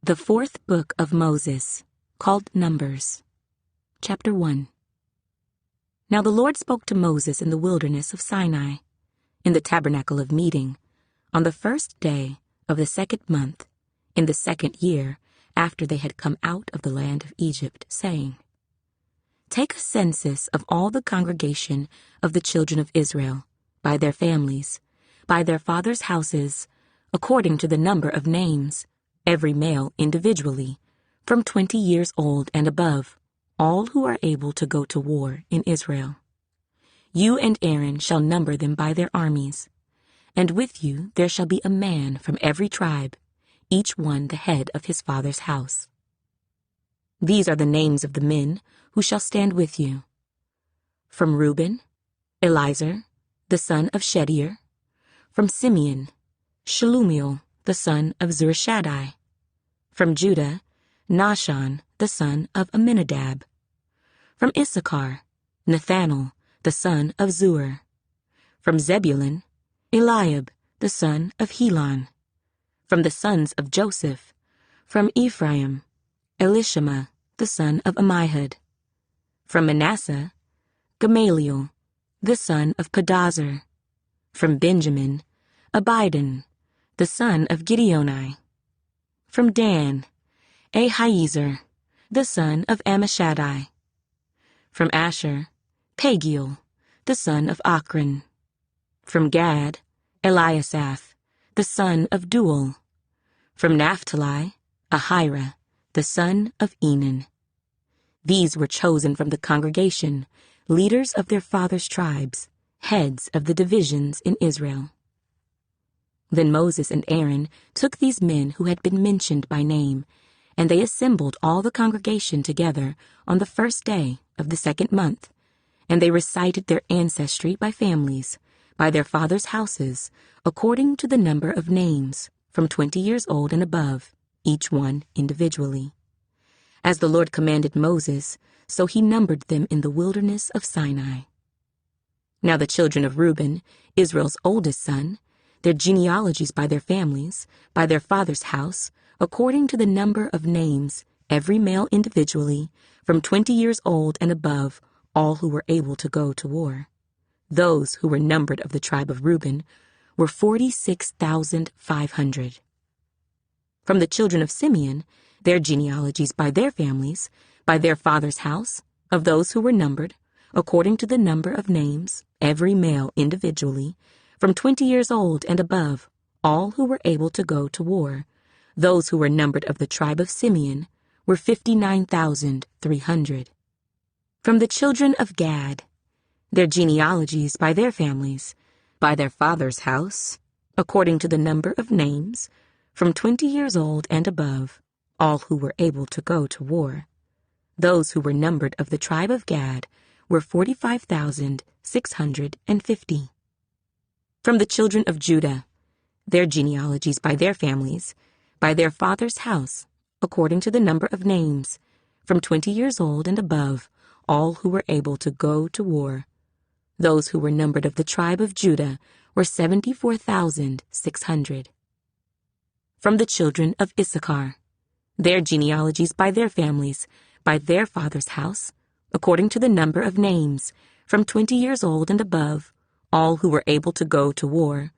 The fourth book of Moses, called Numbers. Chapter 1. Now the Lord spoke to Moses in the wilderness of Sinai, in the tabernacle of meeting, on the first day of the second month, in the second year after they had come out of the land of Egypt, saying, Take a census of all the congregation of the children of Israel, by their families, by their fathers' houses, according to the number of names, every male individually, from 20 years old and above, all who are able to go to war in Israel. You and Aaron shall number them by their armies, and with you there shall be a man from every tribe, each one the head of his father's house. These are the names of the men who shall stand with you. From Reuben, Elizur, the son of Shedeur. From Simeon, Shelumiel, the son of Zurishaddai. From Judah, Nahshon, the son of Amminadab. From Issachar, Nathanael, the son of Zuar. From Zebulun, Eliab, the son of Helon. From the sons of Joseph, from Ephraim, Elishama, the son of Ammihud. From Manasseh, Gamaliel, the son of Pedazur. From Benjamin, Abidan, the son of Gideoni. From Dan, Ahiezer, the son of Ammishaddai. From Asher, Pagiel, the son of Ochran. From Gad, Eliasaph, the son of Duel. From Naphtali, Ahira, the son of Enan. These were chosen from the congregation, leaders of their fathers' tribes, heads of the divisions in Israel. Then Moses and Aaron took these men who had been mentioned by name, and they assembled all the congregation together on the first day of the second month, and they recited their ancestry by families, by their fathers' houses, according to the number of names, from 20 years old and above, each one individually. As the Lord commanded Moses, so he numbered them in the wilderness of Sinai. Now the children of Reuben, Israel's oldest son, their genealogies by their families, by their father's house, according to the number of names, every male individually, from 20 years old and above, all who were able to go to war. Those who were numbered of the tribe of Reuben were 46,500. From the children of Simeon, their genealogies by their families, by their father's house, of those who were numbered, according to the number of names, every male individually, from 20 years old and above, all who were able to go to war, those who were numbered of the tribe of Simeon, were 59,300. From the children of Gad, their genealogies by their families, by their father's house, according to the number of names, from 20 years old and above, all who were able to go to war, those who were numbered of the tribe of Gad were 45,650. From the children of Judah, their genealogies by their families, by their father's house, according to the number of names, from 20 years old and above, all who were able to go to war. Those who were numbered of the tribe of Judah were 74,600. From the children of Issachar, their genealogies by their families, by their father's house, according to the number of names, from 20 years old and above, all who were able to go to war,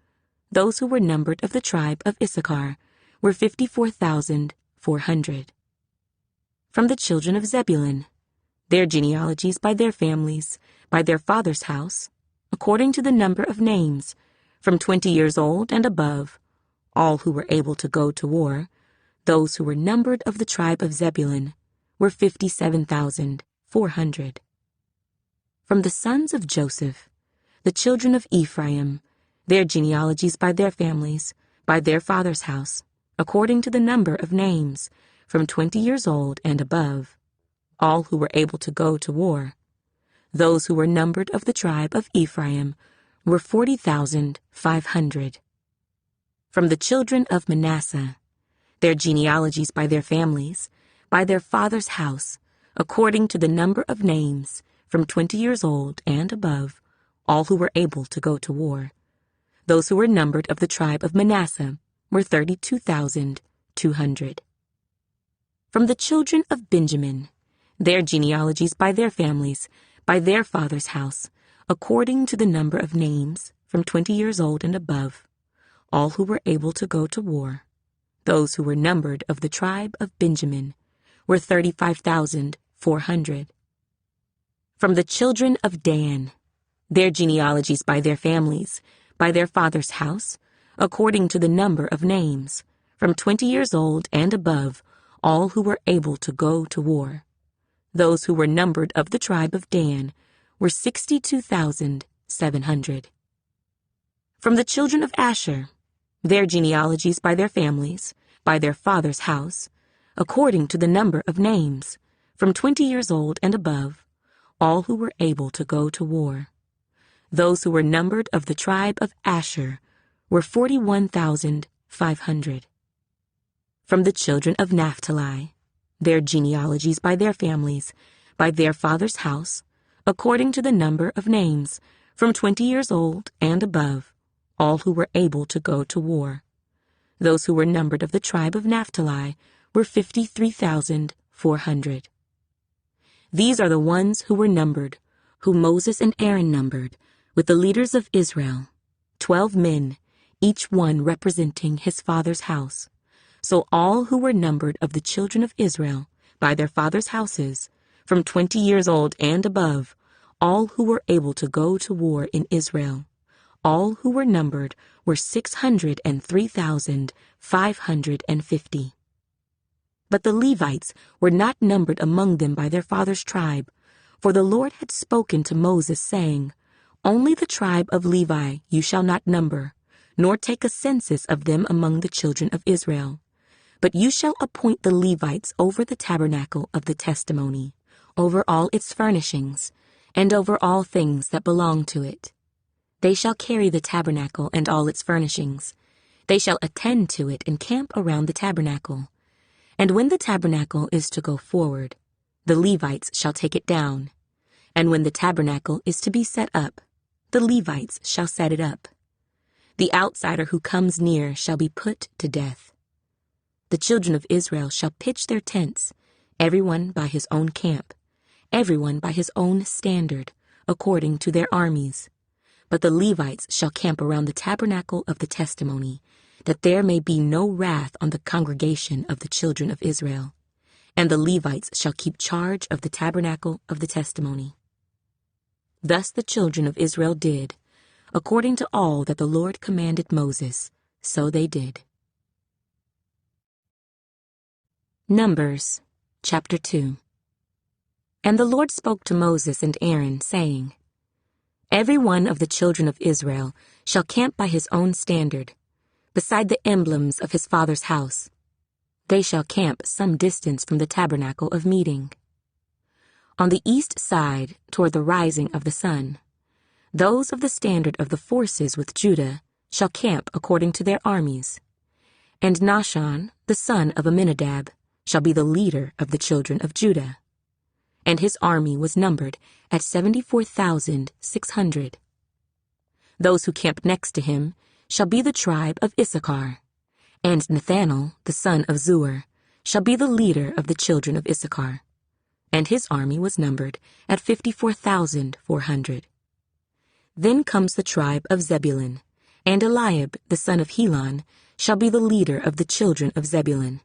those who were numbered of the tribe of Issachar, were 54,400. From the children of Zebulun, their genealogies by their families, by their father's house, according to the number of names, from 20 years old and above, all who were able to go to war, those who were numbered of the tribe of Zebulun, were 57,400. From the sons of Joseph, the children of Ephraim, their genealogies by their families, by their father's house, according to the number of names, from 20 years old and above, all who were able to go to war, those who were numbered of the tribe of Ephraim were 40,500. From the children of Manasseh, their genealogies by their families, by their father's house, according to the number of names, from 20 years old and above, all who were able to go to war. Those who were numbered of the tribe of Manasseh were 32,200. From the children of Benjamin, their genealogies by their families, by their father's house, according to the number of names, from 20 years old and above, all who were able to go to war. Those who were numbered of the tribe of Benjamin were 35,400. From the children of Dan, their genealogies by their families, by their father's house, according to the number of names, from 20 years old and above, all who were able to go to war. Those who were numbered of the tribe of Dan were 62,700. From the children of Asher, their genealogies by their families, by their father's house, according to the number of names, from 20 years old and above, all who were able to go to war. Those who were numbered of the tribe of Asher were 41,500. From the children of Naphtali, their genealogies by their families, by their father's house, according to the number of names, from 20 years old and above, all who were able to go to war. Those who were numbered of the tribe of Naphtali were 53,400. These are the ones who were numbered, whom Moses and Aaron numbered, with the leaders of Israel, 12 men, each one representing his father's house. So all who were numbered of the children of Israel, by their father's houses, from 20 years old and above, all who were able to go to war in Israel, all who were numbered were 603,550. But the Levites were not numbered among them by their father's tribe, for the Lord had spoken to Moses, saying, Only the tribe of Levi you shall not number, nor take a census of them among the children of Israel. But you shall appoint the Levites over the tabernacle of the testimony, over all its furnishings, and over all things that belong to it. They shall carry the tabernacle and all its furnishings. They shall attend to it and camp around the tabernacle. And when the tabernacle is to go forward, the Levites shall take it down. And when the tabernacle is to be set up, the Levites shall set it up. The outsider who comes near shall be put to death. The children of Israel shall pitch their tents, everyone by his own camp, everyone by his own standard, according to their armies. But the Levites shall camp around the tabernacle of the testimony, that there may be no wrath on the congregation of the children of Israel. And the Levites shall keep charge of the tabernacle of the testimony. Thus the children of Israel did, according to all that the Lord commanded Moses, so they did. Numbers, chapter 2. And the Lord spoke to Moses and Aaron, saying, Every one of the children of Israel shall camp by his own standard, beside the emblems of his father's house. They shall camp some distance from the tabernacle of meeting. On the east side, toward the rising of the sun, those of the standard of the forces with Judah shall camp according to their armies. And Nahshon, the son of Amminadab, shall be the leader of the children of Judah. And his army was numbered at 74,600. Those who camp next to him shall be the tribe of Issachar, and Nethanel, the son of Zur, shall be the leader of the children of Issachar. And his army was numbered at 54,400. Then comes the tribe of Zebulun, and Eliab, the son of Helon, shall be the leader of the children of Zebulun.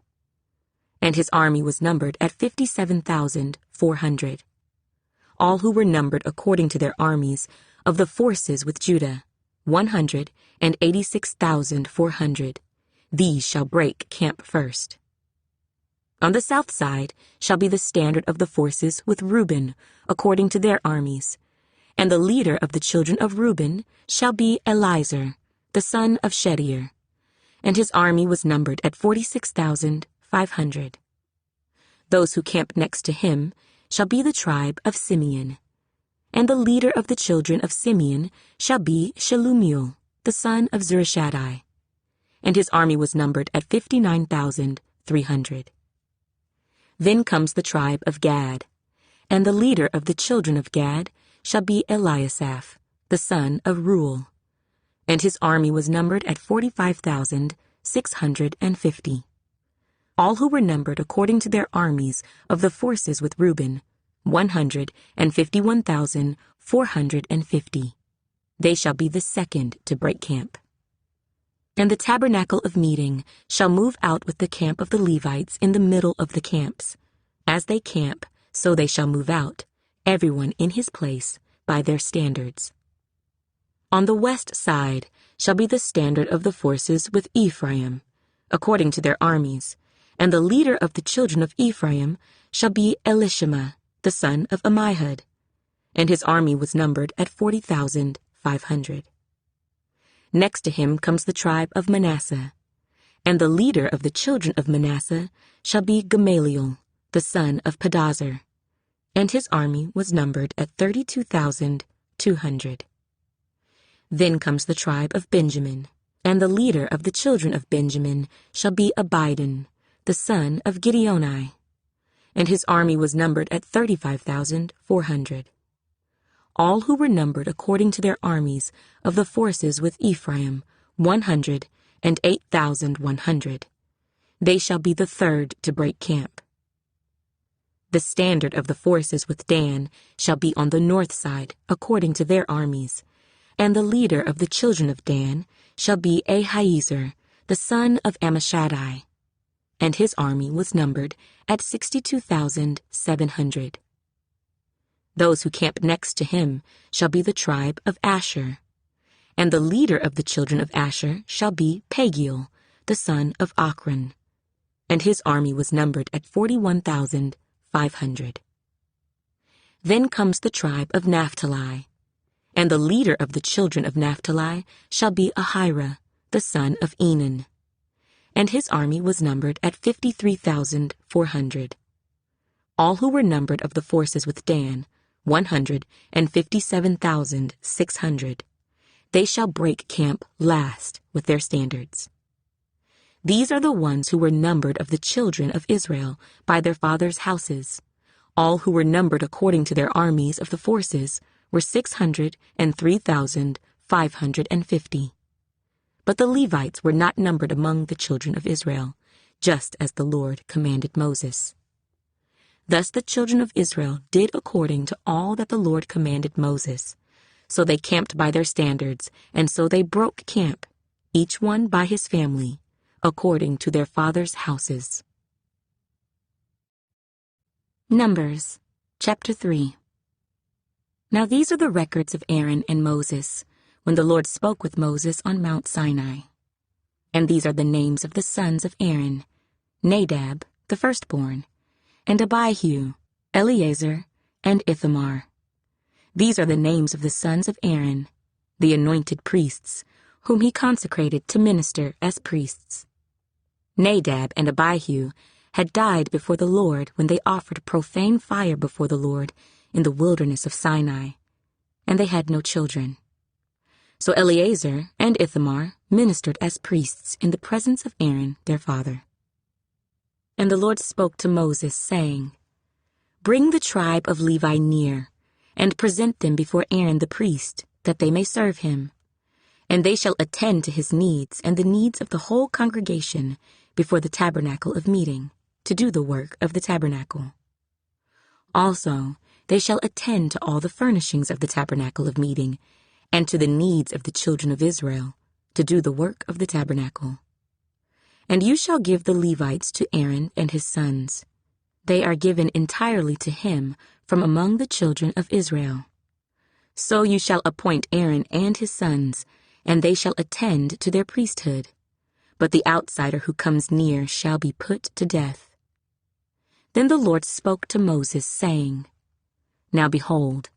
And his army was numbered at 57,400. All who were numbered according to their armies of the forces with Judah, 186,400. These shall break camp first. On the south side shall be the standard of the forces with Reuben, according to their armies. And the leader of the children of Reuben shall be Elizur, the son of Shedeur. And his army was numbered at 46,500. Those who camp next to him shall be the tribe of Simeon. And the leader of the children of Simeon shall be Shelumiel, the son of Zurishaddai. And his army was numbered at 59,300. Then comes the tribe of Gad. And the leader of the children of Gad shall be Eliasaph, the son of Reuel. And his army was numbered at 45,650. all who were numbered according to their armies of the forces with Reuben, 151,450. They shall be the second to break camp. And the tabernacle of meeting shall move out with the camp of the Levites in the middle of the camps. As they camp, so they shall move out, everyone in his place, by their standards. On the west side shall be the standard of the forces with Ephraim, according to their armies, and the leader of the children of Ephraim shall be Elishama, the son of Ammihud, and his army was numbered at 40,500. Next to him comes the tribe of Manasseh, and the leader of the children of Manasseh shall be Gamaliel, the son of Pedazur, and his army was numbered at 32,200. Then comes the tribe of Benjamin, and the leader of the children of Benjamin shall be Abidan, the son of Gideoni, and his army was numbered at 35,400. All who were numbered according to their armies of the forces with Ephraim, 108,100. They shall be the third to break camp. The standard of the forces with Dan shall be on the north side, according to their armies, and the leader of the children of Dan shall be Ahiezer, the son of Ammishaddai, and his army was numbered at 62,700. Those who camp next to him shall be the tribe of Asher, and the leader of the children of Asher shall be Pagiel, the son of Ochran, and his army was numbered at 41,500. Then comes the tribe of Naphtali, and the leader of the children of Naphtali shall be Ahira, the son of Enan, and his army was numbered at 53,400. All who were numbered of the forces with Dan, 157,600. They shall break camp last with their standards. These are the ones who were numbered of the children of Israel by their fathers' houses. All who were numbered according to their armies of the forces were 603,550. But the Levites were not numbered among the children of Israel, just as the Lord commanded Moses. Thus the children of Israel did according to all that the Lord commanded Moses. So they camped by their standards, and so they broke camp, each one by his family, according to their fathers' houses. Numbers, chapter 3. Now these are the records of Aaron and Moses, when the Lord spoke with Moses on Mount Sinai. And these are the names of the sons of Aaron: Nadab, the firstborn, and Abihu, Eleazar, and Ithamar. These are the names of the sons of Aaron, the anointed priests, whom he consecrated to minister as priests. Nadab and Abihu had died before the Lord when they offered profane fire before the Lord in the wilderness of Sinai, and they had no children. So Eleazar and Ithamar ministered as priests in the presence of Aaron their father. And the Lord spoke to Moses, saying, Bring the tribe of Levi near, and present them before Aaron the priest, that they may serve him. And they shall attend to his needs and the needs of the whole congregation before the tabernacle of meeting, to do the work of the tabernacle. Also, they shall attend to all the furnishings of the tabernacle of meeting, and to the needs of the children of Israel, to do the work of the tabernacle. And you shall give the Levites to Aaron and his sons. They are given entirely to him from among the children of Israel. So you shall appoint Aaron and his sons, and they shall attend to their priesthood. But the outsider who comes near shall be put to death. Then the Lord spoke to Moses, saying, Now behold,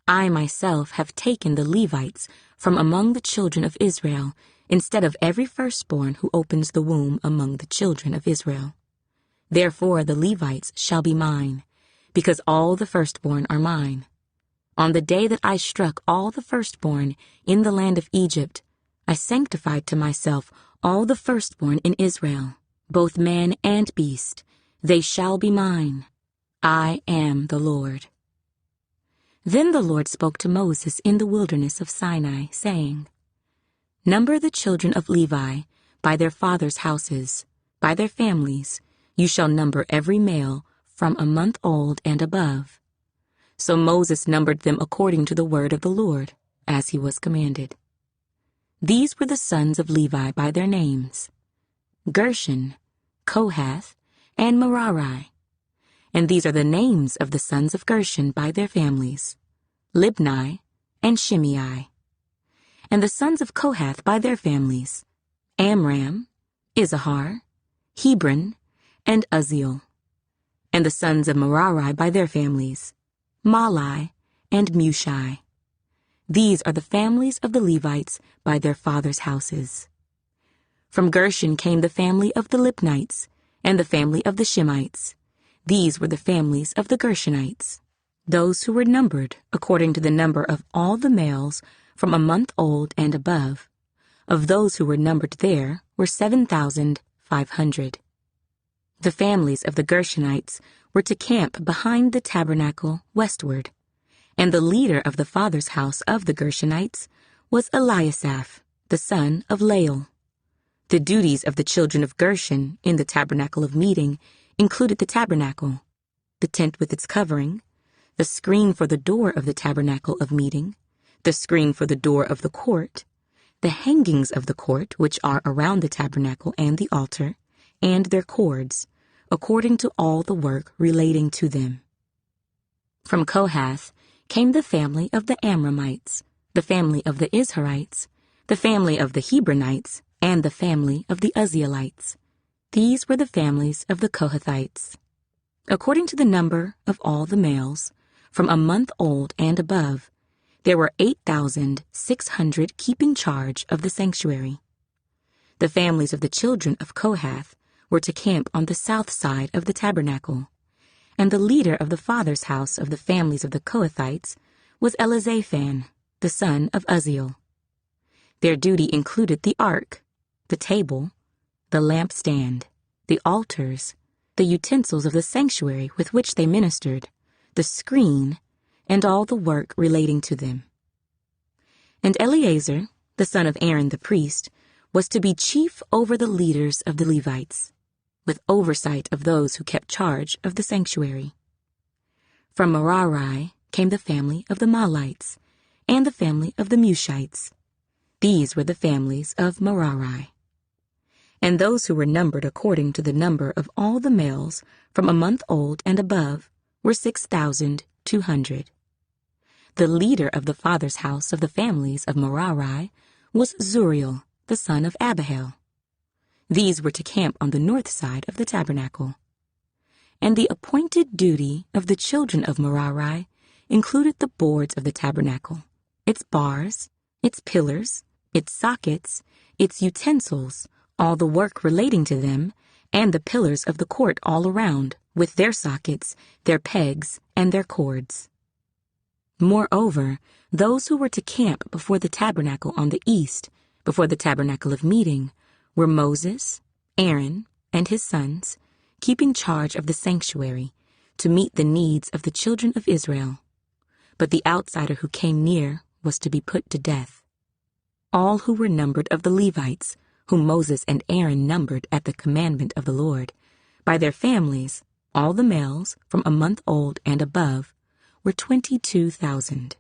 I myself have taken the Levites from among the children of Israel, instead of every firstborn who opens the womb among the children of Israel. Therefore the Levites shall be mine, because all the firstborn are mine. On the day that I struck all the firstborn in the land of Egypt, I sanctified to myself all the firstborn in Israel, both man and beast. They shall be mine. I am the Lord. Then the Lord spoke to Moses in the wilderness of Sinai, saying, Number the children of Levi by their fathers' houses, by their families, You shall number every male from a month old and above. So Moses numbered them according to the word of the Lord, as he was commanded. These were the sons of Levi by their names: Gershon, Kohath, and Merari. And these are the names of the sons of Gershon by their families: Libni and Shimei. And the sons of Kohath by their families: Amram, Issachar, Hebron, and Uzziel. And the sons of Merari by their families: Mahli and Mushi. These are the families of the Levites by their fathers' houses. From Gershon came the family of the Libnites and the family of the Shimeites. These were the families of the Gershonites, those who were numbered according to the number of all the males from a month old and above. Of those who were numbered there were 7,500. The families of the Gershonites were to camp behind the tabernacle westward, and the leader of the father's house of the Gershonites was Eliasaph, the son of Lael. The duties of the children of Gershon in the tabernacle of meeting included the tabernacle, the tent with its covering, the screen for the door of the tabernacle of meeting, the screen for the door of the court, the hangings of the court which are around the tabernacle and the altar, and their cords, according to all the work relating to them. From Kohath came the family of the Amramites, the family of the Izharites, the family of the Hebronites, and the family of the Uzzielites. These were the families of the Kohathites. According to the number of all the males, from a month old and above, there were 8,600 keeping charge of the sanctuary. The families of the children of Kohath were to camp on the south side of the tabernacle, and the leader of the father's house of the families of the Kohathites was Elizaphan, the son of Uzziel. Their duty included the ark, the table, the lampstand, the altars, the utensils of the sanctuary with which they ministered, the screen, and all the work relating to them. And Eleazar, the son of Aaron the priest, was to be chief over the leaders of the Levites, with oversight of those who kept charge of the sanctuary. From Merari came the family of the Mahlites and the family of the Mushites. These were the families of Merari. And those who were numbered according to the number of all the males from a month old and above were 6,200. The leader of the father's house of the families of Merari was Zuriel, the son of Abihail. These were to camp on the north side of the tabernacle. And the appointed duty of the children of Merari included the boards of the tabernacle, its bars, its pillars, its sockets, its utensils, all the work relating to them, and the pillars of the court all around, with their sockets, their pegs, and their cords. Moreover, those who were to camp before the tabernacle on the east, before the tabernacle of meeting, were Moses, Aaron, and his sons, keeping charge of the sanctuary, to meet the needs of the children of Israel. But the outsider who came near was to be put to death. All who were numbered of the Levites, whom Moses and Aaron numbered at the commandment of the Lord, by their families, all the males from a month old and above, were 22,000.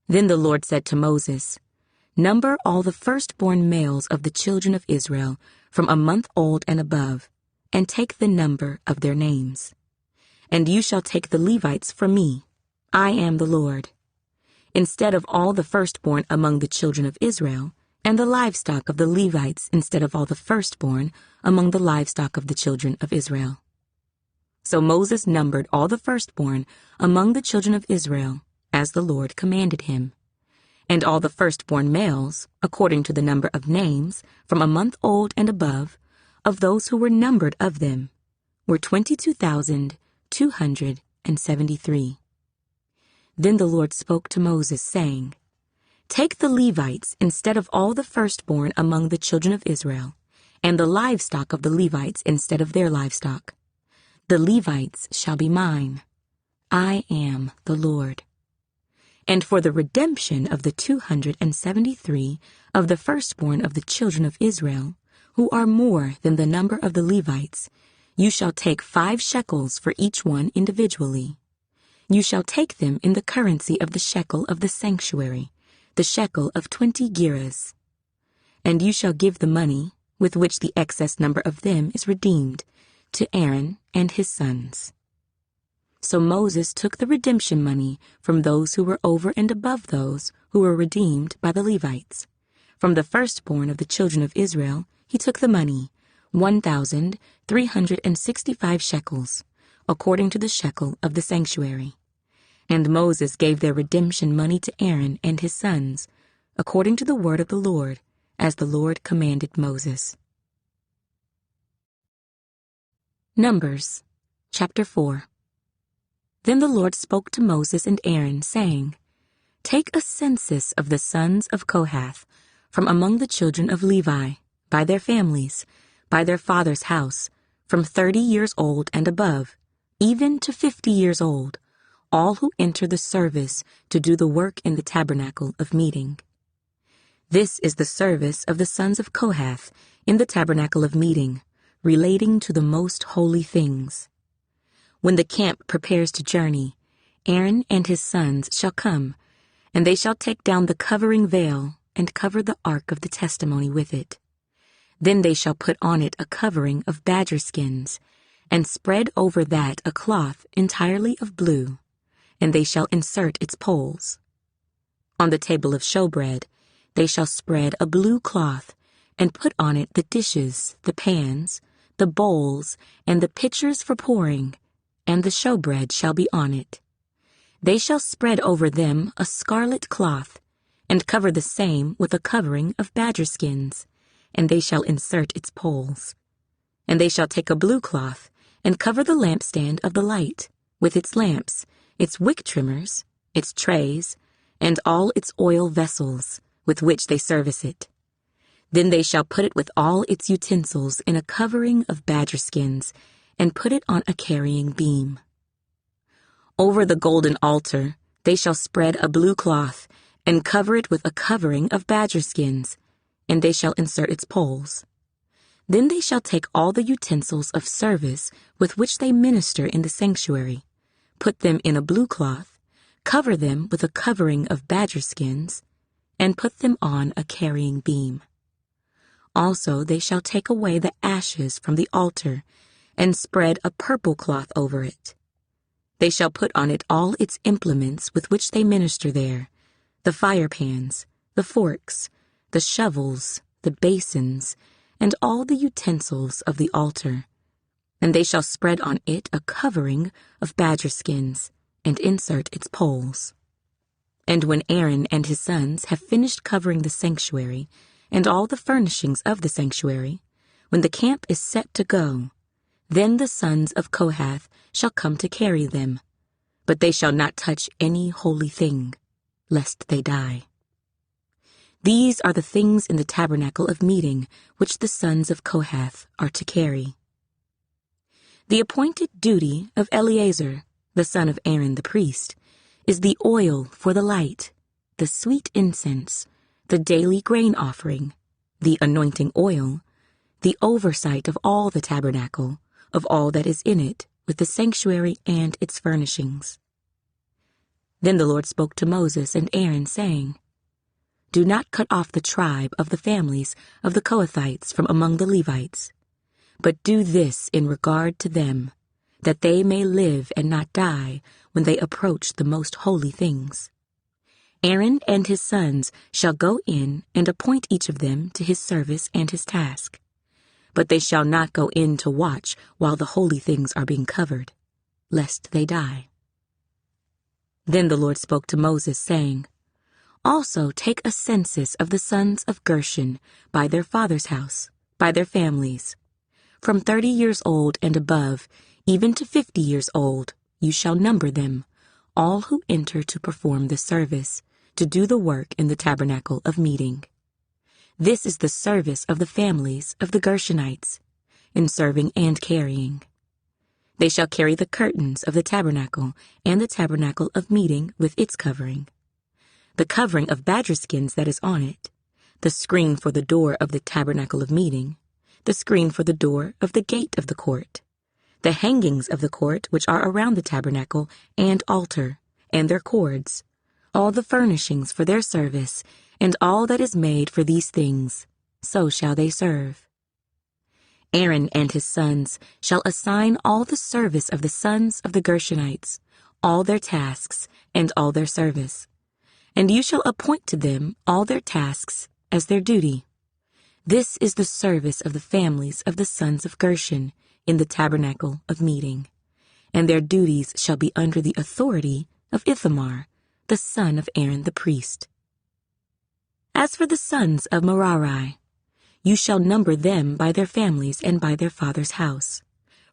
Then the Lord said to Moses, "Number all the firstborn males of the children of Israel from a month old and above, and take the number of their names. And you shall take the Levites for me. I am the Lord. Instead of all the firstborn among the children of Israel, and the livestock of the Levites instead of all the firstborn among the livestock of the children of Israel." So Moses numbered all the firstborn among the children of Israel, as the Lord commanded him. And all the firstborn males, according to the number of names, from a month old and above, of those who were numbered of them, were 22,273. Then the Lord spoke to Moses, saying, "Take the Levites instead of all the firstborn among the children of Israel, and the livestock of the Levites instead of their livestock. The Levites shall be mine. I am the Lord. And for the redemption of the 273 of the firstborn of the children of Israel, who are more than the number of the Levites, You shall take 5 shekels for each one individually. You shall take them in the currency of the shekel of the sanctuary, the shekel of 20 gerahs. And you shall give the money, with which the excess number of them is redeemed, to Aaron and his sons. So Moses took the redemption money from those who were over and above those who were redeemed by the Levites. From the firstborn of the children of Israel he took the money, 1,365 shekels, according to the shekel of the sanctuary. And Moses gave their redemption money to Aaron and his sons, according to the word of the Lord, as the Lord commanded Moses. Numbers, chapter 4. Then the Lord spoke to Moses and Aaron, saying, Take a census of the sons of Kohath from among the children of Levi, by their families, by their father's house, from 30 years old and above, even to 50 years old, all who enter the service to do the work in the tabernacle of meeting. This is the service of the sons of Kohath in the tabernacle of meeting, relating to the most holy things. When the camp prepares to journey, Aaron and his sons shall come, and they shall take down the covering veil and cover the ark of the testimony with it. Then they shall put on it a covering of badger skins, and spread over that a cloth entirely of blue, and they shall insert its poles. On the table of showbread they shall spread a blue cloth, and put on it the dishes, the pans, the bowls, and the pitchers for pouring, and the showbread shall be on it. They shall spread over them a scarlet cloth, and cover the same with a covering of badger skins, and they shall insert its poles. And they shall take a blue cloth, and cover the lampstand of the light, with its lamps, its wick trimmers, its trays, and all its oil vessels, with which they service it. Then they shall put it with all its utensils in a covering of badger skins, and put it on a carrying beam. Over the golden altar they shall spread a blue cloth, and cover it with a covering of badger skins, and they shall insert its poles. Then they shall take all the utensils of service with which they minister in the sanctuary, put them in a blue cloth, cover them with a covering of badger skins, and put them on a carrying beam. Also they shall take away the ashes from the altar, and spread a purple cloth over it. They shall put on it all its implements with which they minister there, the fire pans, the forks, the shovels, the basins, and all the utensils of the altar. And they shall spread on it a covering of badger skins, and insert its poles. And when Aaron and his sons have finished covering the sanctuary, and all the furnishings of the sanctuary, when the camp is set to go, then the sons of Kohath shall come to carry them, but they shall not touch any holy thing, lest they die. These are the things in the tabernacle of meeting which the sons of Kohath are to carry. The appointed duty of Eleazar, the son of Aaron the priest, is the oil for the light, the sweet incense, the daily grain offering, the anointing oil, the oversight of all the tabernacle, of all that is in it, with the sanctuary and its furnishings. Then the Lord spoke to Moses and Aaron, saying, Do not cut off the tribe of the families of the Kohathites from among the Levites, but do this in regard to them, that they may live and not die when they approach the most holy things. Aaron and his sons shall go in and appoint each of them to his service and his task. But they shall not go in to watch while the holy things are being covered, lest they die. Then the Lord spoke to Moses, saying, Also take a census of the sons of Gershon by their father's house, by their families. From 30 years old and above, even to 50 years old, you shall number them, all who enter to perform the service, to do the work in the tabernacle of meeting. This is the service of the families of the Gershonites, in serving and carrying. They shall carry the curtains of the tabernacle and the tabernacle of meeting with its covering, the covering of badger skins that is on it, the screen for the door of the tabernacle of meeting, the screen for the door of the gate of the court, the hangings of the court which are around the tabernacle and altar, and their cords, all the furnishings for their service, and all that is made for these things, so shall they serve. Aaron and his sons shall assign all the service of the sons of the Gershonites, all their tasks, and all their service. And you shall appoint to them all their tasks as their duty. This is the service of the families of the sons of Gershon in the tabernacle of meeting. And their duties shall be under the authority of Ithamar, the son of Aaron the priest. As for the sons of Merari, you shall number them by their families and by their father's house.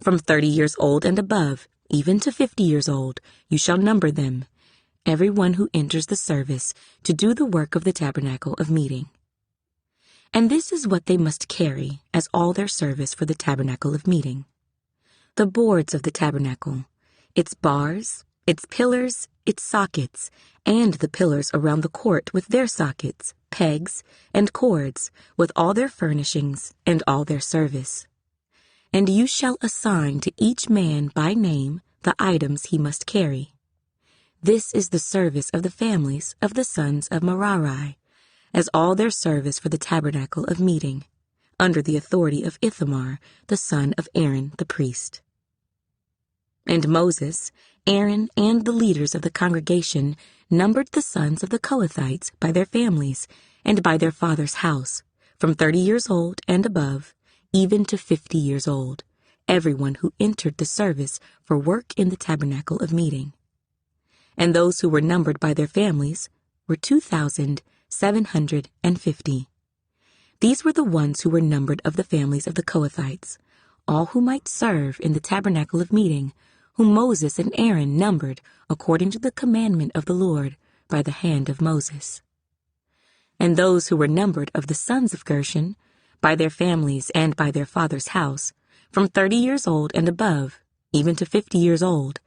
From 30 years old and above, even to 50 years old, you shall number them, every one who enters the service to do the work of the tabernacle of meeting. And this is what they must carry as all their service for the tabernacle of meeting: the boards of the tabernacle, its bars, its pillars, its sockets, and the pillars around the court with their sockets, pegs, and cords, with all their furnishings and all their service. And you shall assign to each man by name the items he must carry. This is the service of the families of the sons of Merari, as all their service for the tabernacle of meeting, under the authority of Ithamar, the son of Aaron the priest. And Moses, Aaron, and the leaders of the congregation numbered the sons of the Kohathites by their families and by their father's house, from 30 years old and above, even to 50 years old, everyone who entered the service for work in the tabernacle of meeting. And those who were numbered by their families were 2,750. These were the ones who were numbered of the families of the Kohathites, all who might serve in the tabernacle of meeting, whom Moses and Aaron numbered according to the commandment of the Lord by the hand of Moses. And those who were numbered of the sons of Gershon, by their families and by their father's house, from 30 years old and above, even to 50 years old,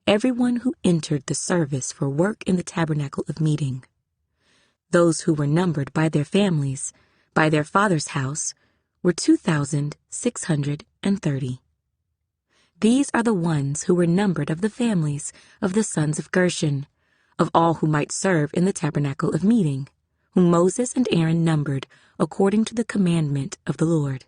everyone who entered the service for work in the tabernacle of meeting. Those who were numbered by their families, by their father's house, were 2,630. These are the ones who were numbered of the families of the sons of Gershon, of all who might serve in the tabernacle of meeting, whom Moses and Aaron numbered according to the commandment of the Lord.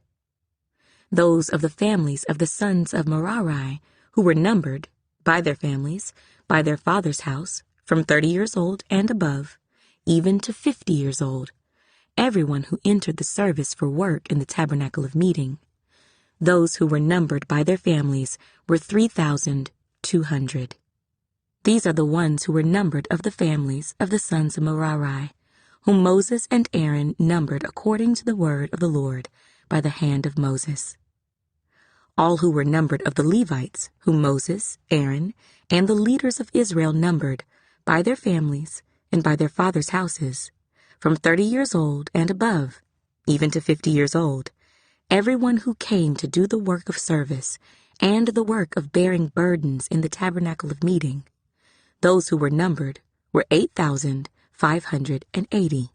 Those of the families of the sons of Merari, who were numbered, by their families, by their father's house, from 30 years old and above, even to 50 years old, everyone who entered the service for work in the tabernacle of meeting. Those who were numbered by their families were 3,200. These are the ones who were numbered of the families of the sons of Merari, whom Moses and Aaron numbered according to the word of the Lord by the hand of Moses. All who were numbered of the Levites, whom Moses, Aaron, and the leaders of Israel numbered by their families and by their fathers' houses, from 30 years old and above, even to 50 years old, everyone who came to do the work of service and the work of bearing burdens in the tabernacle of meeting. Those who were numbered were 8,580.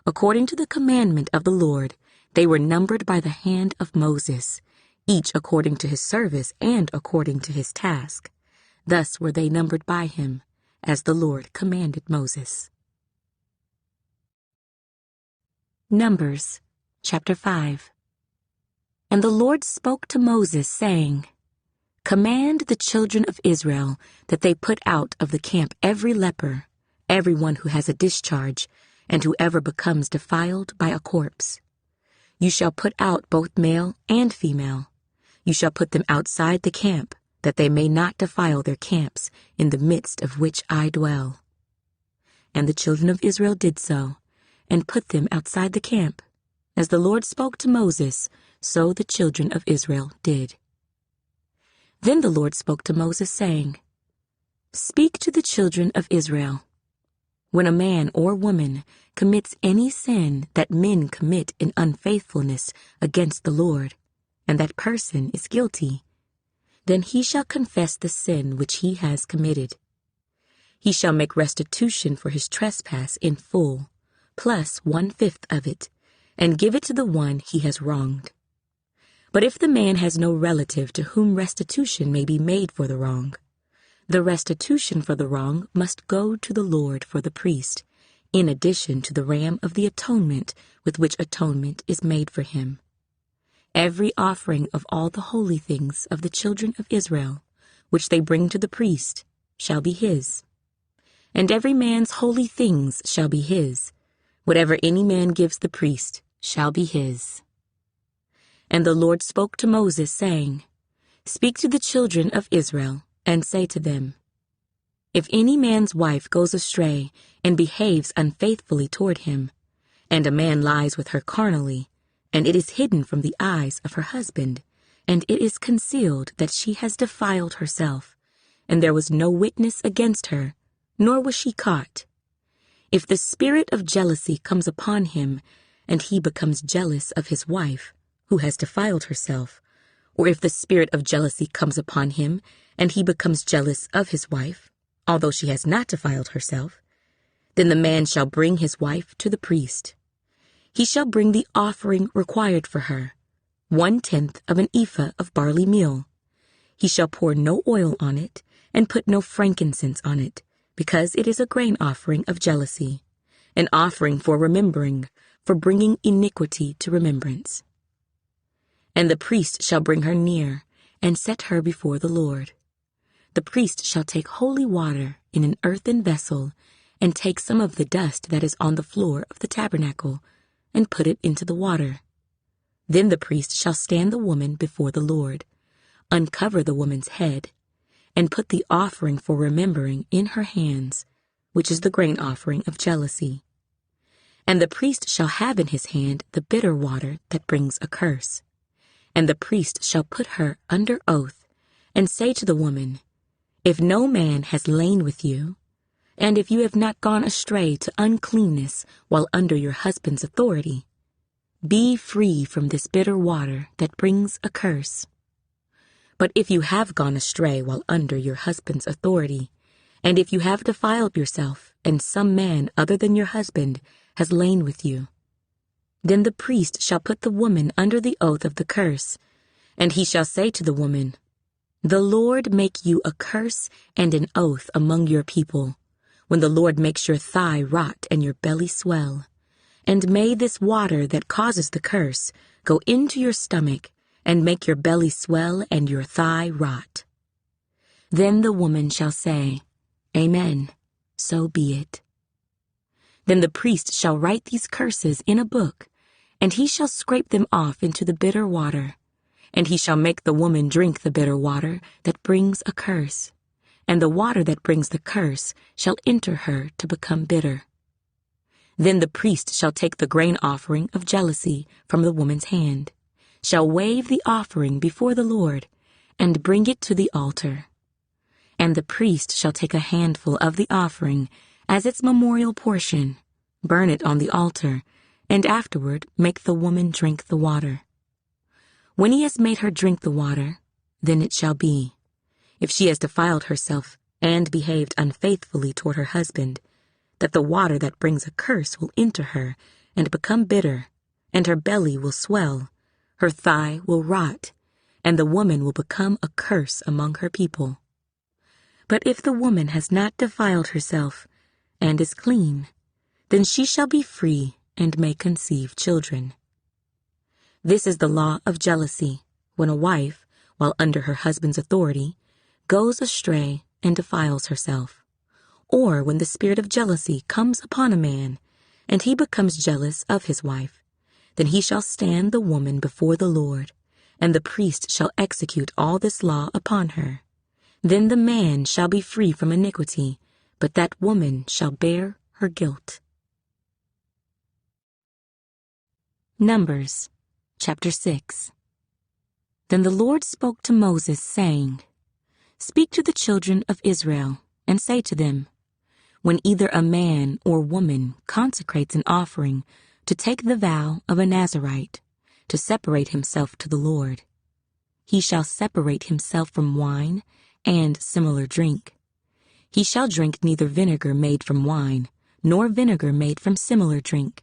According to the commandment of the Lord, they were numbered by the hand of Moses, each according to his service and according to his task. Thus were they numbered by him, as the Lord commanded Moses. Numbers, chapter 5. And the Lord spoke to Moses, saying, Command the children of Israel that they put out of the camp every leper, everyone who has a discharge, and whoever becomes defiled by a corpse. You shall put out both male and female. You shall put them outside the camp, that they may not defile their camps, in the midst of which I dwell. And the children of Israel did so, and put them outside the camp. As the Lord spoke to Moses, so the children of Israel did. Then the Lord spoke to Moses, saying, Speak to the children of Israel. When a man or woman commits any sin that men commit in unfaithfulness against the Lord, and that person is guilty, then he shall confess the sin which he has committed. He shall make restitution for his trespass in full, plus 1/5 of it, and give it to the one he has wronged. But if the man has no relative to whom restitution may be made for the wrong, the restitution for the wrong must go to the Lord for the priest, in addition to the ram of the atonement with which atonement is made for him. Every offering of all the holy things of the children of Israel, which they bring to the priest, shall be his. And every man's holy things shall be his. Whatever any man gives the priest shall be his. And the Lord spoke to Moses, saying, Speak to the children of Israel, and say to them, If any man's wife goes astray and behaves unfaithfully toward him, and a man lies with her carnally, and it is hidden from the eyes of her husband, and it is concealed that she has defiled herself, and there was no witness against her, nor was she caught. If the spirit of jealousy comes upon him, and he becomes jealous of his wife, who has defiled herself, or if the spirit of jealousy comes upon him, and he becomes jealous of his wife, although she has not defiled herself, then the man shall bring his wife to the priest. He shall bring the offering required for her, 1/10 of an ephah of barley meal. He shall pour no oil on it, and put no frankincense on it, because it is a grain offering of jealousy, an offering for remembering, for bringing iniquity to remembrance. And the priest shall bring her near, and set her before the Lord. The priest shall take holy water in an earthen vessel, and take some of the dust that is on the floor of the tabernacle, and put it into the water. Then the priest shall stand the woman before the Lord, uncover the woman's head, and put the offering for remembering in her hands, which is the grain offering of jealousy. And the priest shall have in his hand the bitter water that brings a curse. And the priest shall put her under oath, and say to the woman, If no man has lain with you, and if you have not gone astray to uncleanness while under your husband's authority, be free from this bitter water that brings a curse. But if you have gone astray while under your husband's authority, and if you have defiled yourself, and some man other than your husband has lain with you, then the priest shall put the woman under the oath of the curse, and he shall say to the woman, The Lord make you a curse and an oath among your people, when the Lord makes your thigh rot and your belly swell. And may this water that causes the curse go into your stomach, and make your belly swell and your thigh rot. Then the woman shall say, Amen, so be it. Then the priest shall write these curses in a book, and he shall scrape them off into the bitter water, and he shall make the woman drink the bitter water that brings a curse, and the water that brings the curse shall enter her to become bitter. Then the priest shall take the grain offering of jealousy from the woman's hand, shall wave the offering before the Lord, and bring it to the altar. And the priest shall take a handful of the offering as its memorial portion, burn it on the altar, and afterward make the woman drink the water. When he has made her drink the water, then it shall be, if she has defiled herself and behaved unfaithfully toward her husband, that the water that brings a curse will enter her and become bitter, and her belly will swell, her thigh will rot, and the woman will become a curse among her people. But if the woman has not defiled herself and is clean, then she shall be free and may conceive children. This is the law of jealousy, when a wife, while under her husband's authority, goes astray and defiles herself, or when the spirit of jealousy comes upon a man, and he becomes jealous of his wife, then he shall stand the woman before the Lord, and the priest shall execute all this law upon her. Then the man shall be free from iniquity, but that woman shall bear her guilt. Numbers, chapter 6. Then the Lord spoke to Moses, saying, Speak to the children of Israel, and say to them, When either a man or woman consecrates an offering to take the vow of a Nazirite, to separate himself to the Lord, he shall separate himself from wine and similar drink. He shall drink neither vinegar made from wine, nor vinegar made from similar drink.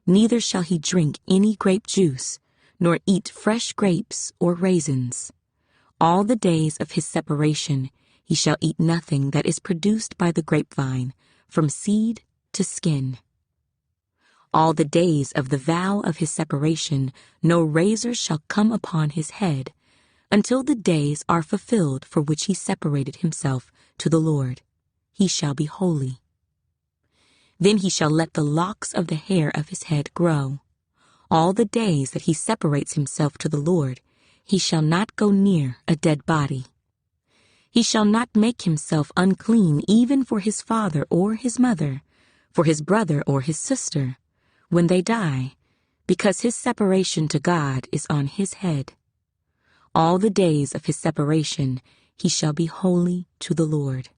Neither shall he drink any grape juice, nor eat fresh grapes or raisins. All the days of his separation he shall eat nothing that is produced by the grapevine, from seed to skin. All the days of the vow of his separation no razor shall come upon his head, until the days are fulfilled for which he separated himself to the Lord. He shall be holy. Then he shall let the locks of the hair of his head grow. All the days that he separates himself to the Lord, he shall not go near a dead body. He shall not make himself unclean even for his father or his mother, for his brother or his sister, when they die, because his separation to God is on his head. All the days of his separation he shall be holy to the Lord.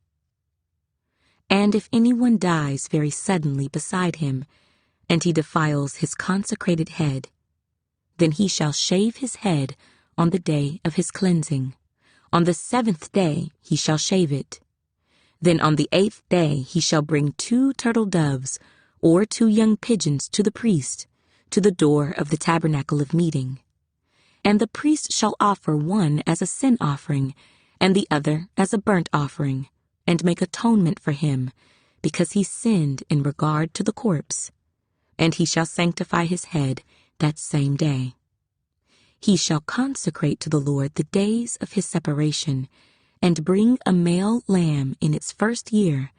And if anyone dies very suddenly beside him, and he defiles his consecrated head, then he shall shave his head on the day of his cleansing. On the 7th day he shall shave it. Then on the 8th day he shall bring 2 turtle doves or 2 young pigeons to the priest, to the door of the tabernacle of meeting. And the priest shall offer one as a sin offering, and the other as a burnt offering, and make atonement for him, because he sinned in regard to the corpse. And he shall sanctify his head that same day. He shall consecrate to the Lord the days of his separation, and bring a male lamb in its 1st year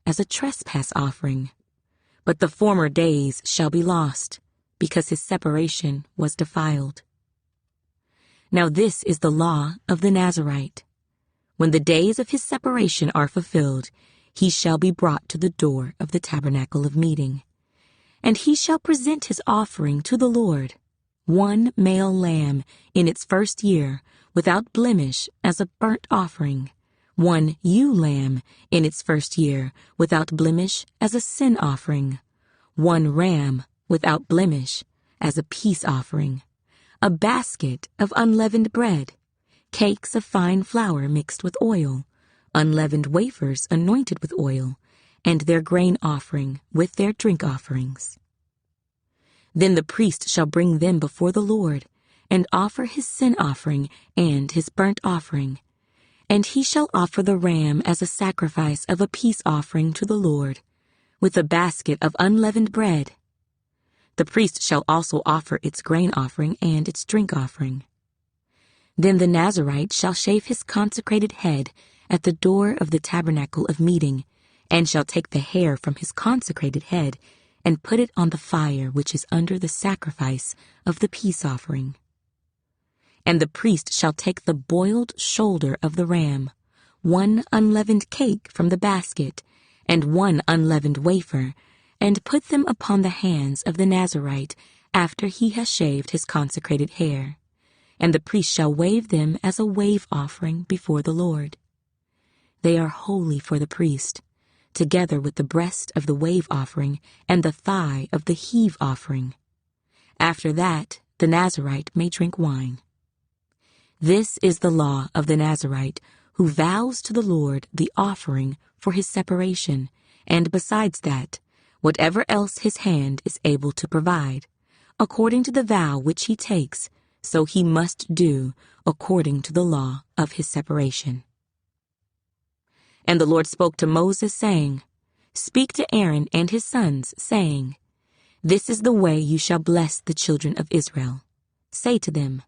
as a trespass offering. But the former days shall be lost, because his separation was defiled. Now this is the law of the Nazirite. When the days of his separation are fulfilled, he shall be brought to the door of the tabernacle of meeting. And he shall present his offering to the Lord, 1 male lamb in its 1st year, without blemish, as a burnt offering, 1 ewe lamb in its 1st year, without blemish, as a sin offering, 1 ram without blemish, as a peace offering, a basket of unleavened bread, cakes of fine flour mixed with oil, unleavened wafers anointed with oil, and their grain offering with their drink offerings. Then the priest shall bring them before the Lord, and offer his sin offering and his burnt offering. And he shall offer the ram as a sacrifice of a peace offering to the Lord, with a basket of unleavened bread. The priest shall also offer its grain offering and its drink offering. Then the Nazirite shall shave his consecrated head at the door of the tabernacle of meeting, and shall take the hair from his consecrated head, and put it on the fire which is under the sacrifice of the peace offering. And the priest shall take the boiled shoulder of the ram, 1 unleavened cake from the basket, and 1 unleavened wafer, and put them upon the hands of the Nazirite after he has shaved his consecrated hair. And the priest shall wave them as a wave offering before the Lord. They are holy for the priest, together with the breast of the wave offering and the thigh of the heave offering. After that, the Nazirite may drink wine. This is the law of the Nazirite, who vows to the Lord the offering for his separation, and besides that, whatever else his hand is able to provide, according to the vow which he takes, so he must do according to the law of his separation. And the Lord spoke to Moses, saying, Speak to Aaron and his sons, saying, This is the way you shall bless the children of Israel. Say to them,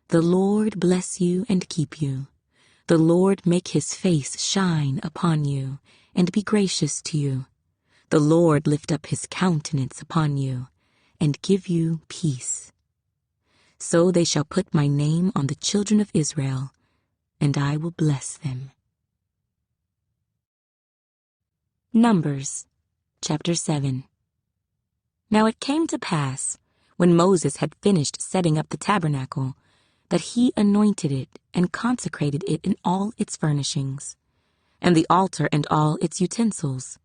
The Lord bless you and keep you. The Lord make his face shine upon you, and be gracious to you. The Lord lift up his countenance upon you, and give you peace. So they shall put my name on the children of Israel, and I will bless them. Numbers, chapter 7. Now it came to pass, when Moses had finished setting up the tabernacle, that he anointed it and consecrated it in all its furnishings, and the altar and all its utensils.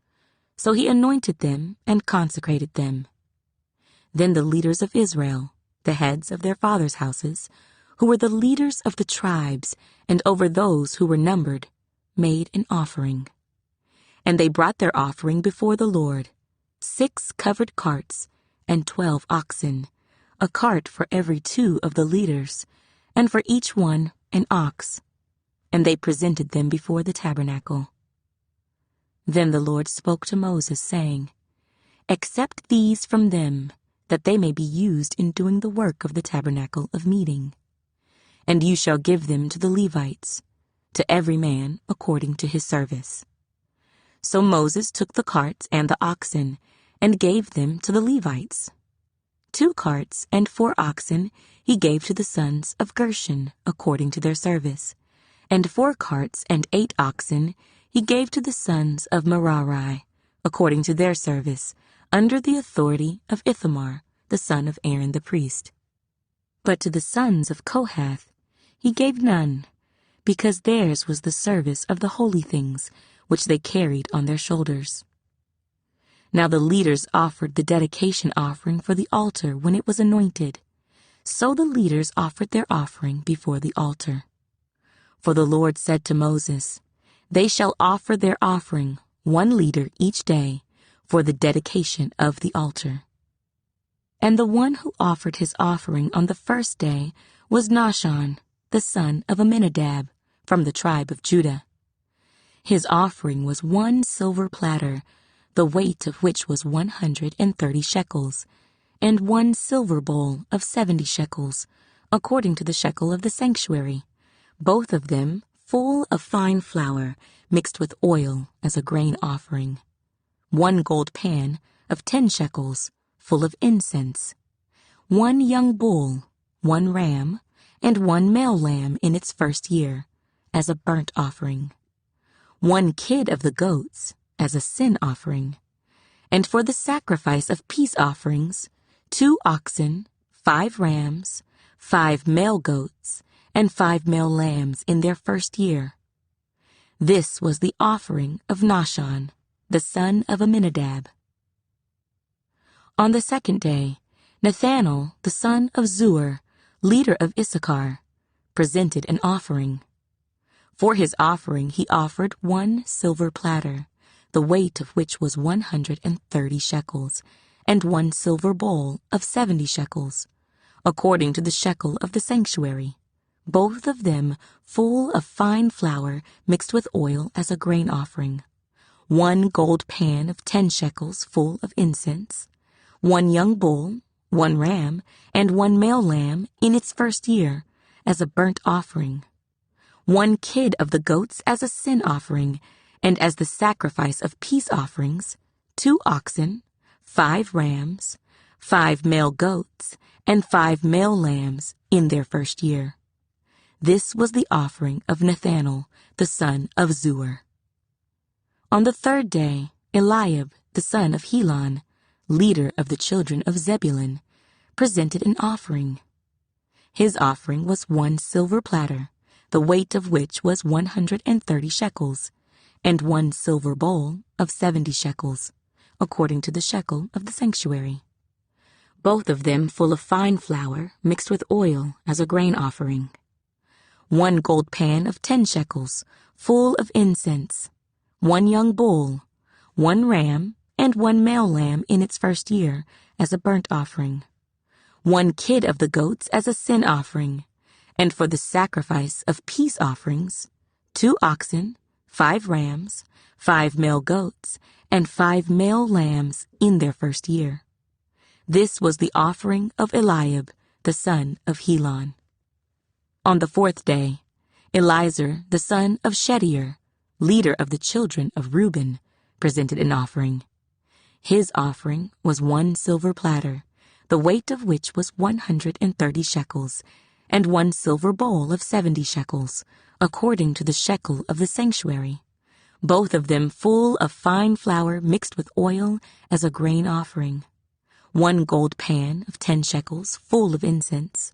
So he anointed them and consecrated them. Then the leaders of Israel, the heads of their fathers' houses, who were the leaders of the tribes, and over those who were numbered, made an offering. And they brought their offering before the Lord, 6 covered carts, and 12 oxen, a cart for every 2 of the leaders, and for each one an ox. And they presented them before the tabernacle. Then the Lord spoke to Moses, saying, Accept these from them, that they may be used in doing the work of the tabernacle of meeting. And you shall give them to the Levites, to every man according to his service. So Moses took the carts and the oxen, and gave them to the Levites. 2 carts and 4 oxen he gave to the sons of Gershon according to their service, and 4 carts and 8 oxen he gave to the sons of Merari according to their service, under the authority of Ithamar, the son of Aaron the priest. But to the sons of Kohath he gave none, because theirs was the service of the holy things which they carried on their shoulders. Now the leaders offered the dedication offering for the altar when it was anointed. So the leaders offered their offering before the altar. For the Lord said to Moses, They shall offer their offering, 1 leader each day, for the dedication of the altar. And the one who offered his offering on the first day was Nahshon, the son of Amminadab, from the tribe of Judah. His offering was 1 silver platter, the weight of which was 130 shekels, and 1 silver bowl of 70 shekels, according to the shekel of the sanctuary, both of them full of fine flour mixed with oil as a grain offering. 1 gold pan of 10 shekels, full of incense. 1 young bull, 1 ram, and 1 male lamb in its first year, as a burnt offering. 1 kid of the goats, as a sin offering. And for the sacrifice of peace offerings, 2 oxen, 5 rams, 5 male goats, and 5 male lambs in their first year. This was the offering of Nahshon, the son of Amminadab. On the second day, Nathanael, the son of Zuar, leader of Issachar, presented an offering. For his offering he offered 1 silver platter, the weight of which was 130 shekels, and 1 silver bowl of 70 shekels, according to the shekel of the sanctuary, both of them full of fine flour mixed with oil as a grain offering. 1 gold pan of 10 shekels full of incense, 1 young bull, 1 ram, and 1 male lamb in its first year, as a burnt offering. 1 kid of the goats as a sin offering, and as the sacrifice of peace offerings, 2 oxen, 5 rams, 5 male goats, and 5 male lambs in their first year. This was the offering of Nathanael, the son of Zuar. On the third day, Eliab, the son of Helon, leader of the children of Zebulun, presented an offering. His offering was 1 silver platter, the weight of which was 130 shekels, and 1 silver bowl of 70 shekels, according to the shekel of the sanctuary, both of them full of fine flour mixed with oil as a grain offering. 1 gold pan of 10 shekels, full of incense. 1 young bull, 1 ram, and 1 male lamb in its first year, as a burnt offering. 1 kid of the goats as a sin offering, and for the sacrifice of peace offerings, 2 oxen, 5 rams, 5 male goats, and 5 male lambs in their first year. This was the offering of Eliab, the son of Helon. On the fourth day, Eliezer, the son of Shedeur, leader of the children of Reuben, presented an offering. His offering was 1 silver platter, the weight of which was 130 shekels, and 1 silver bowl of 70 shekels, according to the shekel of the sanctuary, both of them full of fine flour mixed with oil as a grain offering. 1 gold pan of 10 shekels full of incense.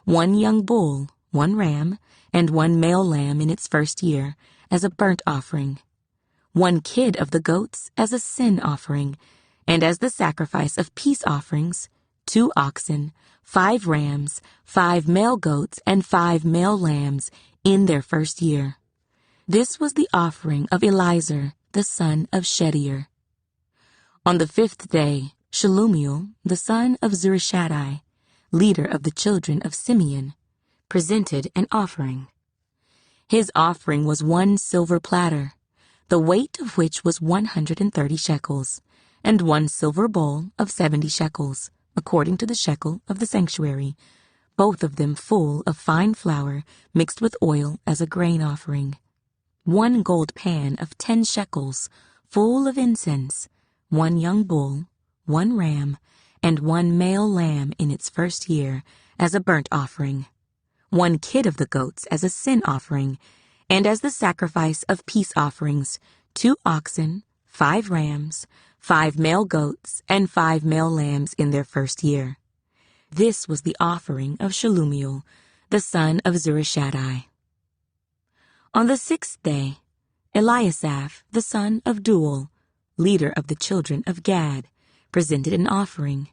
1 young bull, 1 ram, and 1 male lamb in its first year, as a burnt offering. 1 kid of the goats as a sin offering, and as the sacrifice of peace offerings, 2 oxen, 5 rams, 5 male goats, and 5 male lambs in their first year. This was the offering of Eliezer, the son of Shedeur. On the 5th day, Shelumiel, the son of Zurishaddai, leader of the children of Simeon, presented an offering. His offering was 1 silver platter, the weight of which was 130 shekels, and 1 silver bowl of 70 shekels, according to the shekel of the sanctuary, both of them full of fine flour mixed with oil as a grain offering. 1 gold pan of 10 shekels, full of incense, 1 young bull, 1 ram, and 1 male lamb in its first year as a burnt offering, 1 kid of the goats as a sin offering, and as the sacrifice of peace offerings, 2 oxen, 5 rams, 5 male goats, and 5 male lambs in their first year. This was the offering of Shelumiel, the son of Zurishaddai. On the 6th day, Eliasaph, the son of Deuel, leader of the children of Gad, presented an offering.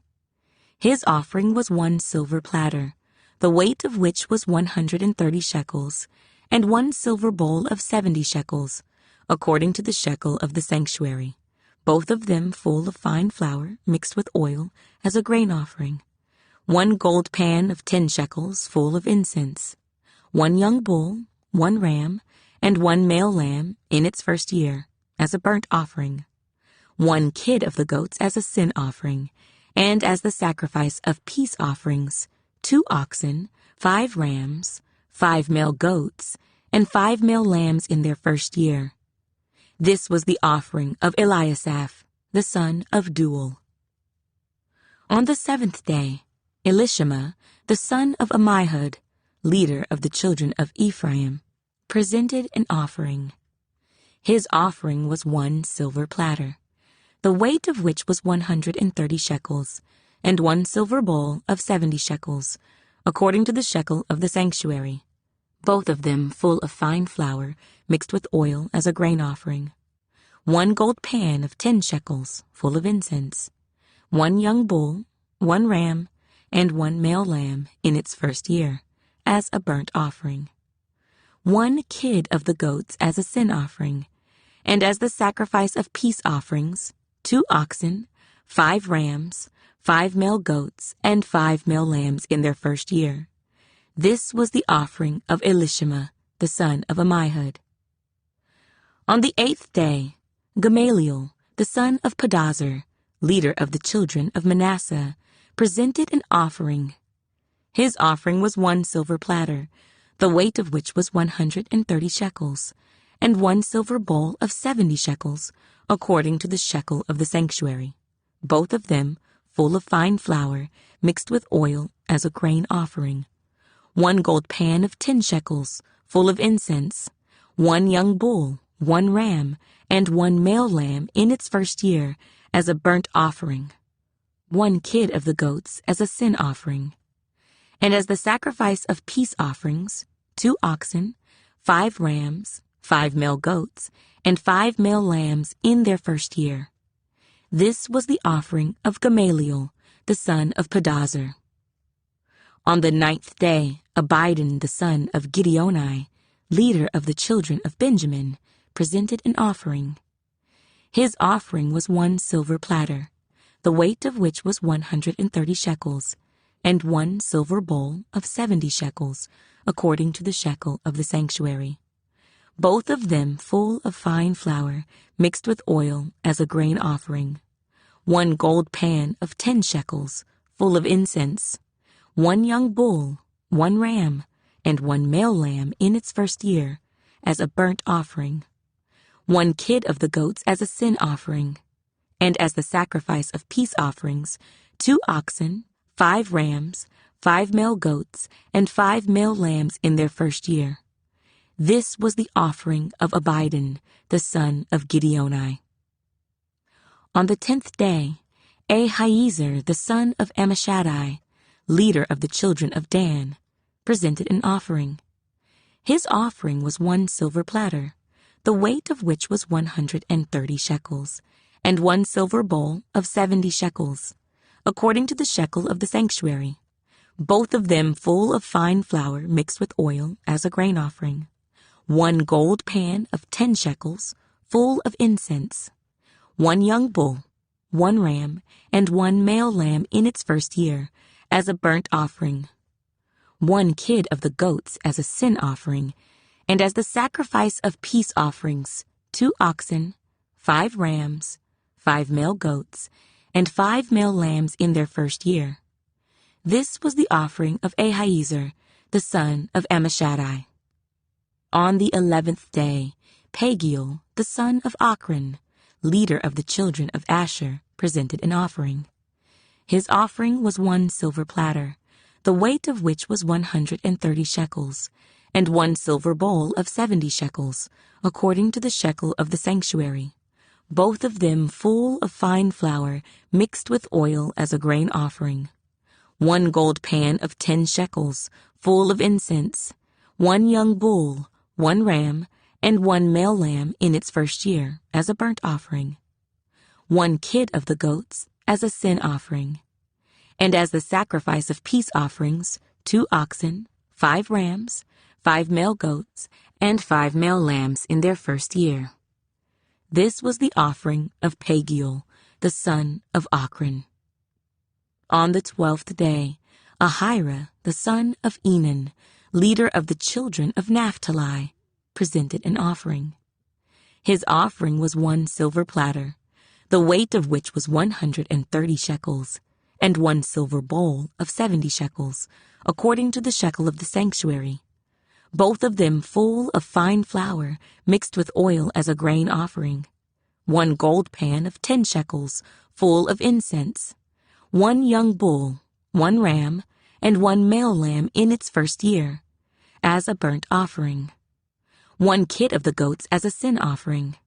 His offering was 1 silver platter, the weight of which was 130 shekels, and 1 silver bowl of 70 shekels, according to the shekel of the sanctuary, both of them full of fine flour mixed with oil as a grain offering, 1 gold pan of 10 shekels full of incense, 1 young bull, 1 ram, and 1 male lamb in its first year as a burnt offering, 1 kid of the goats as a sin offering, and as the sacrifice of peace offerings, 2 oxen, 5 rams, 5 male goats, and 5 male lambs in their first year. This was the offering of Eliasaph, the son of Deuel. On the 7th day, Elishama, the son of Ammihud, leader of the children of Ephraim, presented an offering. His offering was 1 silver platter, the weight of which was 130 shekels, and 1 silver bowl of 70 shekels, according to the shekel of the sanctuary, both of them full of fine flour mixed with oil as a grain offering, 1 gold pan of 10 shekels, full of incense, 1 young bull, 1 ram, and 1 male lamb in its first year, as a burnt offering, 1 kid of the goats as a sin offering, and as the sacrifice of peace offerings, 2 oxen, 5 rams, 5 male goats, and 5 male lambs in their first year. This was the offering of Elishama, the son of Ammihud. On the 8th day, Gamaliel, the son of Pedazur, leader of the children of Manasseh, presented an offering. His offering was 1 silver platter, the weight of which was 130 shekels, and 1 silver bowl of 70 shekels, according to the shekel of the sanctuary, both of them full of fine flour mixed with oil as a grain offering, 1 gold pan of 10 shekels, full of incense, 1 young bull, 1 ram, and 1 male lamb in its first year as a burnt offering, 1 kid of the goats as a sin offering, and as the sacrifice of peace offerings, 2 oxen, 5 rams, 5 male goats, and 5 male lambs in their first year. This was the offering of Gamaliel, the son of Pedazur. On the 9th day, Abidan, the son of Gideoni, leader of the children of Benjamin, presented an offering. His offering was 1 silver platter, the weight of which was 130 shekels, and 1 silver bowl of 70 shekels, according to the shekel of the sanctuary, both of them full of fine flour mixed with oil as a grain offering, 1 gold pan of 10 shekels, full of incense, 1 young bull, 1 ram, and 1 male lamb in its first year, as a burnt offering, 1 kid of the goats as a sin offering, and as the sacrifice of peace offerings, 2 oxen, 5 rams, 5 male goats, and 5 male lambs in their first year. This was the offering of Abidan, the son of Gideoni. On the 10th day, Ahiezer, the son of Ammishaddai, leader of the children of Dan, presented an offering. His offering was 1 silver platter, the weight of which was 130 shekels, and 1 silver bowl of 70 shekels, according to the shekel of the sanctuary, both of them full of fine flour mixed with oil as a grain offering, 1 gold pan of 10 shekels, full of incense, 1 young bull, 1 ram, and 1 male lamb in its first year, as a burnt offering, 1 kid of the goats as a sin offering, and as the sacrifice of peace offerings, 2 oxen, 5 rams, 5 male goats, and 5 male lambs in their first year. This was the offering of Ahiezer, the son of Ammishaddai. On the 11th day, Pagiel, the son of Ochran, leader of the children of Asher, presented an offering. His offering was 1 silver platter, the weight of which was 130 shekels, and 1 silver bowl of 70 shekels, according to the shekel of the sanctuary, both of them full of fine flour mixed with oil as a grain offering. 1 gold pan of 10 shekels, full of incense, 1 young bull, 1 ram, and 1 male lamb in its first year as a burnt offering. 1 kid of the goats as a sin offering. And as the sacrifice of peace offerings, 2 oxen, 5 rams, 5 male goats, and 5 male lambs in their first year. This was the offering of Pagiel, the son of Ochran. On the 12th day, Ahira, the son of Enan, leader of the children of Naphtali, presented an offering. His offering was 1 silver platter, the weight of which was 130 shekels, and 1 silver bowl of 70 shekels, according to the shekel of the sanctuary, both of them full of fine flour mixed with oil as a grain offering. 1 gold pan of 10 shekels, full of incense, 1 young bull, 1 ram, and 1 male lamb in its first year, as a burnt offering. 1 kid of the goats as a sin offering.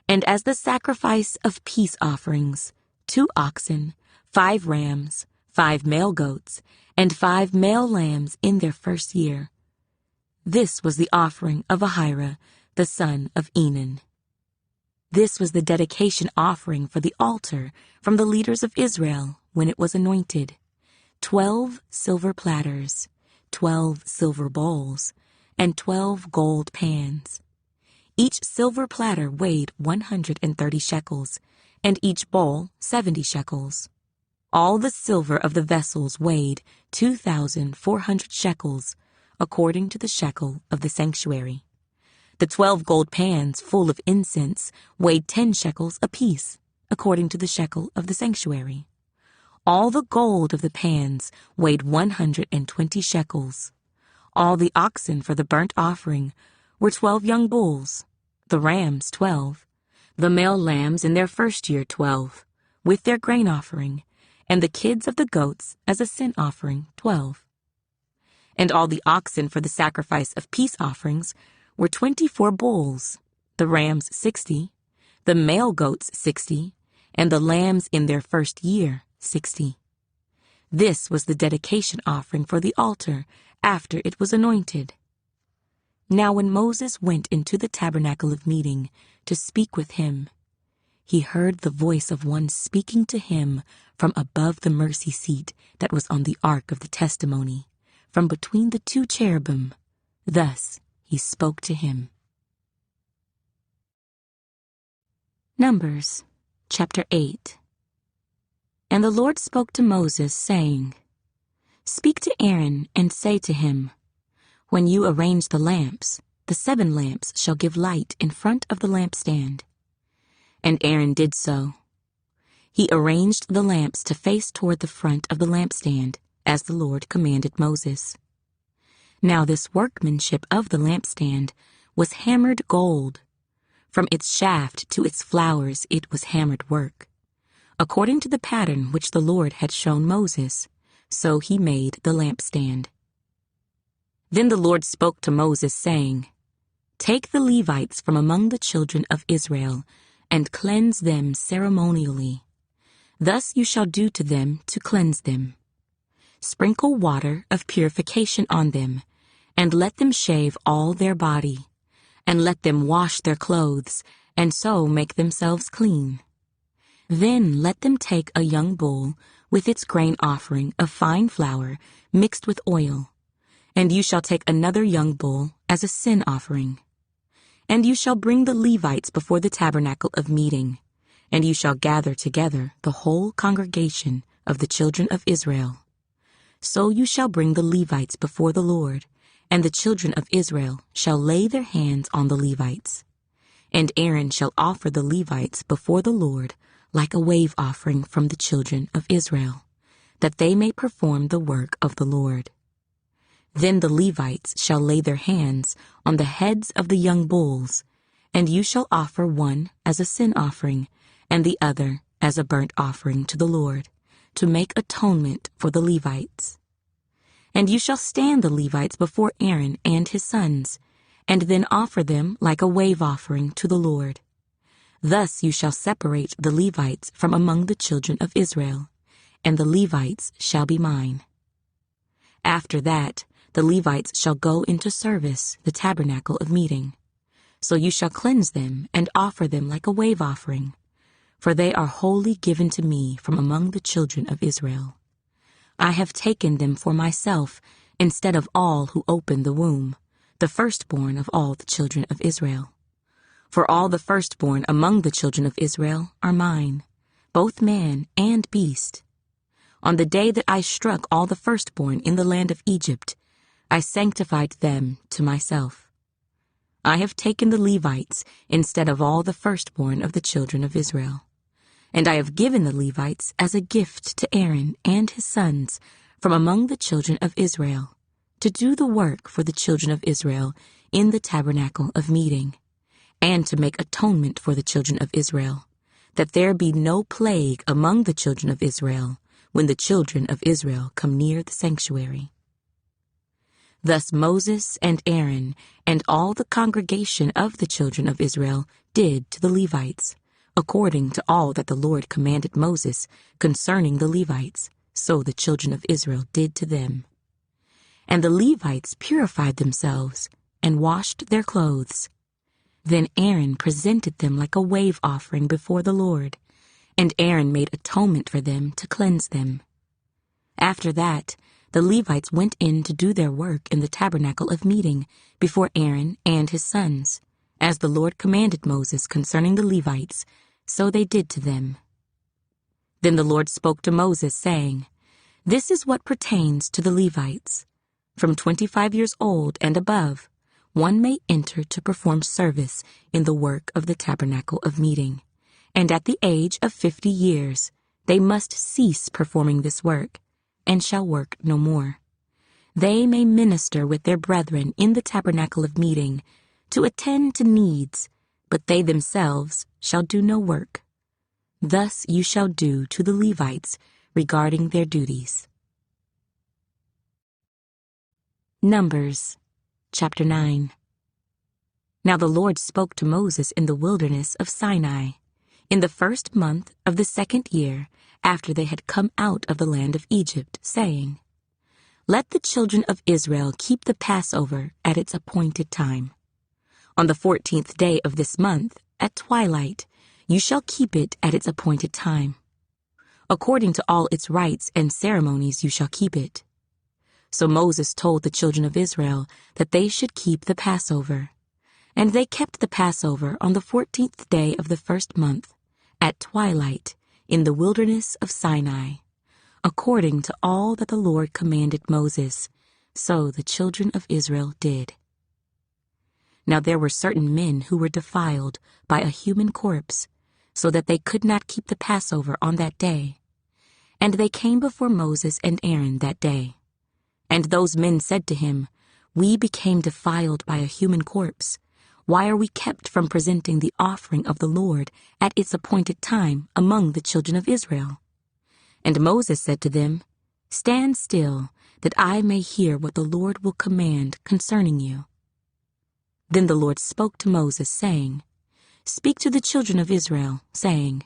And as the sacrifice of peace offerings, 2 oxen, 5 rams, 5 male goats, and 5 male lambs in their first year. This was the offering of Ahira, the son of Enan. This was the dedication offering for the altar from the leaders of Israel when it was anointed: 12 silver platters, 12 silver bowls, and 12 gold pans. Each silver platter weighed 130 shekels, and each bowl 70 shekels. All the silver of the vessels weighed 2,400 shekels, according to the shekel of the sanctuary. The 12 gold pans full of incense weighed 10 shekels apiece, according to the shekel of the sanctuary. All the gold of the pans weighed 120 shekels. All the oxen for the burnt offering were 12 young bulls, the rams 12, the male lambs in their first year 12, with their grain offering, and the kids of the goats as a sin offering 12. And all the oxen for the sacrifice of peace offerings were 24 bulls, the rams 60, the male goats 60, and the lambs in their first year 60. This was the dedication offering for the altar after it was anointed. Now when Moses went into the tabernacle of meeting to speak with him, he heard the voice of one speaking to him from above the mercy seat that was on the ark of the testimony, from between the 2 cherubim. Thus he spoke to him. Numbers, chapter 8. And the Lord spoke to Moses, saying, Speak to Aaron and say to him, When you arrange the lamps, the 7 lamps shall give light in front of the lampstand. And Aaron did so. He arranged the lamps to face toward the front of the lampstand, as the Lord commanded Moses. Now this workmanship of the lampstand was hammered gold. From its shaft to its flowers it was hammered work. According to the pattern which the Lord had shown Moses, so he made the lampstand. Then the Lord spoke to Moses, saying, Take the Levites from among the children of Israel, and cleanse them ceremonially. Thus you shall do to them to cleanse them. Sprinkle water of purification on them, and let them shave all their body, and let them wash their clothes, and so make themselves clean. Then let them take a young bull with its grain offering of fine flour mixed with oil, and you shall take another young bull as a sin offering. And you shall bring the Levites before the tabernacle of meeting, and you shall gather together the whole congregation of the children of Israel. So you shall bring the Levites before the Lord, and the children of Israel shall lay their hands on the Levites. And Aaron shall offer the Levites before the Lord like a wave offering from the children of Israel, that they may perform the work of the Lord. Then the Levites shall lay their hands on the heads of the young bulls, and you shall offer one as a sin offering, and the other as a burnt offering to the Lord, to make atonement for the Levites. And you shall stand the Levites before Aaron and his sons, and then offer them like a wave offering to the Lord. Thus you shall separate the Levites from among the children of Israel, and the Levites shall be mine. After that, the Levites shall go into service the tabernacle of meeting. So you shall cleanse them and offer them like a wave offering, for they are wholly given to me from among the children of Israel. I have taken them for myself instead of all who open the womb, the firstborn of all the children of Israel. For all the firstborn among the children of Israel are mine, both man and beast. On the day that I struck all the firstborn in the land of Egypt, I sanctified them to myself. I have taken the Levites instead of all the firstborn of the children of Israel. And I have given the Levites as a gift to Aaron and his sons from among the children of Israel, to do the work for the children of Israel in the tabernacle of meeting, and to make atonement for the children of Israel, that there be no plague among the children of Israel when the children of Israel come near the sanctuary. Thus Moses and Aaron and all the congregation of the children of Israel did to the Levites, according to all that the Lord commanded Moses concerning the Levites, so the children of Israel did to them. And the Levites purified themselves and washed their clothes. Then Aaron presented them like a wave offering before the Lord, and Aaron made atonement for them to cleanse them. After that, the Levites went in to do their work in the tabernacle of meeting before Aaron and his sons, as the Lord commanded Moses concerning the Levites, so they did to them. Then the Lord spoke to Moses, saying, This is what pertains to the Levites. From 25 years old and above, one may enter to perform service in the work of the tabernacle of meeting, and at the age of 50 years they must cease performing this work, and shall work no more. They may minister with their brethren in the tabernacle of meeting, to attend to needs, but they themselves shall do no work. Thus you shall do to the Levites regarding their duties. Numbers, chapter 9. Now the Lord spoke to Moses in the wilderness of Sinai, in the 1st month of the 2nd year after they had come out of the land of Egypt, saying, Let the children of Israel keep the Passover at its appointed time. On the 14th day of this month, at twilight, you shall keep it at its appointed time. According to all its rites and ceremonies you shall keep it. So Moses told the children of Israel that they should keep the Passover. And they kept the Passover on the 14th day of the 1st month, at twilight, in the wilderness of Sinai, according to all that the Lord commanded Moses, so the children of Israel did. Now there were certain men who were defiled by a human corpse, so that they could not keep the Passover on that day. And they came before Moses and Aaron that day. And those men said to him, We became defiled by a human corpse. Why are we kept from presenting the offering of the Lord at its appointed time among the children of Israel? And Moses said to them, Stand still, that I may hear what the Lord will command concerning you. Then the Lord spoke to Moses, saying, Speak to the children of Israel, saying,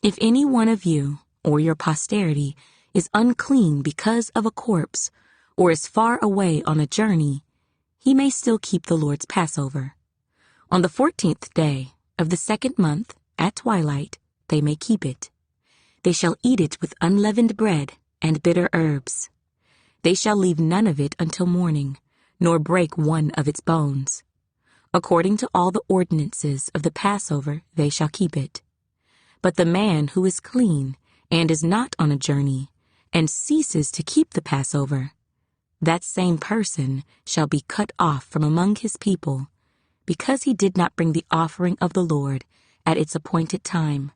If any one of you, or your posterity, is unclean because of a corpse, or is far away on a journey, he may still keep the Lord's Passover. On the 14th day of the 2nd month, at twilight, they may keep it. They shall eat it with unleavened bread and bitter herbs. They shall leave none of it until morning, nor break one of its bones. According to all the ordinances of the Passover, they shall keep it. But the man who is clean and is not on a journey, and ceases to keep the Passover, that same person shall be cut off from among his people, because he did not bring the offering of the Lord at its appointed time.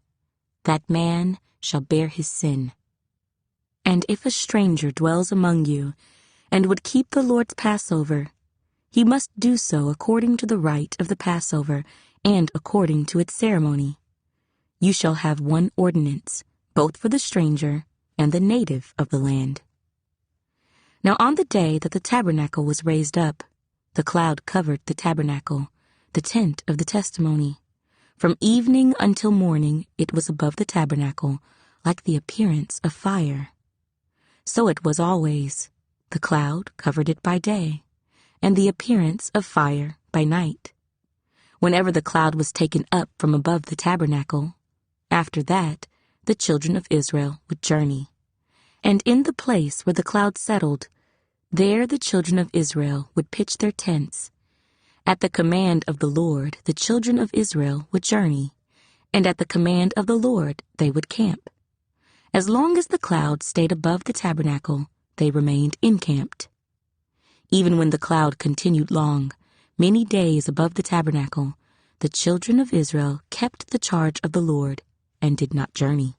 That man shall bear his sin. And if a stranger dwells among you, and would keep the Lord's Passover, he must do so according to the rite of the Passover and according to its ceremony. You shall have one ordinance, both for the stranger and the native of the land. Now on the day that the tabernacle was raised up, the cloud covered the tabernacle, the tent of the testimony. From evening until morning it was above the tabernacle, like the appearance of fire. So it was always. The cloud covered it by day, and the appearance of fire by night. Whenever the cloud was taken up from above the tabernacle, after that the children of Israel would journey. And in the place where the cloud settled, there the children of Israel would pitch their tents. At the command of the Lord the children of Israel would journey, and at the command of the Lord they would camp. As long as the cloud stayed above the tabernacle, they remained encamped. Even when the cloud continued long, many days above the tabernacle, the children of Israel kept the charge of the Lord and did not journey.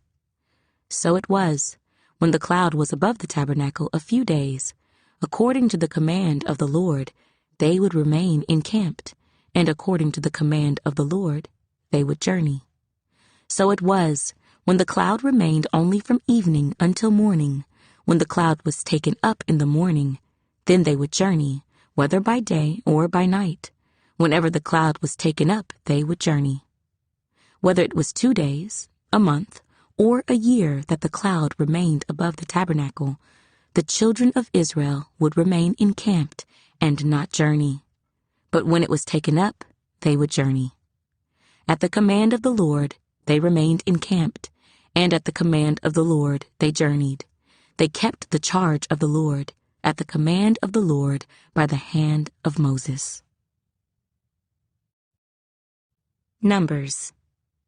So it was, when the cloud was above the tabernacle a few days, according to the command of the Lord, they would remain encamped, and according to the command of the Lord, they would journey. So it was, when the cloud remained only from evening until morning, when the cloud was taken up in the morning, then they would journey, whether by day or by night. Whenever the cloud was taken up, they would journey. Whether it was 2 days, a month, or a year that the cloud remained above the tabernacle, the children of Israel would remain encamped and not journey. But when it was taken up, they would journey. At the command of the Lord, they remained encamped, and at the command of the Lord, they journeyed. They kept the charge of the Lord, at the command of the Lord, by the hand of Moses. Numbers,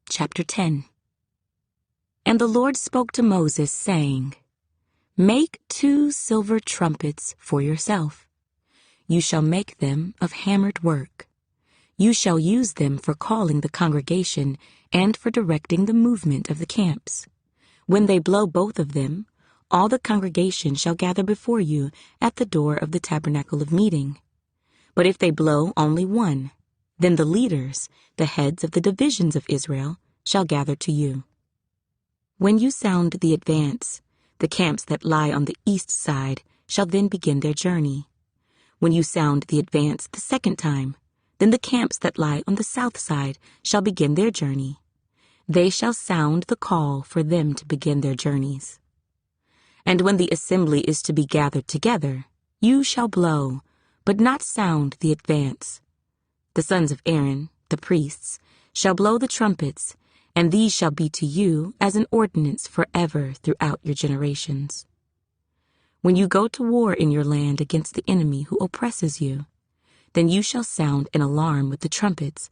chapter 10. And the Lord spoke to Moses, saying, Make 2 silver trumpets for yourself. You shall make them of hammered work. You shall use them for calling the congregation and for directing the movement of the camps. When they blow both of them, all the congregation shall gather before you at the door of the tabernacle of meeting. But if they blow only one, then the leaders, the heads of the divisions of Israel, shall gather to you. When you sound the advance, the camps that lie on the east side shall then begin their journey. When you sound the advance the second time, then the camps that lie on the south side shall begin their journey. They shall sound the call for them to begin their journeys. And when the assembly is to be gathered together, you shall blow, but not sound the advance. The sons of Aaron, the priests, shall blow the trumpets, and these shall be to you as an ordinance forever throughout your generations. When you go to war in your land against the enemy who oppresses you, then you shall sound an alarm with the trumpets,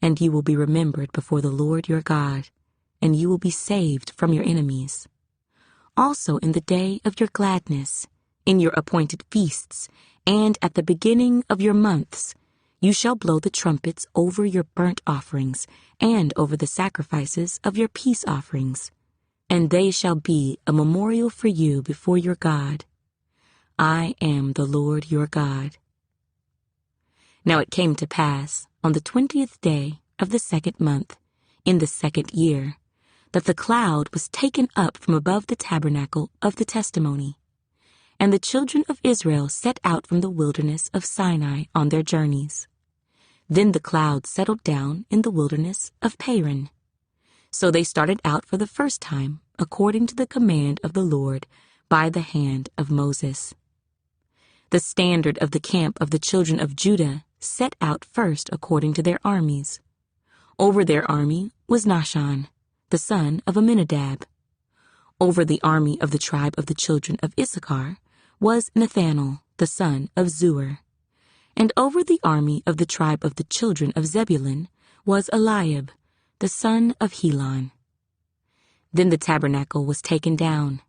and you will be remembered before the Lord your God, and you will be saved from your enemies. Also in the day of your gladness, in your appointed feasts, and at the beginning of your months, you shall blow the trumpets over your burnt offerings and over the sacrifices of your peace offerings, and they shall be a memorial for you before your God. I am the Lord your God. Now it came to pass, on the 20th day of the 2nd month, in the 2nd year, that the cloud was taken up from above the tabernacle of the testimony. And the children of Israel set out from the wilderness of Sinai on their journeys. Then the cloud settled down in the wilderness of Paran. So they started out for the first time, according to the command of the Lord, by the hand of Moses. The standard of the camp of the children of Judah set out first according to their armies. Over their army was Nahshon, the son of Amminadab. Over the army of the tribe of the children of Issachar was Nathanael, the son of Zuar. And over the army of the tribe of the children of Zebulun was Eliab, the son of Helon. Then the tabernacle was taken down,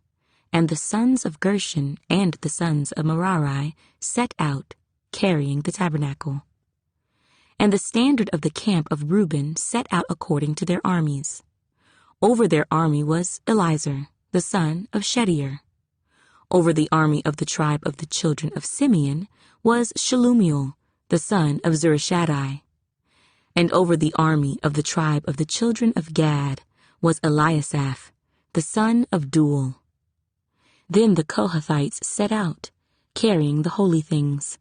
And the sons of Gershon and the sons of Merari set out, carrying the tabernacle. And the standard of the camp of Reuben set out according to their armies. Over their army was Elizur, the son of Shedeur. Over the army of the tribe of the children of Simeon was Shelumiel, the son of Zurishaddai. And over the army of the tribe of the children of Gad was Eliasaph, the son of Duel. Then the Kohathites set out, carrying the holy things.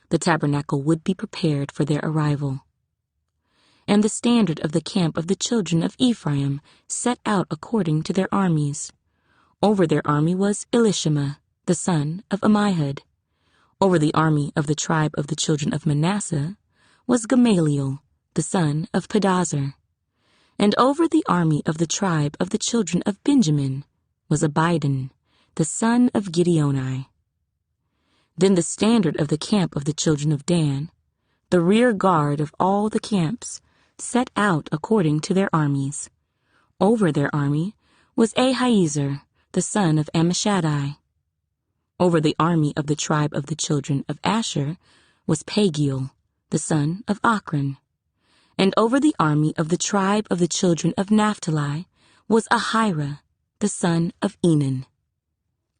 The tabernacle would be prepared for their arrival. And the standard of the camp of the children of Ephraim set out according to their armies. Over their army was Elishama, the son of Ammihud. Over the army of the tribe of the children of Manasseh was Gamaliel, the son of Pedazur. And over the army of the tribe of the children of Benjamin was Abidan, the son of Gideoni. Then the standard of the camp of the children of Dan, the rear guard of all the camps, set out according to their armies. Over their army was Ahiezer, the son of Ammishaddai. Over the army of the tribe of the children of Asher was Pagiel, the son of Ochran. And over the army of the tribe of the children of Naphtali was Ahira, the son of Enan.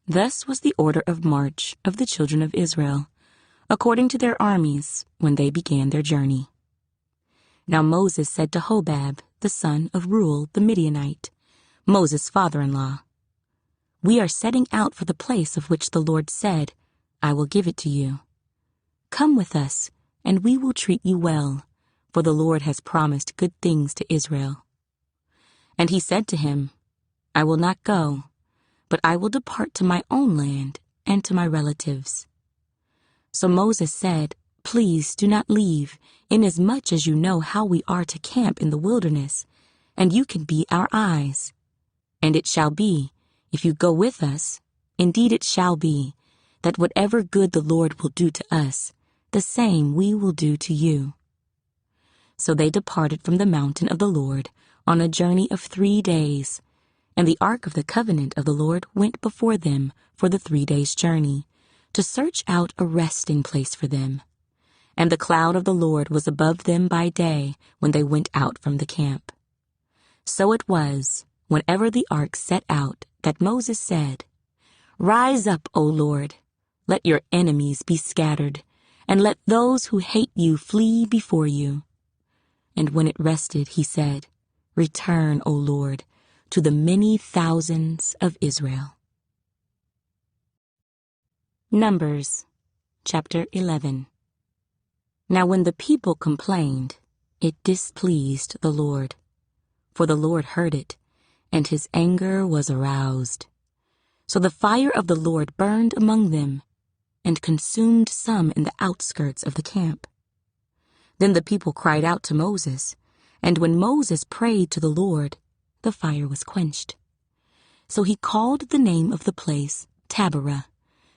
Thus was the order of march of the children of Israel, according to their armies, when they began their journey. Now Moses said to Hobab, the son of Reuel the Midianite, Moses' father-in-law, "We are setting out for the place of which the Lord said, 'I will give it to you.' Come with us, and we will treat you well, for the Lord has promised good things to Israel." And he said to him, "I will not go, but I will depart to my own land and to my relatives." So Moses said, "Please do not leave, inasmuch as you know how we are to camp in the wilderness, and you can be our eyes. And it shall be, if you go with us, indeed it shall be, that whatever good the Lord will do to us, the same we will do to you." So they departed from the mountain of the Lord on a journey of 3 days, and the ark of the covenant of the Lord went before them for the 3 days' journey, to search out a resting place for them. And the cloud of the Lord was above them by day when they went out from the camp. So it was, whenever the ark set out, that Moses said, "Rise up, O Lord, let your enemies be scattered, and let those who hate you flee before you." And when it rested, he said, "Return, O Lord, to the many thousands of Israel." Numbers, chapter 11. Now when the people complained, it displeased the Lord, for the Lord heard it, and his anger was aroused. So the fire of the Lord burned among them, and consumed some in the outskirts of the camp. Then the people cried out to Moses, and when Moses prayed to the Lord, the fire was quenched. So he called the name of the place Taberah,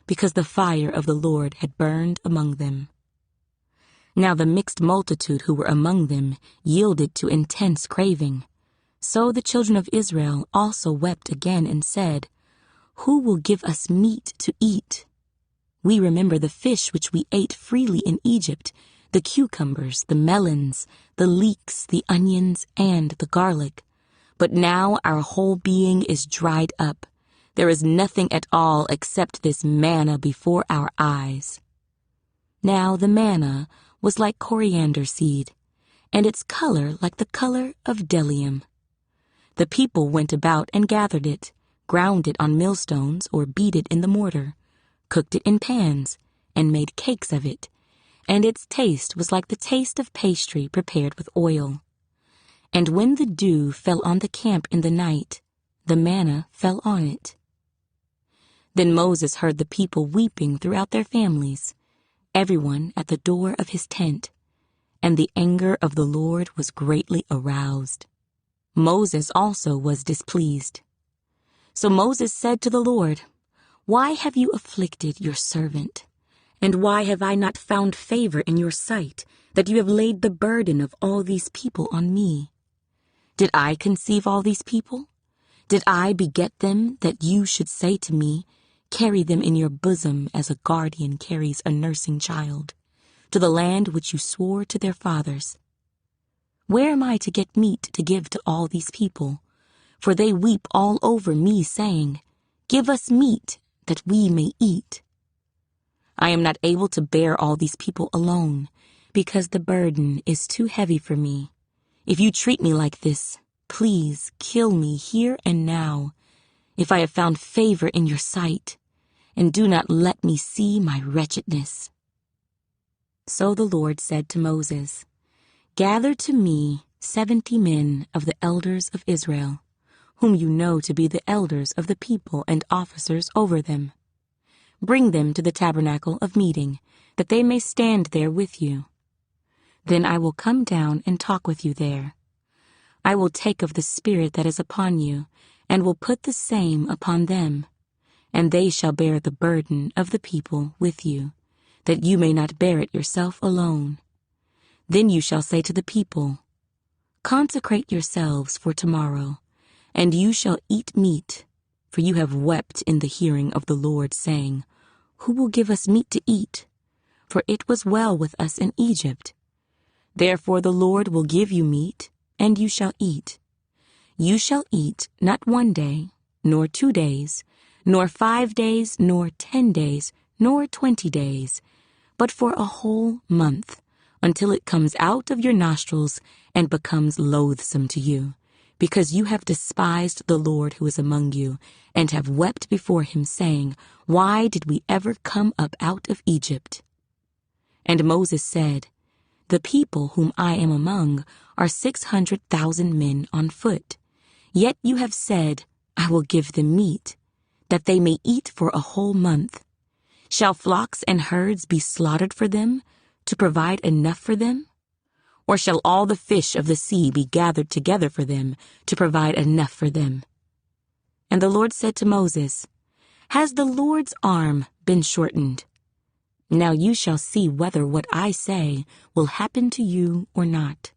because the fire of the Lord had burned among them. Now the mixed multitude who were among them yielded to intense craving. So the children of Israel also wept again and said, "Who will give us meat to eat? We remember the fish which we ate freely in Egypt, the cucumbers, the melons, the leeks, the onions, and the garlic. But now our whole being is dried up. There is nothing at all except this manna before our eyes." Now the manna was like coriander seed, and its color like the color of bdellium. The people went about and gathered it, ground it on millstones or beat it in the mortar, cooked it in pans, and made cakes of it, and its taste was like the taste of pastry prepared with oil. And when the dew fell on the camp in the night, the manna fell on it. Then Moses heard the people weeping throughout their families, everyone at the door of his tent, and the anger of the Lord was greatly aroused. Moses also was displeased. So Moses said to the Lord, "Why have you afflicted your servant? And why have I not found favor in your sight, that you have laid the burden of all these people on me? Did I conceive all these people? Did I beget them that you should say to me, carry them in your bosom as a guardian carries a nursing child, to the land which you swore to their fathers? Where am I to get meat to give to all these people? For they weep all over me, saying, give us meat that we may eat. I am not able to bear all these people alone, because the burden is too heavy for me. If you treat me like this, please kill me here and now, if I have found favor in your sight, and do not let me see my wretchedness. So the Lord said to Moses, gather to me 70 men of the elders of Israel, whom you know to be the elders of the people and officers over them. Bring them to the tabernacle of meeting, that they may stand there with you. Then I will come down and talk with you there. I will take of the Spirit that is upon you, and will put the same upon them, and they shall bear the burden of the people with you, that you may not bear it yourself alone. Then you shall say to the people, consecrate yourselves for tomorrow, and you shall eat meat, for you have wept in the hearing of the Lord, saying, who will give us meat to eat? For it was well with us in Egypt. Therefore the Lord will give you meat, and you shall eat. You shall eat not 1 day, nor 2 days, nor 5 days, nor 10 days, nor 20 days, but for a whole month, until it comes out of your nostrils and becomes loathsome to you, because you have despised the Lord who is among you, and have wept before him, saying, why did we ever come up out of Egypt? And Moses said, the people whom I am among are 600,000 men on foot. Yet you have said, I will give them meat, that they may eat for a whole month. Shall flocks and herds be slaughtered for them, to provide enough for them? Or shall all the fish of the sea be gathered together for them, to provide enough for them? And the Lord said to Moses, has the Lord's arm been shortened? Now you shall see whether what I say will happen to you or not.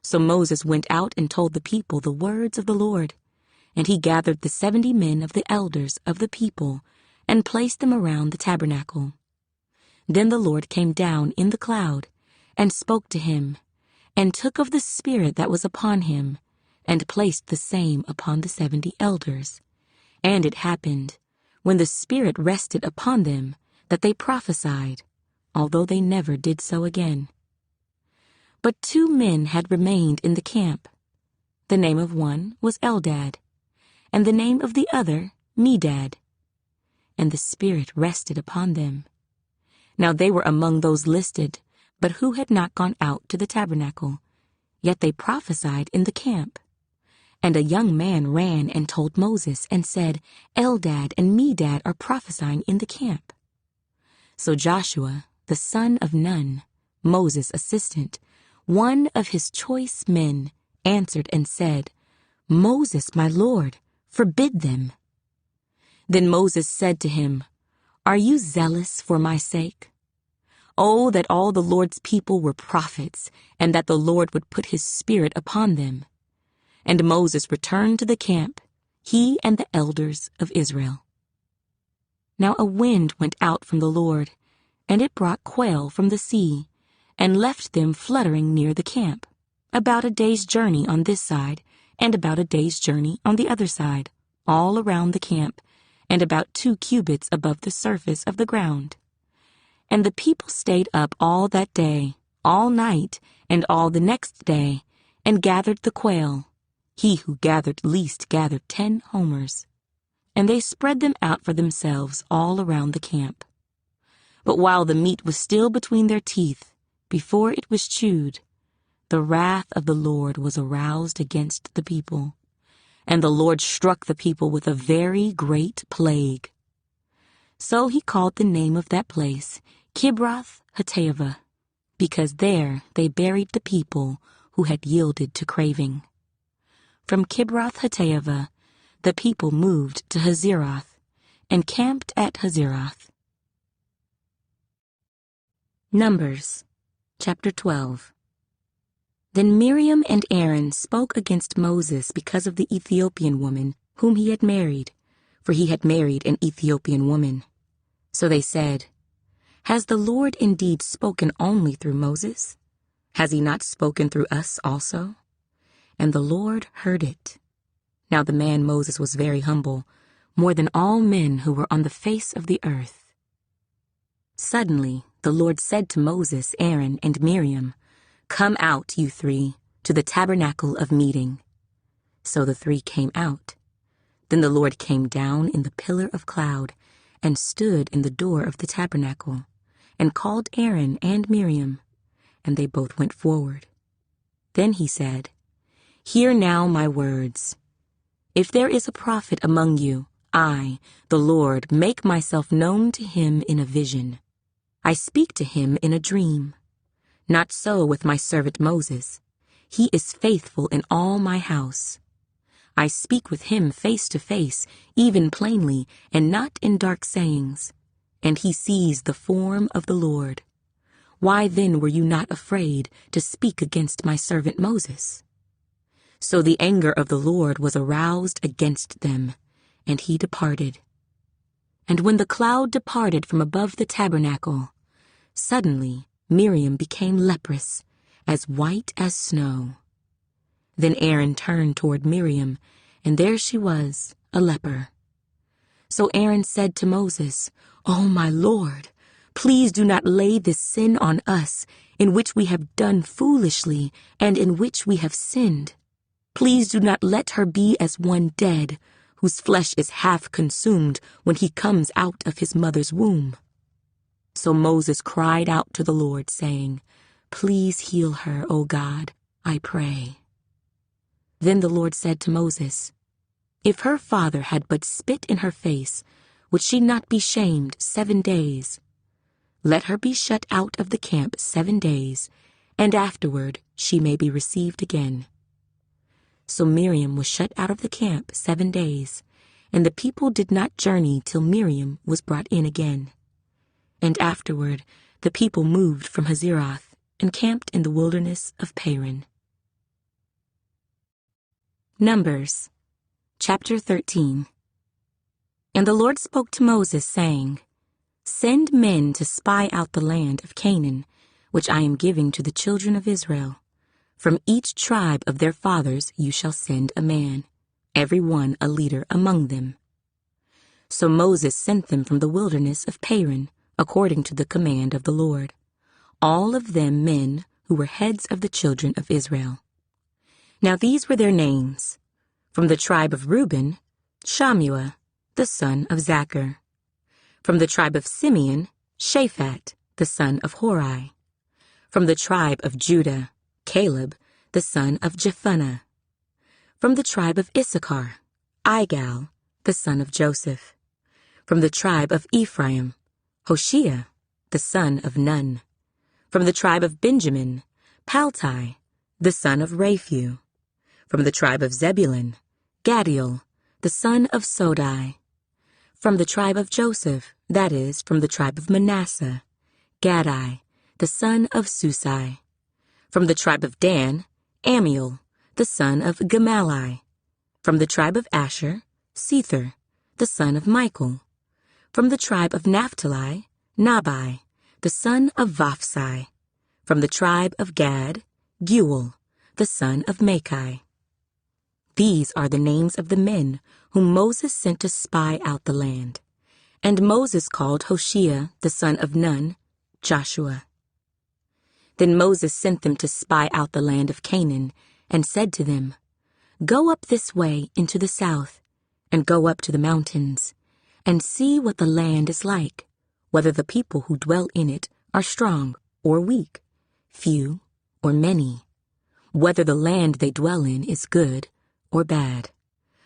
So Moses went out and told the people the words of the Lord, and he gathered the 70 men of the elders of the people, and placed them around the tabernacle. Then the Lord came down in the cloud, and spoke to him, and took of the Spirit that was upon him, and placed the same upon the 70 elders. And it happened, when the Spirit rested upon them, that they prophesied, although they never did so again. But 2 men had remained in the camp. The name of one was Eldad, and the name of the other Medad. And the Spirit rested upon them. Now they were among those listed, but who had not gone out to the tabernacle, yet they prophesied in the camp. And a young man ran and told Moses, and said, Eldad and Medad are prophesying in the camp. So Joshua, the son of Nun, Moses' assistant, one of his choice men, answered and said, Moses, my lord, forbid them. Then Moses said to him, are you zealous for my sake? Oh, that all the Lord's people were prophets, and that the Lord would put his Spirit upon them. And Moses returned to the camp, he and the elders of Israel. Now a wind went out from the Lord, and it brought quail from the sea, and left them fluttering near the camp, about a day's journey on this side, and about a day's journey on the other side, all around the camp, and about 2 cubits above the surface of the ground. And the people stayed up all that day, all night, and all the next day, and gathered the quail. He who gathered least gathered 10 homers. And they spread them out for themselves all around the camp. But while the meat was still between their teeth, before it was chewed, the wrath of the Lord was aroused against the people, and the Lord struck the people with a very great plague. So he called the name of that place Kibroth Hattaavah, because there they buried the people who had yielded to craving. From Kibroth Hattaavah, the people moved to Hazeroth, and camped at Hazeroth. Numbers, chapter 12. Then Miriam and Aaron spoke against Moses because of the Ethiopian woman whom he had married, for he had married an Ethiopian woman. So they said, "Has the Lord indeed spoken only through Moses? Has he not spoken through us also?" And the Lord heard it. Now the man Moses was very humble, more than all men who were on the face of the earth. Suddenly the Lord said to Moses, Aaron, and Miriam, "Come out, you three, to the tabernacle of meeting." So the three came out. Then the Lord came down in the pillar of cloud and stood in the door of the tabernacle and called Aaron and Miriam, and they both went forward. Then he said, "Hear now my words. If there is a prophet among you, I, the Lord, make myself known to him in a vision. I speak to him in a dream. Not so with my servant Moses. He is faithful in all my house. I speak with him face to face, even plainly, and not in dark sayings. And he sees the form of the Lord. Why then were you not afraid to speak against my servant Moses?" So the anger of the Lord was aroused against them, and he departed. And when the cloud departed from above the tabernacle, suddenly Miriam became leprous, as white as snow. Then Aaron turned toward Miriam, and there she was, a leper. So Aaron said to Moses, "O my Lord, please do not lay this sin on us, in which we have done foolishly, and in which we have sinned. Please do not let her be as one dead, whose flesh is half consumed when he comes out of his mother's womb." So Moses cried out to the Lord, saying, "Please heal her, O God, I pray." Then the Lord said to Moses, "If her father had but spit in her face, would she not be shamed 7 days? Let her be shut out of the camp 7 days, and afterward she may be received again." So Miriam was shut out of the camp 7 days, and the people did not journey till Miriam was brought in again. And afterward the people moved from Hazeroth and camped in the wilderness of Paran. Numbers, chapter 13. And the Lord spoke to Moses, saying, "Send men to spy out the land of Canaan, which I am giving to the children of Israel. From each tribe of their fathers you shall send a man, every one a leader among them." So Moses sent them from the wilderness of Paran, according to the command of the Lord, all of them men who were heads of the children of Israel. Now these were their names: from the tribe of Reuben, Shammua, the son of Zachar; from the tribe of Simeon, Shaphat, the son of Hori; from the tribe of Judah, Caleb, the son of Jephunneh; from the tribe of Issachar, Igal, the son of Joseph; from the tribe of Ephraim, Hoshea, the son of Nun; from the tribe of Benjamin, Paltai, the son of Raphu; from the tribe of Zebulun, Gadiel, the son of Sodai; from the tribe of Joseph, that is, from the tribe of Manasseh, Gadai, the son of Susai; from the tribe of Dan, Amiel, the son of Gemalli; from the tribe of Asher, Sethur, the son of Michael; from the tribe of Naphtali, Nabai, the son of Vophsi; from the tribe of Gad, Geuel, the son of Machai. These are the names of the men whom Moses sent to spy out the land. And Moses called Hoshea, the son of Nun, Joshua. Then Moses sent them to spy out the land of Canaan, and said to them, "Go up this way into the south, and go up to the mountains, and see what the land is like, whether the people who dwell in it are strong or weak, few or many, whether the land they dwell in is good or bad,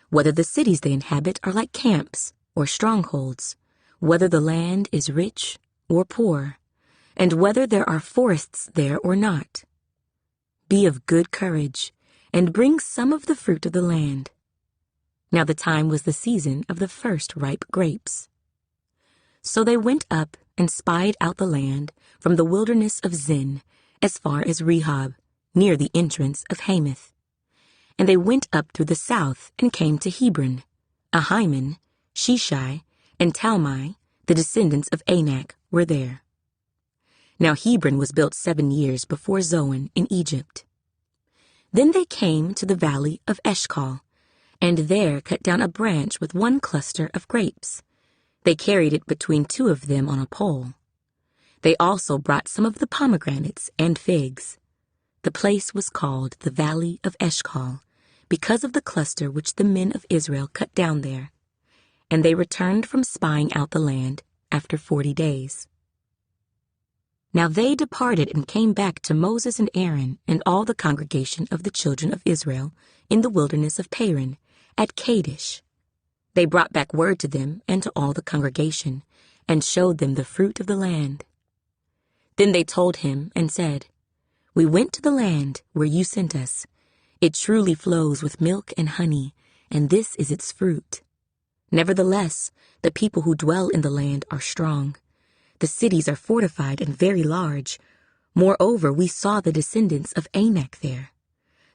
whether the cities they inhabit are like camps or strongholds, whether the land is rich or poor, and whether there are forests there or not. Be of good courage, and bring some of the fruit of the land." Now the time was the season of the first ripe grapes. So they went up and spied out the land from the wilderness of Zin as far as Rehob, near the entrance of Hamath. And they went up through the south and came to Hebron. Ahiman, Sheshai, and Talmai, the descendants of Anak, were there. Now Hebron was built 7 years before Zoan in Egypt. Then they came to the valley of Eshcol, and there cut down a branch with 1 cluster of grapes. They carried it between 2 of them on a pole. They also brought some of the pomegranates and figs. The place was called the Valley of Eshcol, because of the cluster which the men of Israel cut down there. And they returned from spying out the land after 40 days. Now they departed and came back to Moses and Aaron and all the congregation of the children of Israel in the wilderness of Paran, at Kadesh. They brought back word to them and to all the congregation, and showed them the fruit of the land. Then they told him and said, "We went to the land where you sent us. It truly flows with milk and honey, and this is its fruit. Nevertheless, the people who dwell in the land are strong. The cities are fortified and very large. Moreover, we saw the descendants of Anak there.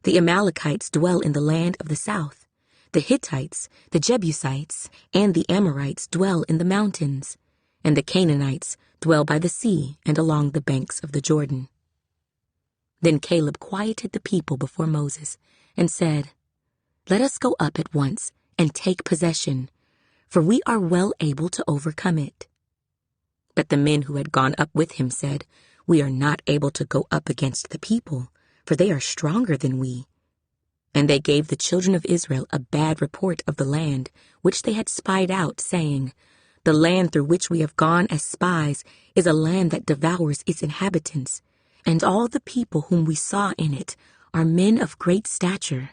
The Amalekites dwell in the land of the south. The Hittites, the Jebusites, and the Amorites dwell in the mountains, and the Canaanites dwell by the sea and along the banks of the Jordan." Then Caleb quieted the people before Moses and said, "Let us go up at once and take possession, for we are well able to overcome it." But the men who had gone up with him said, "We are not able to go up against the people, for they are stronger than we." And they gave the children of Israel a bad report of the land which they had spied out, saying, "The land through which we have gone as spies is a land that devours its inhabitants, and all the people whom we saw in it are men of great stature.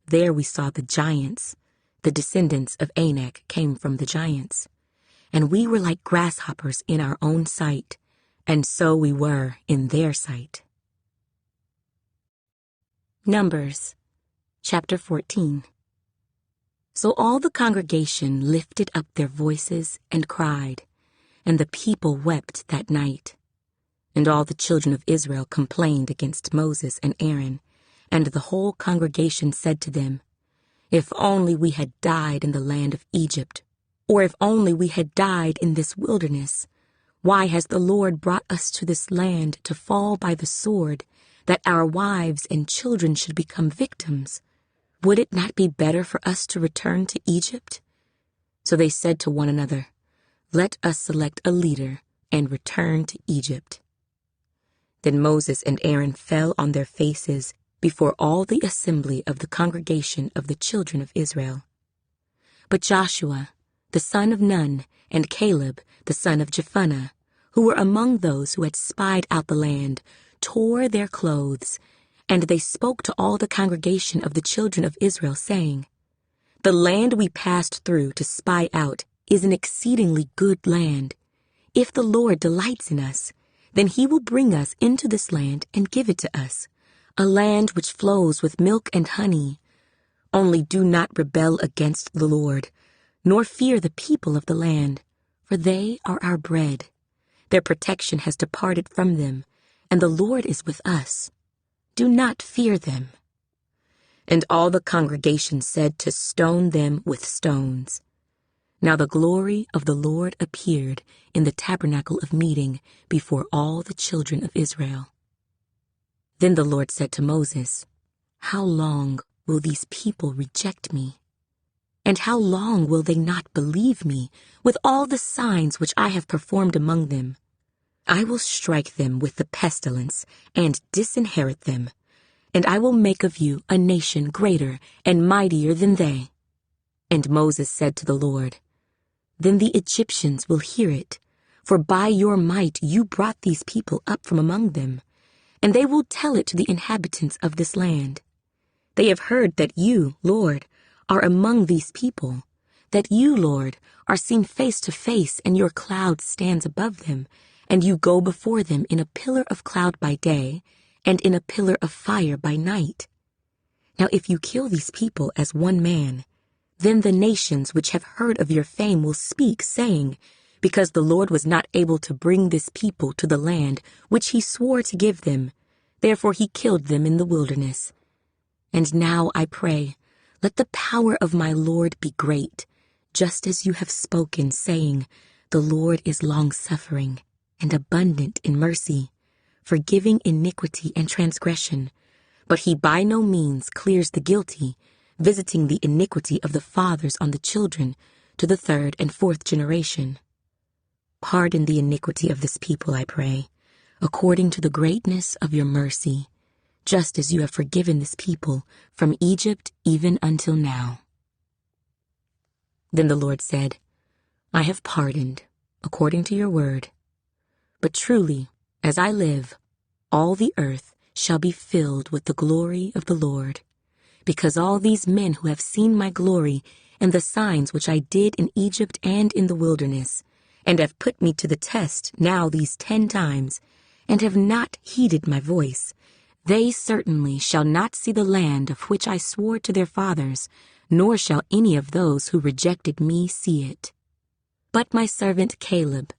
There we saw the giants. The descendants of Anak came from the giants. And we were like grasshoppers in our own sight, and so we were in their sight." Numbers, chapter 14. So all the congregation lifted up their voices and cried, and the people wept that night. And all the children of Israel complained against Moses and Aaron, and the whole congregation said to them, "If only we had died in the land of Egypt, or if only we had died in this wilderness. Why has the Lord brought us to this land to fall by the sword, that our wives and children should become victims? Would it not be better for us to return to Egypt?" So they said to one another, "Let us select a leader and return to Egypt." Then Moses and Aaron fell on their faces before all the assembly of the congregation of the children of Israel. But Joshua, the son of Nun, and Caleb, the son of Jephunneh, who were among those who had spied out the land, tore their clothes, and they spoke to all the congregation of the children of Israel, saying, "The land we passed through to spy out is an exceedingly good land. If the Lord delights in us, then he will bring us into this land and give it to us, a land which flows with milk and honey. Only do not rebel against the Lord, nor fear the people of the land, for they are our bread. Their protection has departed from them, and the Lord is with us. Do not fear them." And all the congregation said to stone them with stones. Now the glory of the Lord appeared in the tabernacle of meeting before all the children of Israel. Then the Lord said to Moses, "How long will these people reject me? And how long will they not believe me with all the signs which I have performed among them? I will strike them with the pestilence and disinherit them, and I will make of you a nation greater and mightier than they." And Moses said to the Lord, "Then the Egyptians will hear it, for by your might you brought these people up from among them, and they will tell it to the inhabitants of this land. They have heard that you, Lord, are among these people, that you, Lord, are seen face to face, and your cloud stands above them, and you go before them in a pillar of cloud by day, and in a pillar of fire by night. Now if you kill these people as one man, then the nations which have heard of your fame will speak, saying, 'Because the Lord was not able to bring this people to the land which he swore to give them, Therefore he killed them in the wilderness. And now I pray, let the power of my Lord be great, just as you have spoken, saying, the Lord is long-suffering and abundant in mercy, forgiving iniquity and transgression, but he by no means clears the guilty, visiting the iniquity of the fathers on the children to the third and fourth generation. Pardon the iniquity of this people, I pray, according to the greatness of your mercy, just as you have forgiven this people from Egypt even until now. Then the Lord said, I have pardoned, according to your word. But truly, as I live, all the earth shall be filled with the glory of the Lord, because all these men who have seen my glory and the signs which I did in Egypt and in the wilderness, and have put me to the test now these 10 times, and have not heeded my voice, they certainly shall not see the land of which I swore to their fathers, nor shall any of those who rejected me see it. But my servant Caleb,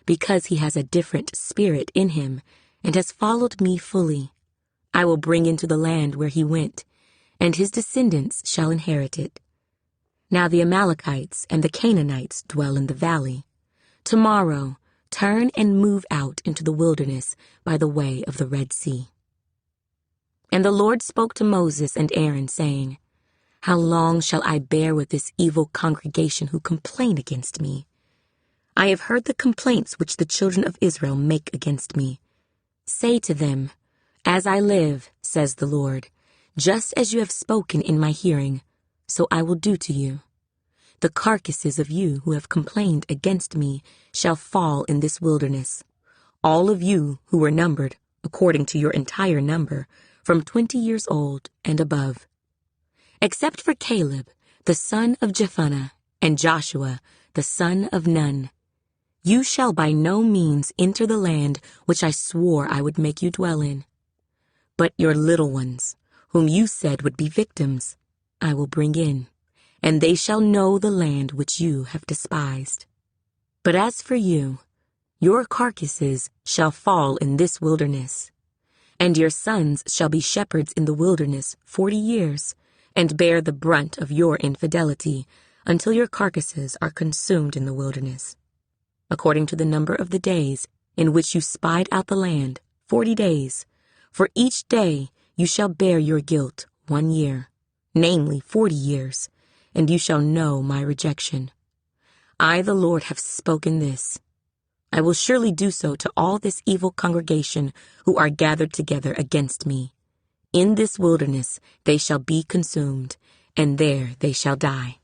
because he has a different spirit in him, and has followed me fully, I will bring into the land where he went, and his descendants shall inherit it. Now the Amalekites and the Canaanites dwell in the valley. Tomorrow, turn and move out into the wilderness by the way of the Red Sea. And the Lord spoke to Moses and Aaron, saying, How long shall I bear with this evil congregation who complain against me? I have heard the complaints which the children of Israel make against me. Say to them, As I live, says the Lord, just as you have spoken in my hearing, so I will do to you. The carcasses of you who have complained against me shall fall in this wilderness, all of you who were numbered, according to your entire number, from 20 years old and above. Except for Caleb, the son of Jephunneh, and Joshua, the son of Nun, you shall by no means enter the land which I swore I would make you dwell in. But your little ones, whom you said would be victims, I will bring in, and they shall know the land which you have despised. But as for you, your carcasses shall fall in this wilderness, and your sons shall be shepherds in the wilderness 40 years, and bear the brunt of your infidelity, until your carcasses are consumed in the wilderness. According to the number of the days in which you spied out the land, 40 days, for each day you shall bear your guilt 1 year, namely 40 years, and you shall know my rejection. I, the Lord, have spoken this. I will surely do so to all this evil congregation who are gathered together against me. In this wilderness they shall be consumed, and there they shall die.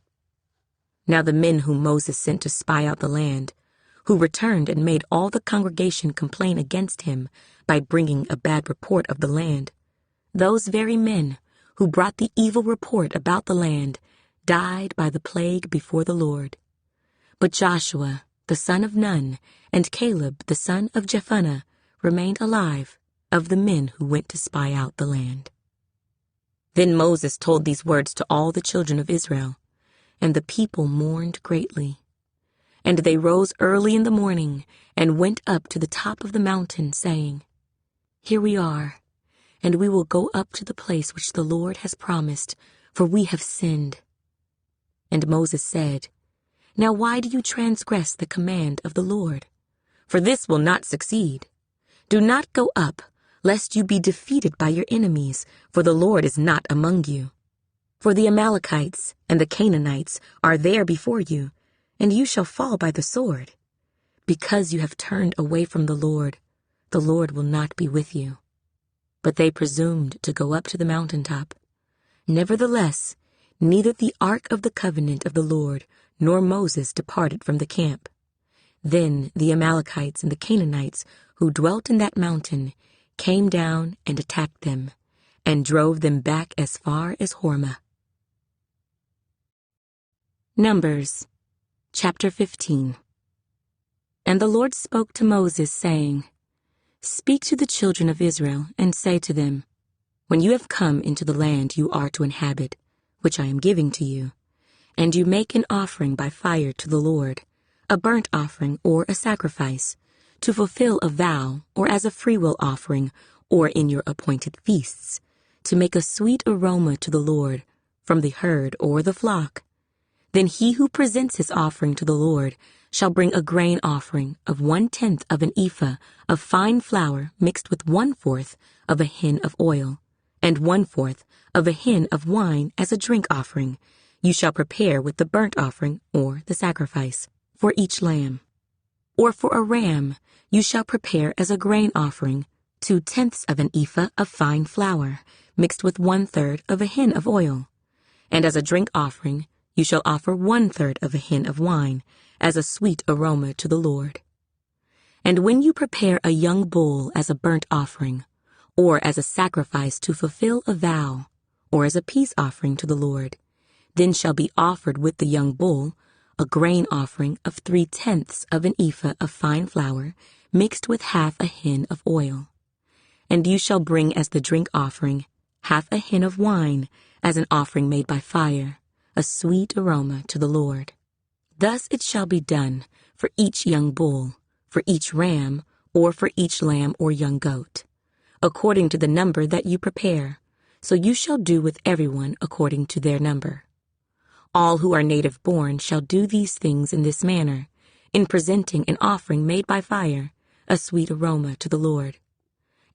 Now the men whom Moses sent to spy out the land, who returned and made all the congregation complain against him by bringing a bad report of the land, those very men who brought the evil report about the land died by the plague before the Lord. But Joshua, the son of Nun, and Caleb, the son of Jephunneh, remained alive, of the men who went to spy out the land. Then Moses told these words to all the children of Israel, and the people mourned greatly. And they rose early in the morning and went up to the top of the mountain, saying, Here we are, and we will go up to the place which the Lord has promised, for we have sinned. And Moses said, Now why do you transgress the command of the Lord? For this will not succeed. Do not go up, lest you be defeated by your enemies, for the Lord is not among you. For the Amalekites and the Canaanites are there before you, and you shall fall by the sword. Because you have turned away from the Lord will not be with you. But they presumed to go up to the mountaintop. Nevertheless, neither the ark of the covenant of the Lord nor Moses departed from the camp. Then the Amalekites and the Canaanites who dwelt in that mountain came down and attacked them, and drove them back as far as Hormah. Numbers, chapter 15. And the Lord spoke to Moses, saying, Speak to the children of Israel, and say to them, When you have come into the land you are to inhabit, which I am giving to you, and you make an offering by fire to the Lord, a burnt offering or a sacrifice, to fulfill a vow or as a freewill offering or in your appointed feasts, to make a sweet aroma to the Lord from the herd or the flock, then he who presents his offering to the Lord shall bring a grain offering of 1/10 of an ephah of fine flour mixed with 1/4 of a hin of oil, and 1/4 of a hin of wine as a drink offering. You shall prepare with the burnt offering or the sacrifice for each lamb. Or for a ram, you shall prepare as a grain offering 2/10 of an ephah of fine flour mixed with 1/3 of a hin of oil, and as a drink offering you shall offer 1/3 of a hin of wine as a sweet aroma to the Lord. And when you prepare a young bull as a burnt offering, or as a sacrifice to fulfill a vow, or as a peace offering to the Lord, then shall be offered with the young bull a grain offering of 3/10 of an ephah of fine flour mixed with half a hin of oil. And you shall bring as the drink offering half a hin of wine as an offering made by fire, a sweet aroma to the Lord. Thus it shall be done for each young bull, for each ram, or for each lamb or young goat, according to the number that you prepare. So you shall do with everyone according to their number. All who are native born shall do these things in this manner, in presenting an offering made by fire, a sweet aroma to the Lord.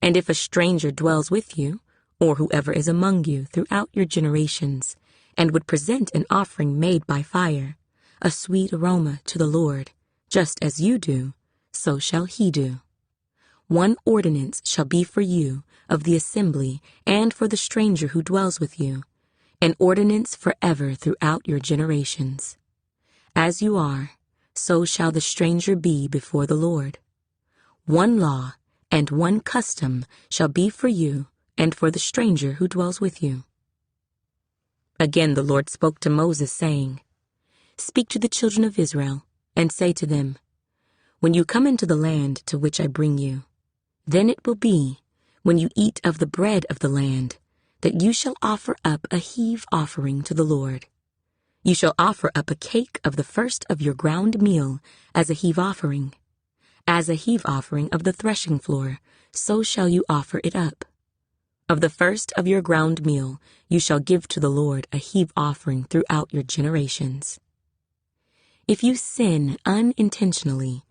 And if a stranger dwells with you, or whoever is among you throughout your generations, and would present an offering made by fire, a sweet aroma to the Lord, just as you do, so shall he do. One ordinance shall be for you of the assembly and for the stranger who dwells with you, an ordinance forever throughout your generations. As you are, so shall the stranger be before the Lord. One law and one custom shall be for you and for the stranger who dwells with you. Again the Lord spoke to Moses, saying, Speak to the children of Israel, and say to them, When you come into the land to which I bring you, then it will be, when you eat of the bread of the land, that you shall offer up a heave offering to the Lord. You shall offer up a cake of the first of your ground meal as a heave offering. As a heave offering of the threshing floor, so shall you offer it up. Of the first of your ground meal you shall give to the Lord a heave offering throughout your generations. If you sin unintentionally,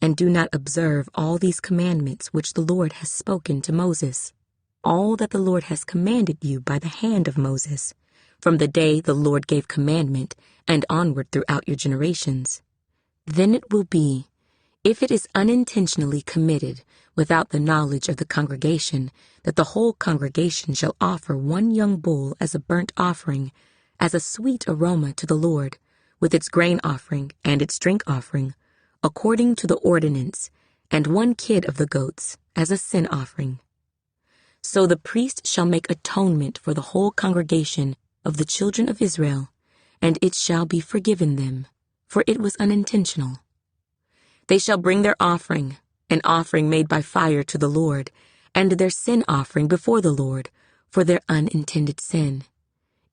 and do not observe all these commandments which the Lord has spoken to Moses, all that the Lord has commanded you by the hand of Moses, from the day the Lord gave commandment and onward throughout your generations, then it will be, if it is unintentionally committed without the knowledge of the congregation, that the whole congregation shall offer one young bull as a burnt offering, as a sweet aroma to the Lord, with its grain offering and its drink offering, according to the ordinance, and one kid of the goats as a sin offering. So the priest shall make atonement for the whole congregation of the children of Israel, and it shall be forgiven them, for it was unintentional. They shall bring their offering, an offering made by fire to the Lord, and their sin offering before the Lord, for their unintended sin.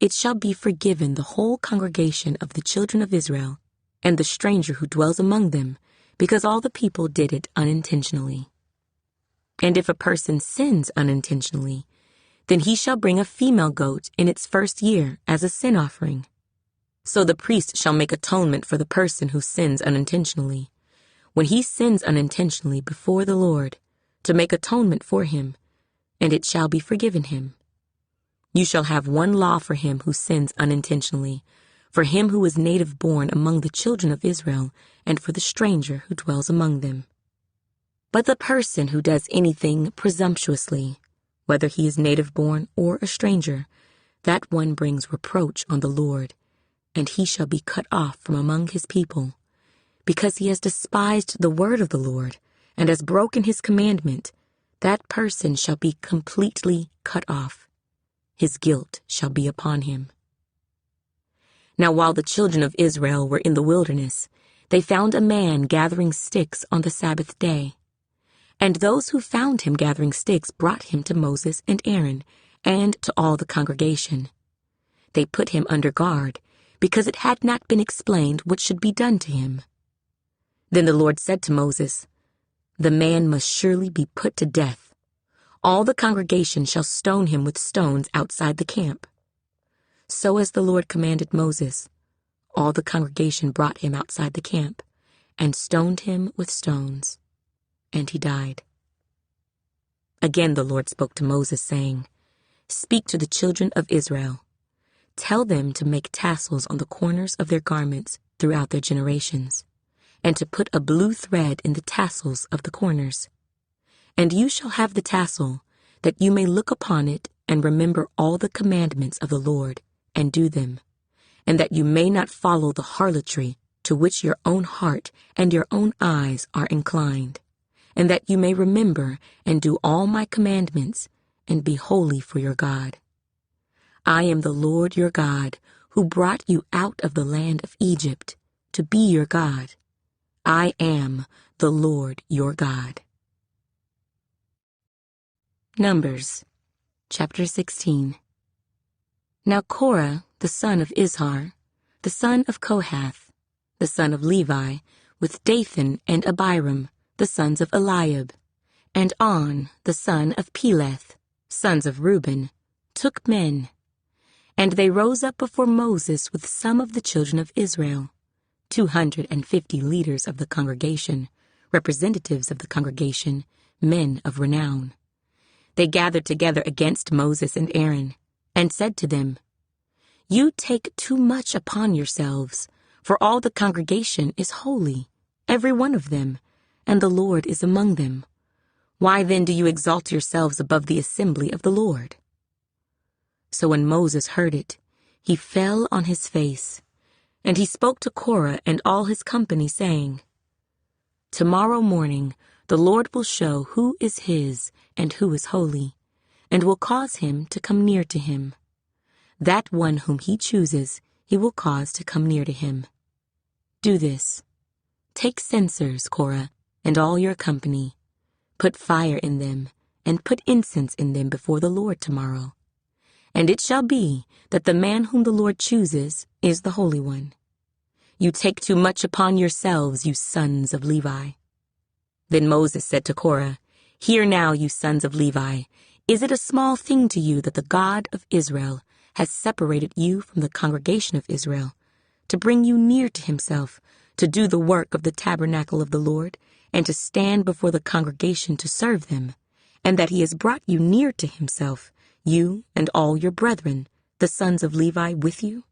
It shall be forgiven the whole congregation of the children of Israel, and the stranger who dwells among them, because all the people did it unintentionally. And if a person sins unintentionally, then he shall bring a female goat in its first year as a sin offering. So the priest shall make atonement for the person who sins unintentionally, when he sins unintentionally before the Lord, to make atonement for him, and it shall be forgiven him. You shall have one law for him who sins unintentionally, for him who is native born among the children of Israel, and for the stranger who dwells among them. But the person who does anything presumptuously, whether he is native born or a stranger, that one brings reproach on the Lord, and he shall be cut off from among his people, because he has despised the word of the Lord, and has broken his commandment. That person shall be completely cut off. His guilt shall be upon him. Now while the children of Israel were in the wilderness, they found a man gathering sticks on the Sabbath day. And those who found him gathering sticks brought him to Moses and Aaron, and to all the congregation. They put him under guard, because it had not been explained what should be done to him. Then the Lord said to Moses, The man must surely be put to death. all the congregation shall stone him with stones outside the camp. So as the Lord commanded Moses, all the congregation brought him outside the camp and stoned him with stones, and he died. Again the Lord spoke to Moses, saying, Speak to the children of Israel. Tell them to make tassels on the corners of their garments throughout their generations, and to put a blue thread in the tassels of the corners. And you shall have the tassel, that you may look upon it and remember all the commandments of the Lord, and do them, and that you may not follow the harlotry to which your own heart and your own eyes are inclined, and that you may remember and do all my commandments, and be holy for your God. I am the Lord your God, who brought you out of the land of Egypt, to be your God. I am the Lord your God. Numbers, chapter 16. Now Korah, the son of Izhar, the son of Kohath, the son of Levi, with Dathan and Abiram, the sons of Eliab, and On, the son of Peleth, sons of Reuben, took men. And they rose up before Moses with some of the children of Israel, 250 leaders of the congregation, representatives of the congregation, men of renown. They gathered together against Moses and Aaron, and said to them, You take too much upon yourselves, for all the congregation is holy, every one of them, and the Lord is among them. Why then do you exalt yourselves above the assembly of the Lord? So when Moses heard it, he fell on his face, and he spoke to Korah and all his company, saying, Tomorrow morning the Lord will show who is his and who is holy, and will cause him to come near to him. That one whom he chooses, he will cause to come near to him. Do this. Take censers, Korah, and all your company. Put fire in them, and put incense in them before the Lord tomorrow. And it shall be that the man whom the Lord chooses is the Holy One. You take too much upon yourselves, you sons of Levi. Then Moses said to Korah, Hear now, you sons of Levi, is it a small thing to you that the God of Israel has separated you from the congregation of Israel, to bring you near to himself, to do the work of the tabernacle of the Lord, and to stand before the congregation to serve them, and that he has brought you near to himself, you and all your brethren, the sons of Levi, with you?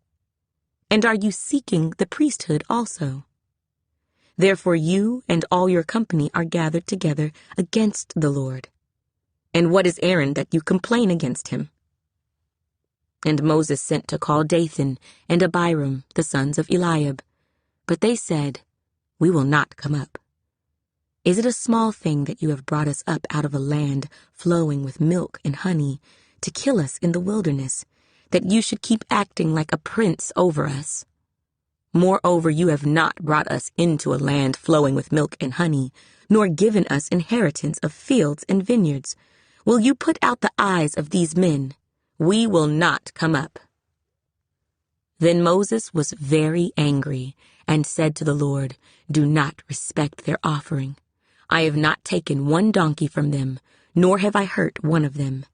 And are you seeking the priesthood also? Therefore you and all your company are gathered together against the Lord. And what is Aaron that you complain against him? And Moses sent to call Dathan and Abiram, the sons of Eliab. But they said, We will not come up. Is it a small thing that you have brought us up out of a land flowing with milk and honey, to kill us in the wilderness, that you should keep acting like a prince over us? Moreover, you have not brought us into a land flowing with milk and honey, nor given us inheritance of fields and vineyards. Will you put out the eyes of these men? We will not come up. Then Moses was very angry, and said to the Lord, Do not respect their offering. I have not taken one donkey from them, nor have I hurt one of them.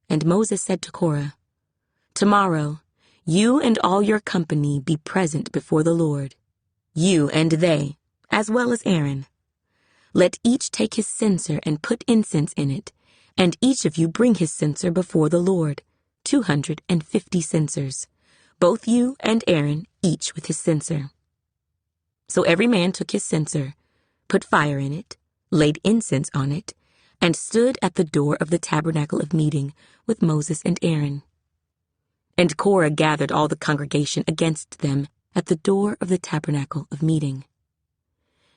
And Moses said to Korah, Tomorrow, you and all your company be present before the Lord, you and they, as well as Aaron. Let each take his censer and put incense in it, and each of you bring his censer before the Lord, 250 censers, both you and Aaron, each with his censer. So every man took his censer, put fire in it, laid incense on it, and stood at the door of the tabernacle of meeting with Moses and Aaron. And Korah gathered all the congregation against them at the door of the tabernacle of meeting.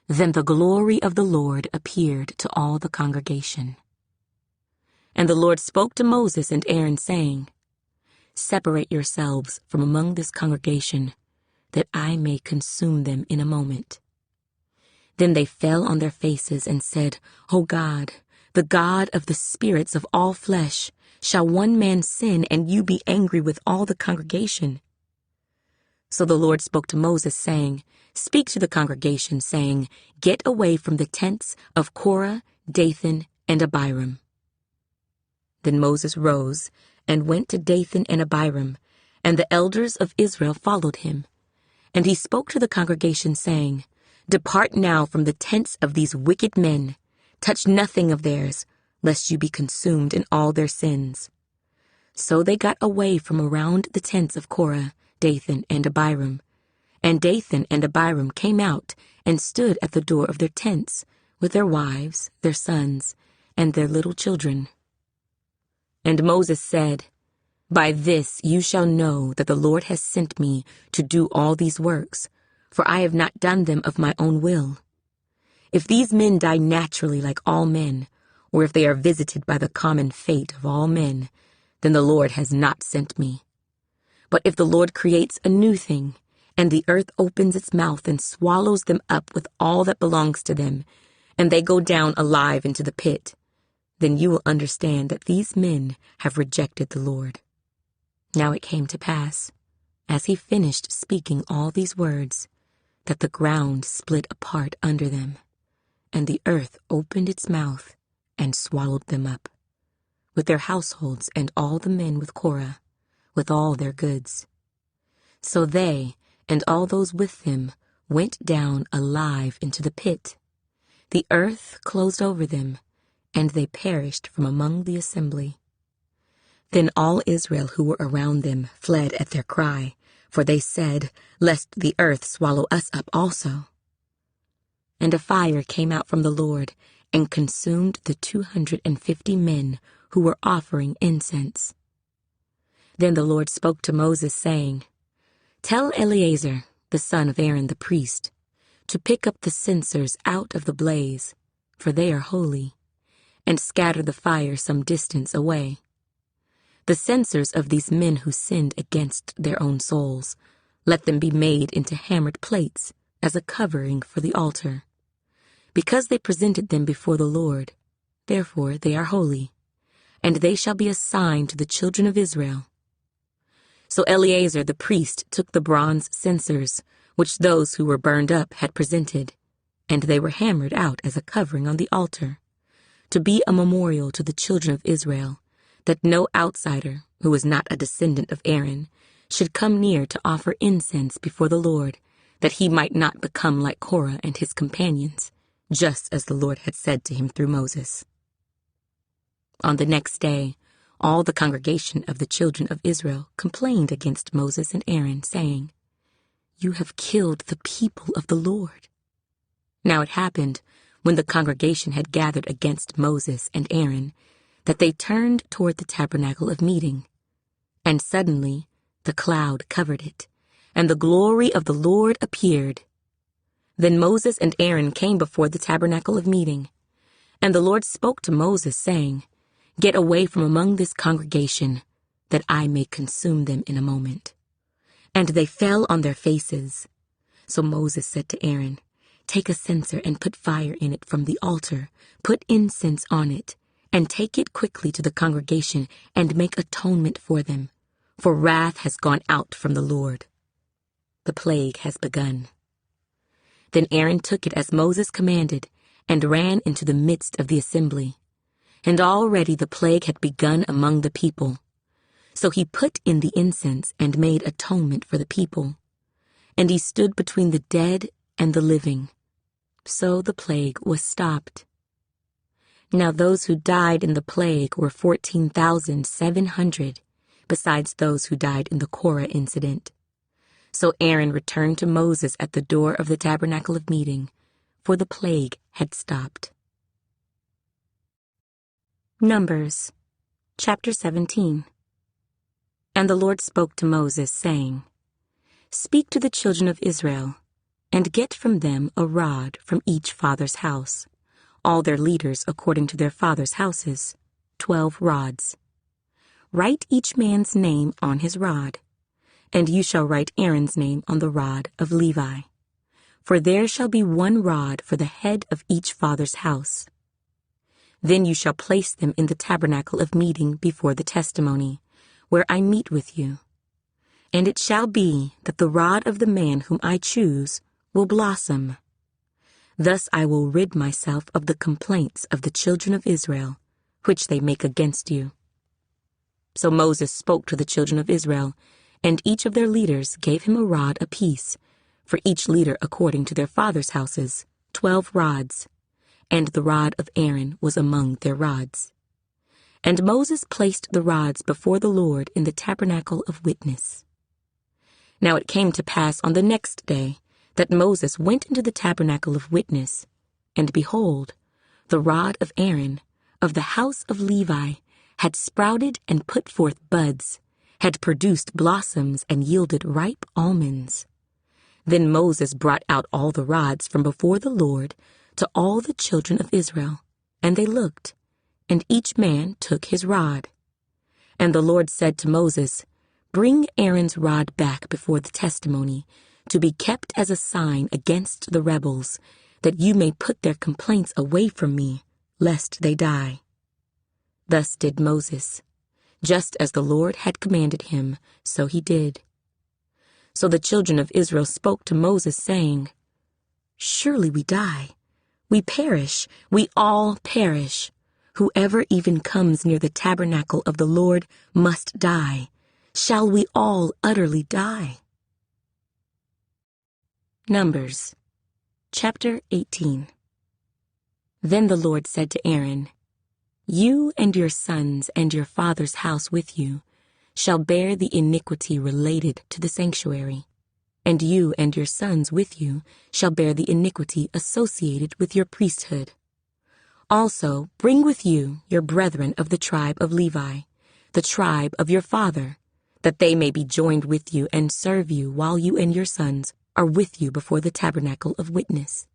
Then the glory of the Lord appeared to all the congregation. And the Lord spoke to Moses and Aaron, saying, Separate yourselves from among this congregation, that I may consume them in a moment. Then they fell on their faces and said, O God, the God of the spirits of all flesh, shall one man sin and you be angry with all the congregation? So the Lord spoke to Moses, saying, Speak to the congregation, saying, Get away from the tents of Korah, Dathan, and Abiram. Then Moses rose and went to Dathan and Abiram, and the elders of Israel followed him. And he spoke to the congregation, saying, "Depart now from the tents of these wicked men. Touch nothing of theirs, lest you be consumed in all their sins." So they got away from around the tents of Korah, Dathan, and Abiram. And Dathan and Abiram came out and stood at the door of their tents, with their wives, their sons, and their little children. And Moses said, "By this you shall know that the Lord has sent me to do all these works, for I have not done them of my own will. If these men die naturally like all men, or if they are visited by the common fate of all men, then the Lord has not sent me. But if the Lord creates a new thing, and the earth opens its mouth and swallows them up with all that belongs to them, and they go down alive into the pit, then you will understand that these men have rejected the Lord." Now it came to pass, as he finished speaking all these words, that the ground split apart under them, and the earth opened its mouth and swallowed them up, with their households and all the men with Korah, with all their goods. So they and all those with them went down alive into the pit. The earth closed over them, and they perished from among the assembly. Then all Israel who were around them fled at their cry, for they said, "Lest the earth swallow us up also." And a fire came out from the Lord and consumed the 250 men who were offering incense. Then the Lord spoke to Moses, saying, "Tell Eleazar, the son of Aaron the priest, to pick up the censers out of the blaze, for they are holy, and scatter the fire some distance away. The censers of these men who sinned against their own souls, let them be made into hammered plates as a covering for the altar. Because they presented them before the Lord, therefore they are holy, and they shall be a sign to the children of Israel." So Eleazar the priest took the bronze censers, which those who were burned up had presented, and they were hammered out as a covering on the altar, to be a memorial to the children of Israel, that no outsider, who was not a descendant of Aaron, should come near to offer incense before the Lord, that he might not become like Korah and his companions, just as the Lord had said to him through Moses. On the next day, all the congregation of the children of Israel complained against Moses and Aaron, saying, "You have killed the people of the Lord." Now it happened, when the congregation had gathered against Moses and Aaron, that they turned toward the tabernacle of meeting. And suddenly the cloud covered it, and the glory of the Lord appeared. Then Moses and Aaron came before the tabernacle of meeting. And the Lord spoke to Moses, saying, "Get away from among this congregation, that I may consume them in a moment." And they fell on their faces. So Moses said to Aaron, "Take a censer and put fire in it from the altar, put incense on it, and take it quickly to the congregation and make atonement for them, for wrath has gone out from the Lord. The plague has begun." Then Aaron took it as Moses commanded, and ran into the midst of the assembly. And already the plague had begun among the people. So he put in the incense and made atonement for the people. And he stood between the dead and the living. So the plague was stopped. Now those who died in the plague were 14,700, besides those who died in the Korah incident. So Aaron returned to Moses at the door of the tabernacle of meeting, for the plague had stopped. Numbers, chapter 17. And the Lord spoke to Moses, saying, "Speak to the children of Israel, and get from them a rod from each father's house, all their leaders according to their father's houses, 12 rods. Write each man's name on his rod, and you shall write Aaron's name on the rod of Levi. For there shall be one rod for the head of each father's house. Then you shall place them in the tabernacle of meeting before the testimony, where I meet with you. And it shall be that the rod of the man whom I choose will blossom. Thus I will rid myself of the complaints of the children of Israel, which they make against you. So Moses spoke to the children of Israel, and each of their leaders gave him a rod apiece, for each leader according to their fathers' houses, 12 rods, and the rod of Aaron was among their rods. And Moses placed the rods before the Lord in the tabernacle of witness. Now it came to pass on the next day that Moses went into the tabernacle of witness, and behold, the rod of Aaron, of the house of Levi, had sprouted and put forth buds, had produced blossoms and yielded ripe almonds. Then Moses brought out all the rods from before the Lord to all the children of Israel, and they looked, and each man took his rod. And the Lord said to Moses, Bring Aaron's rod back before the testimony, to be kept as a sign against the rebels, that you may put their complaints away from me, lest they die. Thus did Moses. Just as the Lord had commanded him, so he did. So the children of Israel spoke to Moses, saying, Surely we die. We perish. We all perish. Whoever even comes near the tabernacle of the Lord must die. Shall we all utterly die? Numbers, chapter 18. Then the Lord said to Aaron, You and your sons and your father's house with you shall bear the iniquity related to the sanctuary, and you and your sons with you shall bear the iniquity associated with your priesthood. Also bring with you your brethren of the tribe of Levi, the tribe of your father, that they may be joined with you and serve you while you and your sons are with you before the tabernacle of witness.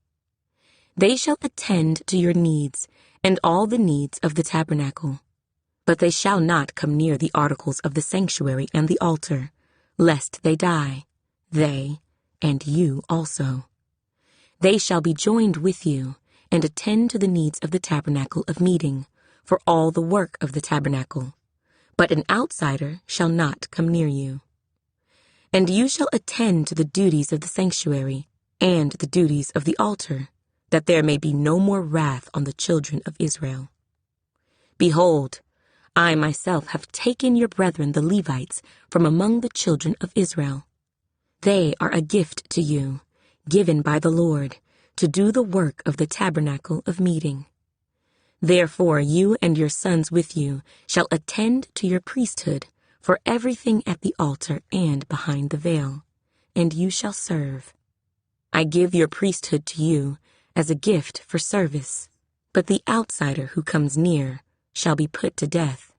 They shall attend to your needs and all the needs of the tabernacle, but they shall not come near the articles of the sanctuary and the altar, lest they die, they and you also. They shall be joined with you and attend to the needs of the tabernacle of meeting, for all the work of the tabernacle, but an outsider shall not come near you. And you shall attend to the duties of the sanctuary and the duties of the altar, that there may be no more wrath on the children of Israel. Behold, I myself have taken your brethren the Levites from among the children of Israel. They are a gift to you, given by the Lord, to do the work of the tabernacle of meeting. Therefore you and your sons with you shall attend to your priesthood for everything at the altar and behind the veil, and you shall serve. I give your priesthood to you as a gift for service, but the outsider who comes near shall be put to death.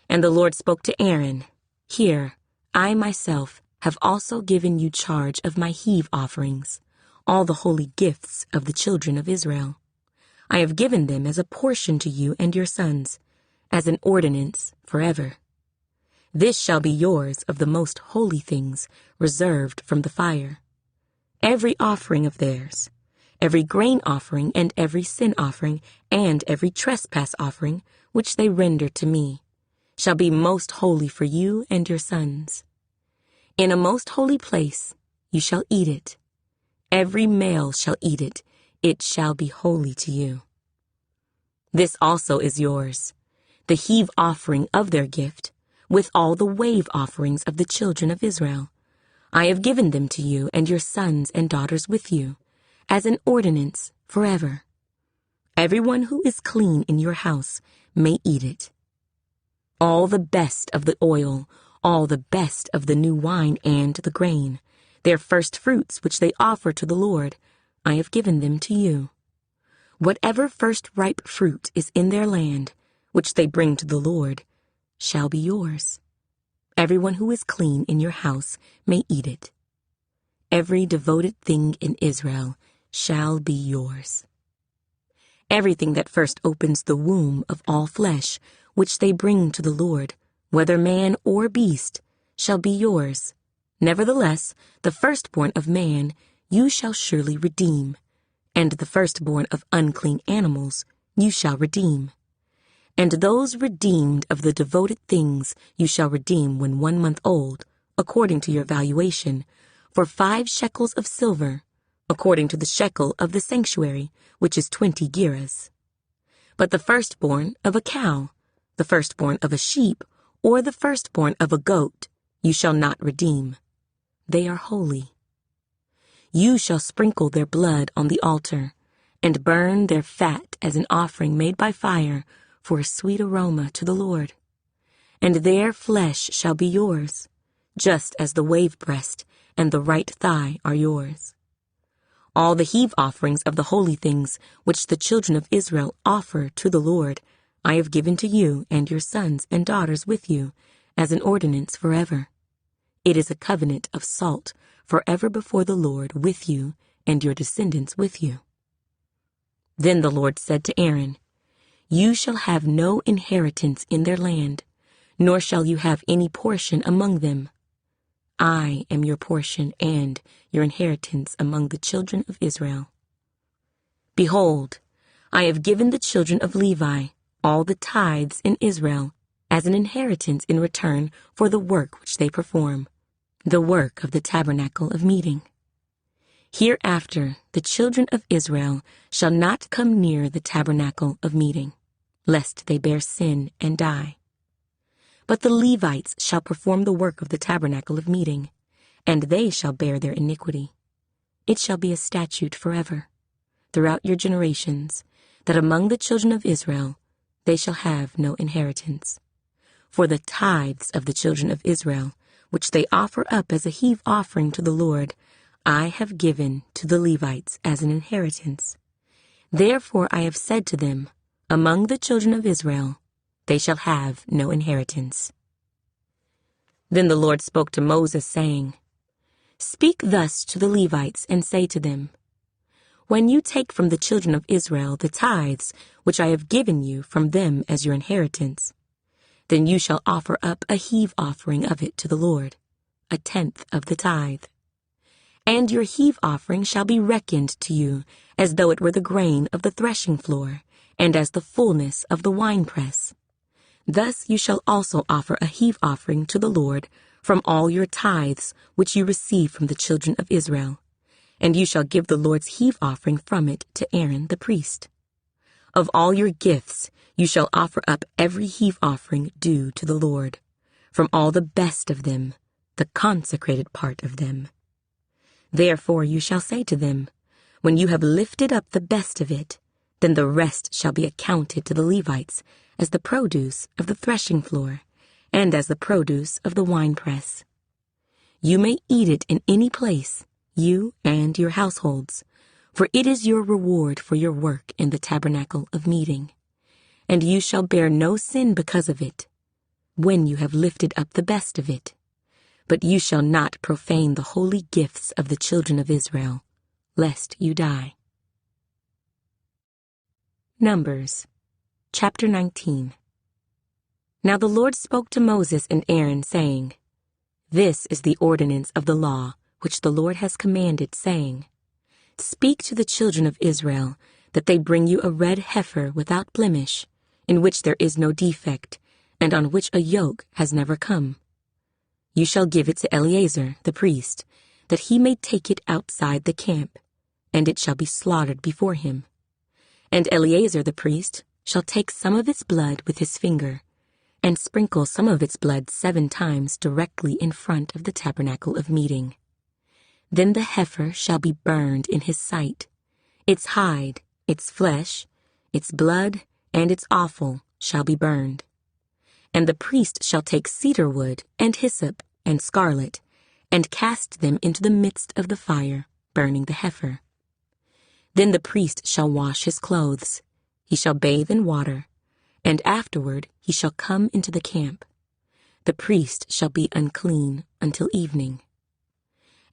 And the Lord spoke to Aaron, Here, I myself have also given you charge of my heave offerings, all the holy gifts of the children of Israel. I have given them as a portion to you and your sons, as an ordinance forever. This shall be yours of the most holy things reserved from the fire. Every offering of theirs, every grain offering and every sin offering and every trespass offering which they render to me, shall be most holy for you and your sons. In a most holy place you shall eat it. Every male shall eat it. It shall be holy to you. This also is yours, the heave offering of their gift, with all the wave offerings of the children of Israel. I have given them to you and your sons and daughters with you, as an ordinance forever. Everyone who is clean in your house may eat it. All the best of the oil, all the best of the new wine and the grain, their first fruits which they offer to the Lord, I have given them to you. Whatever first ripe fruit is in their land, which they bring to the Lord, shall be yours. Everyone who is clean in your house may eat it. Every devoted thing in Israel shall be yours. Everything that first opens the womb of all flesh, which they bring to the Lord, whether man or beast, shall be yours. Nevertheless, the firstborn of man you shall surely redeem, and the firstborn of unclean animals you shall redeem. And those redeemed of the devoted things you shall redeem when 1 month old, according to your valuation, for 5 shekels of silver, according to the shekel of the sanctuary, which is 20 gerahs. But the firstborn of a cow, The firstborn of a sheep or the firstborn of a goat you shall not redeem. They are holy. You shall sprinkle their blood on the altar and burn their fat as an offering made by fire for a sweet aroma to the Lord. And their flesh shall be yours, just as the wave breast and the right thigh are yours. All the heave offerings of the holy things which the children of Israel offer to the Lord I have given to you and your sons and daughters with you as an ordinance forever. It is a covenant of salt forever before the Lord with you and your descendants with you. Then the Lord said to Aaron, You shall have no inheritance in their land, nor shall you have any portion among them. I am your portion and your inheritance among the children of Israel. Behold, I have given the children of Levi all the tithes in Israel as an inheritance in return for the work which they perform, the work of the tabernacle of meeting. Hereafter the children of Israel shall not come near the tabernacle of meeting, lest they bear sin and die. But the Levites shall perform the work of the tabernacle of meeting, and they shall bear their iniquity. It shall be a statute forever, throughout your generations, that among the children of Israel they shall have no inheritance. For the tithes of the children of Israel, which they offer up as a heave offering to the Lord, I have given to the Levites as an inheritance. Therefore I have said to them, among the children of Israel, they shall have no inheritance. Then the Lord spoke to Moses, saying, Speak thus to the Levites, and say to them, When you take from the children of Israel the tithes which I have given you from them as your inheritance, then you shall offer up a heave offering of it to the Lord, 1/10 of the tithe. And your heave offering shall be reckoned to you as though it were the grain of the threshing floor, and as the fullness of the winepress. Thus you shall also offer a heave offering to the Lord from all your tithes which you receive from the children of Israel, and you shall give the Lord's heave offering from it to Aaron the priest. Of all your gifts you shall offer up every heave offering due to the Lord, from all the best of them, the consecrated part of them. Therefore you shall say to them, When you have lifted up the best of it, then the rest shall be accounted to the Levites as the produce of the threshing floor, and as the produce of the winepress. You may eat it in any place, you and your households, for it is your reward for your work in the tabernacle of meeting. And you shall bear no sin because of it, when you have lifted up the best of it. But you shall not profane the holy gifts of the children of Israel, lest you die. Numbers, chapter 19. Now the Lord spoke to Moses and Aaron, saying, This is the ordinance of the law which the Lord has commanded, saying, Speak to the children of Israel, that they bring you a red heifer without blemish, in which there is no defect, and on which a yoke has never come. You shall give it to Eleazar the priest, that he may take it outside the camp, and it shall be slaughtered before him. And Eleazar the priest shall take some of its blood with his finger, and sprinkle some of its blood 7 times directly in front of the tabernacle of meeting. Then the heifer shall be burned in his sight. Its hide, its flesh, its blood, and its offal shall be burned. And the priest shall take cedar wood and hyssop and scarlet, and cast them into the midst of the fire, burning the heifer. Then the priest shall wash his clothes, he shall bathe in water, and afterward he shall come into the camp. The priest shall be unclean until evening.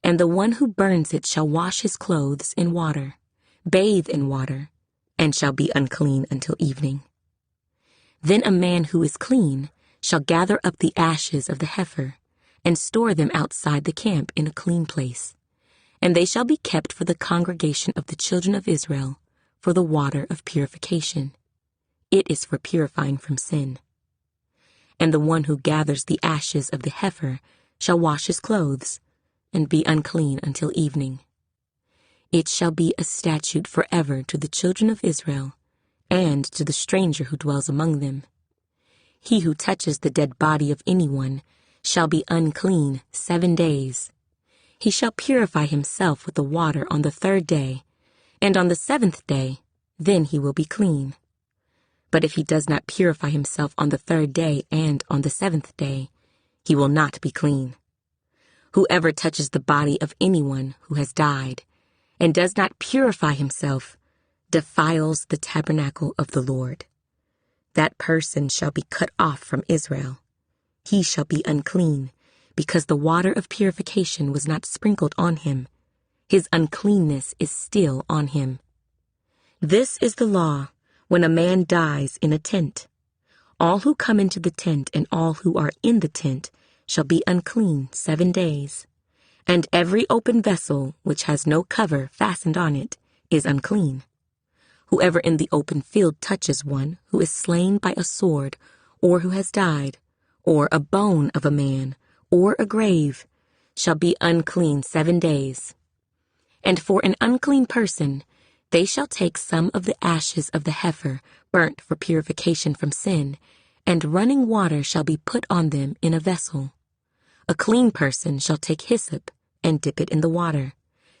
And the one who burns it shall wash his clothes in water, bathe in water, and shall be unclean until evening. Then a man who is clean shall gather up the ashes of the heifer, and store them outside the camp in a clean place, and they shall be kept for the congregation of the children of Israel, for the water of purification. It is for purifying from sin. And the one who gathers the ashes of the heifer shall wash his clothes, and be unclean until evening. It shall be a statute forever to the children of Israel, and to the stranger who dwells among them. He who touches the dead body of anyone shall be unclean 7 days. He shall purify himself with the water on the 3rd day, and on the 7th day, then he will be clean. But if he does not purify himself on the 3rd day and on the 7th day, he will not be clean. Whoever touches the body of anyone who has died and does not purify himself defiles the tabernacle of the Lord. That person shall be cut off from Israel. He shall be unclean, because the water of purification was not sprinkled on him. His uncleanness is still on him. This is the law when a man dies in a tent. All who come into the tent and all who are in the tent shall be unclean 7 days. And every open vessel which has no cover fastened on it is unclean. Whoever in the open field touches one who is slain by a sword, or who has died, or a bone of a man, or a grave, shall be unclean 7 days. And for an unclean person, they shall take some of the ashes of the heifer burnt for purification from sin, and running water shall be put on them in a vessel. A clean person shall take hyssop and dip it in the water,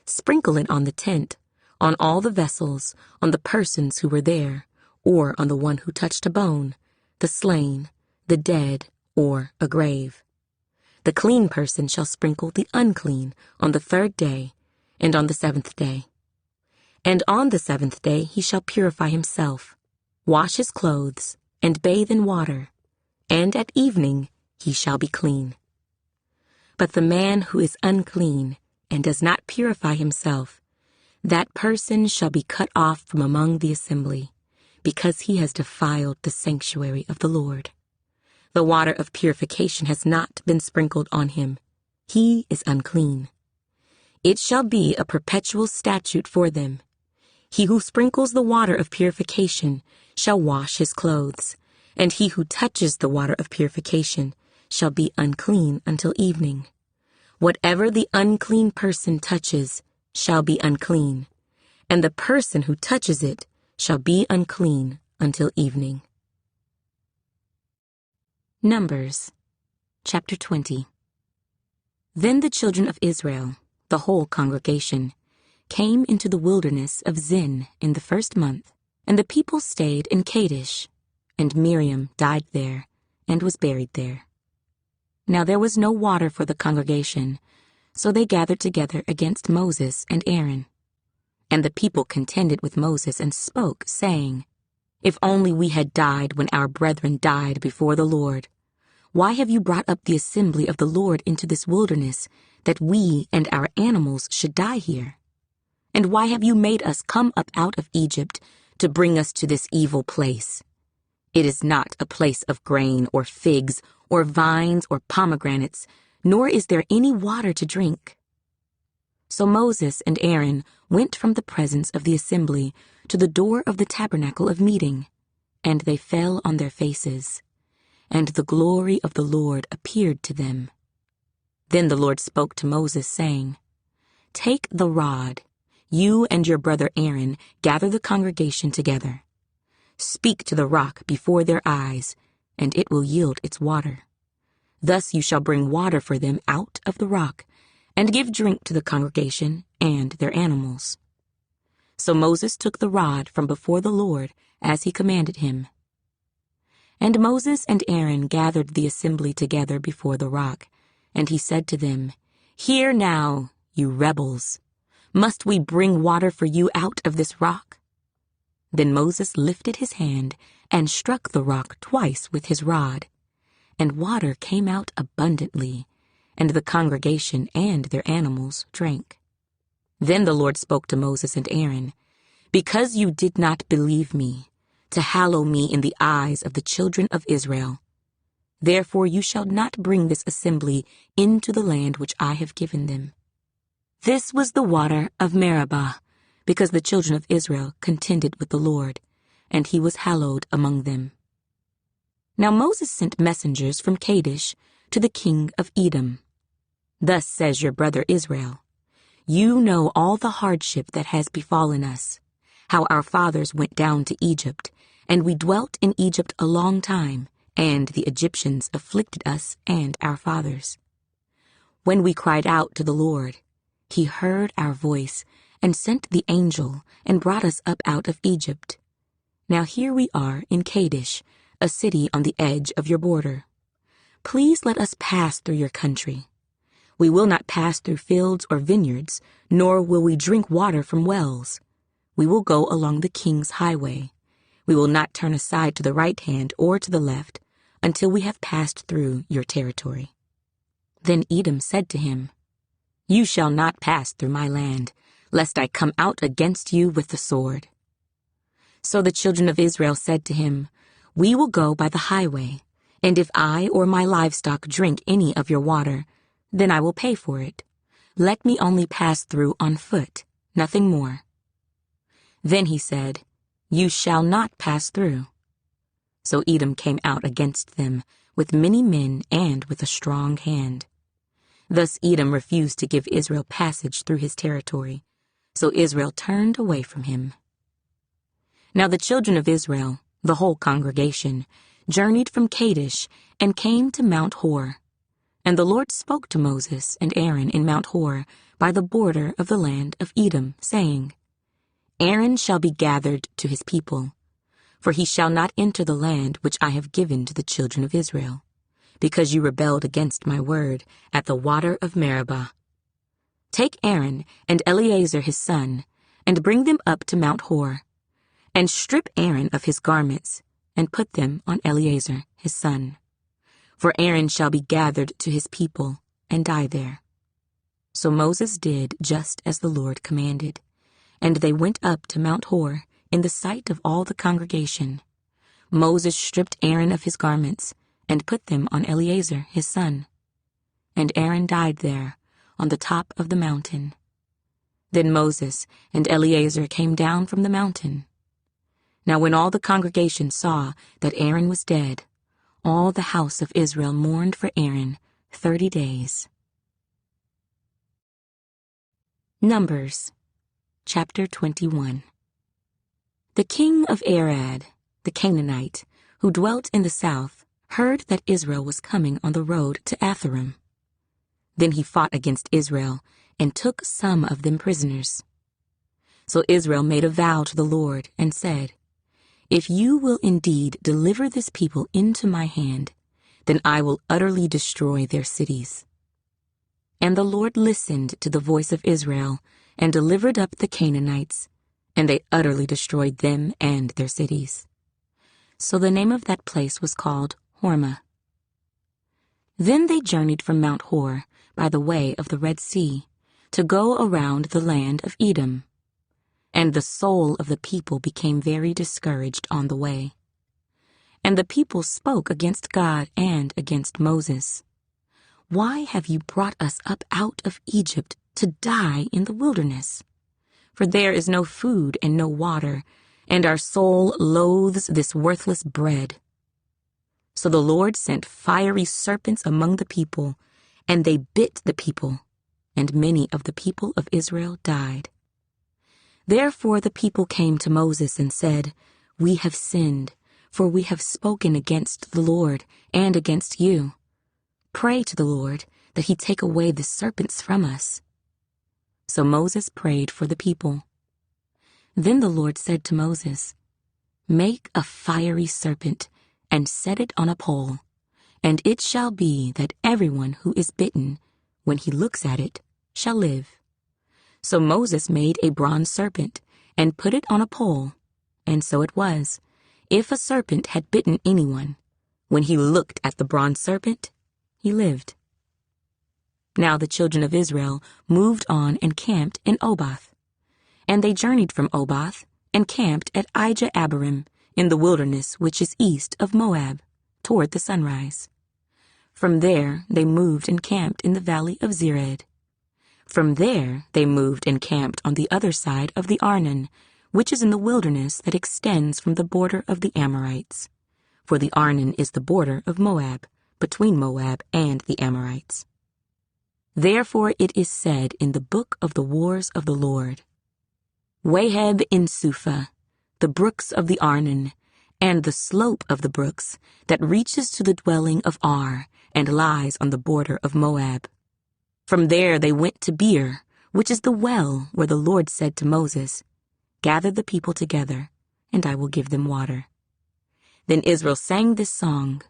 sprinkle it on the tent, on all the vessels, on the persons who were there, or on the one who touched a bone, the slain, the dead, or a grave. The clean person shall sprinkle the unclean on the 3rd day and on the 7th day. And on the 7th day he shall purify himself, wash his clothes, and bathe in water, and at evening he shall be clean. But the man who is unclean and does not purify himself, that person shall be cut off from among the assembly, because he has defiled the sanctuary of the Lord. The water of purification has not been sprinkled on him. He is unclean. It shall be a perpetual statute for them. He who sprinkles the water of purification shall wash his clothes, and he who touches the water of purification shall be unclean until evening. Whatever the unclean person touches shall be unclean, and the person who touches it shall be unclean until evening. Numbers, chapter 20. Then the children of Israel, the whole congregation, came into the wilderness of Zin in the 1st month, and the people stayed in Kadesh, and Miriam died there and was buried there. Now there was no water for the congregation, so they gathered together against Moses and Aaron. And the people contended with Moses and spoke, saying, If only we had died when our brethren died before the Lord. Why have you brought up the assembly of the Lord into this wilderness, that we and our animals should die here? And why have you made us come up out of Egypt to bring us to this evil place? It is not a place of grain or figs or vines or pomegranates, nor is there any water to drink. So Moses and Aaron went from the presence of the assembly to the door of the tabernacle of meeting, and they fell on their faces, and the glory of the Lord appeared to them. Then the Lord spoke to Moses, saying, Take the rod, you and your brother Aaron gather the congregation together. Speak to the rock before their eyes, and it will yield its water. Thus you shall bring water for them out of the rock, and give drink to the congregation and their animals. So Moses took the rod from before the Lord, as he commanded him. And Moses and Aaron gathered the assembly together before the rock, and he said to them, Hear now, you rebels. Must we bring water for you out of this rock? Then Moses lifted his hand and struck the rock twice with his rod, and water came out abundantly, and the congregation and their animals drank. Then the Lord spoke to Moses and Aaron, Because you did not believe me, to hallow me in the eyes of the children of Israel, therefore you shall not bring this assembly into the land which I have given them. This was the water of Meribah, because the children of Israel contended with the Lord, and he was hallowed among them. Now Moses sent messengers from Kadesh to the king of Edom. Thus says your brother Israel, You know all the hardship that has befallen us, how our fathers went down to Egypt, and we dwelt in Egypt a long time, and the Egyptians afflicted us and our fathers. When we cried out to the Lord, he heard our voice and sent the angel and brought us up out of Egypt. Now here we are in Kadesh, a city on the edge of your border. Please let us pass through your country. We will not pass through fields or vineyards, nor will we drink water from wells. We will go along the king's highway. We will not turn aside to the right hand or to the left until we have passed through your territory. Then Edom said to him, You shall not pass through my land, lest I come out against you with the sword. So the children of Israel said to him, We will go by the highway, and if I or my livestock drink any of your water, then I will pay for it. Let me only pass through on foot, nothing more. Then he said, You shall not pass through. So Edom came out against them with many men and with a strong hand. Thus Edom refused to give Israel passage through his territory, so Israel turned away from him. Now the children of Israel, the whole congregation, journeyed from Kadesh and came to Mount Hor. And the Lord spoke to Moses and Aaron in Mount Hor by the border of the land of Edom, saying, Aaron shall be gathered to his people, for he shall not enter the land which I have given to the children of Israel, because you rebelled against my word at the water of Meribah. Take Aaron and Eleazar his son, and bring them up to Mount Hor, and strip Aaron of his garments, and put them on Eleazar his son. For Aaron shall be gathered to his people, and die there. So Moses did just as the Lord commanded, and they went up to Mount Hor in the sight of all the congregation. Moses stripped Aaron of his garments, and put them on Eleazar his son. And Aaron died there, on the top of the mountain. Then Moses and Eleazar came down from the mountain. Now when all the congregation saw that Aaron was dead, all the house of Israel mourned for Aaron 30 days. Numbers, chapter 21. The king of Arad, the Canaanite, who dwelt in the south, heard that Israel was coming on the road to Atharim. Then he fought against Israel and took some of them prisoners. So Israel made a vow to the Lord and said, If you will indeed deliver this people into my hand, then I will utterly destroy their cities. And the Lord listened to the voice of Israel and delivered up the Canaanites, and they utterly destroyed them and their cities. So the name of that place was called Hormah. Then they journeyed from Mount Hor by the way of the Red Sea to go around the land of Edom. And the soul of the people became very discouraged on the way. And the people spoke against God and against Moses. Why have you brought us up out of Egypt to die in the wilderness? For there is no food and no water, and our soul loathes this worthless bread. So the Lord sent fiery serpents among the people, and they bit the people, and many of the people of Israel died. Therefore the people came to Moses and said, We have sinned, for we have spoken against the Lord and against you. Pray to the Lord that he take away the serpents from us. So Moses prayed for the people. Then the Lord said to Moses, Make a fiery serpent and set it on a pole, and it shall be that everyone who is bitten, when he looks at it, shall live. So Moses made a bronze serpent and put it on a pole, and so it was. If a serpent had bitten anyone, when he looked at the bronze serpent, he lived. Now the children of Israel moved on and camped in Oboth. And they journeyed from Oboth and camped at Ijah-Abarim in the wilderness which is east of Moab, toward the sunrise. From there they moved and camped in the valley of Zered. From there they moved and camped on the other side of the Arnon, which is in the wilderness that extends from the border of the Amorites. For the Arnon is the border of Moab, between Moab and the Amorites. Therefore it is said in the book of the wars of the Lord, Waheb in Suphah, the brooks of the Arnon, and the slope of the brooks that reaches to the dwelling of Ar and lies on the border of Moab. From there they went to Beer, which is the well where the Lord said to Moses, "Gather the people together, and I will give them water." Then Israel sang this song,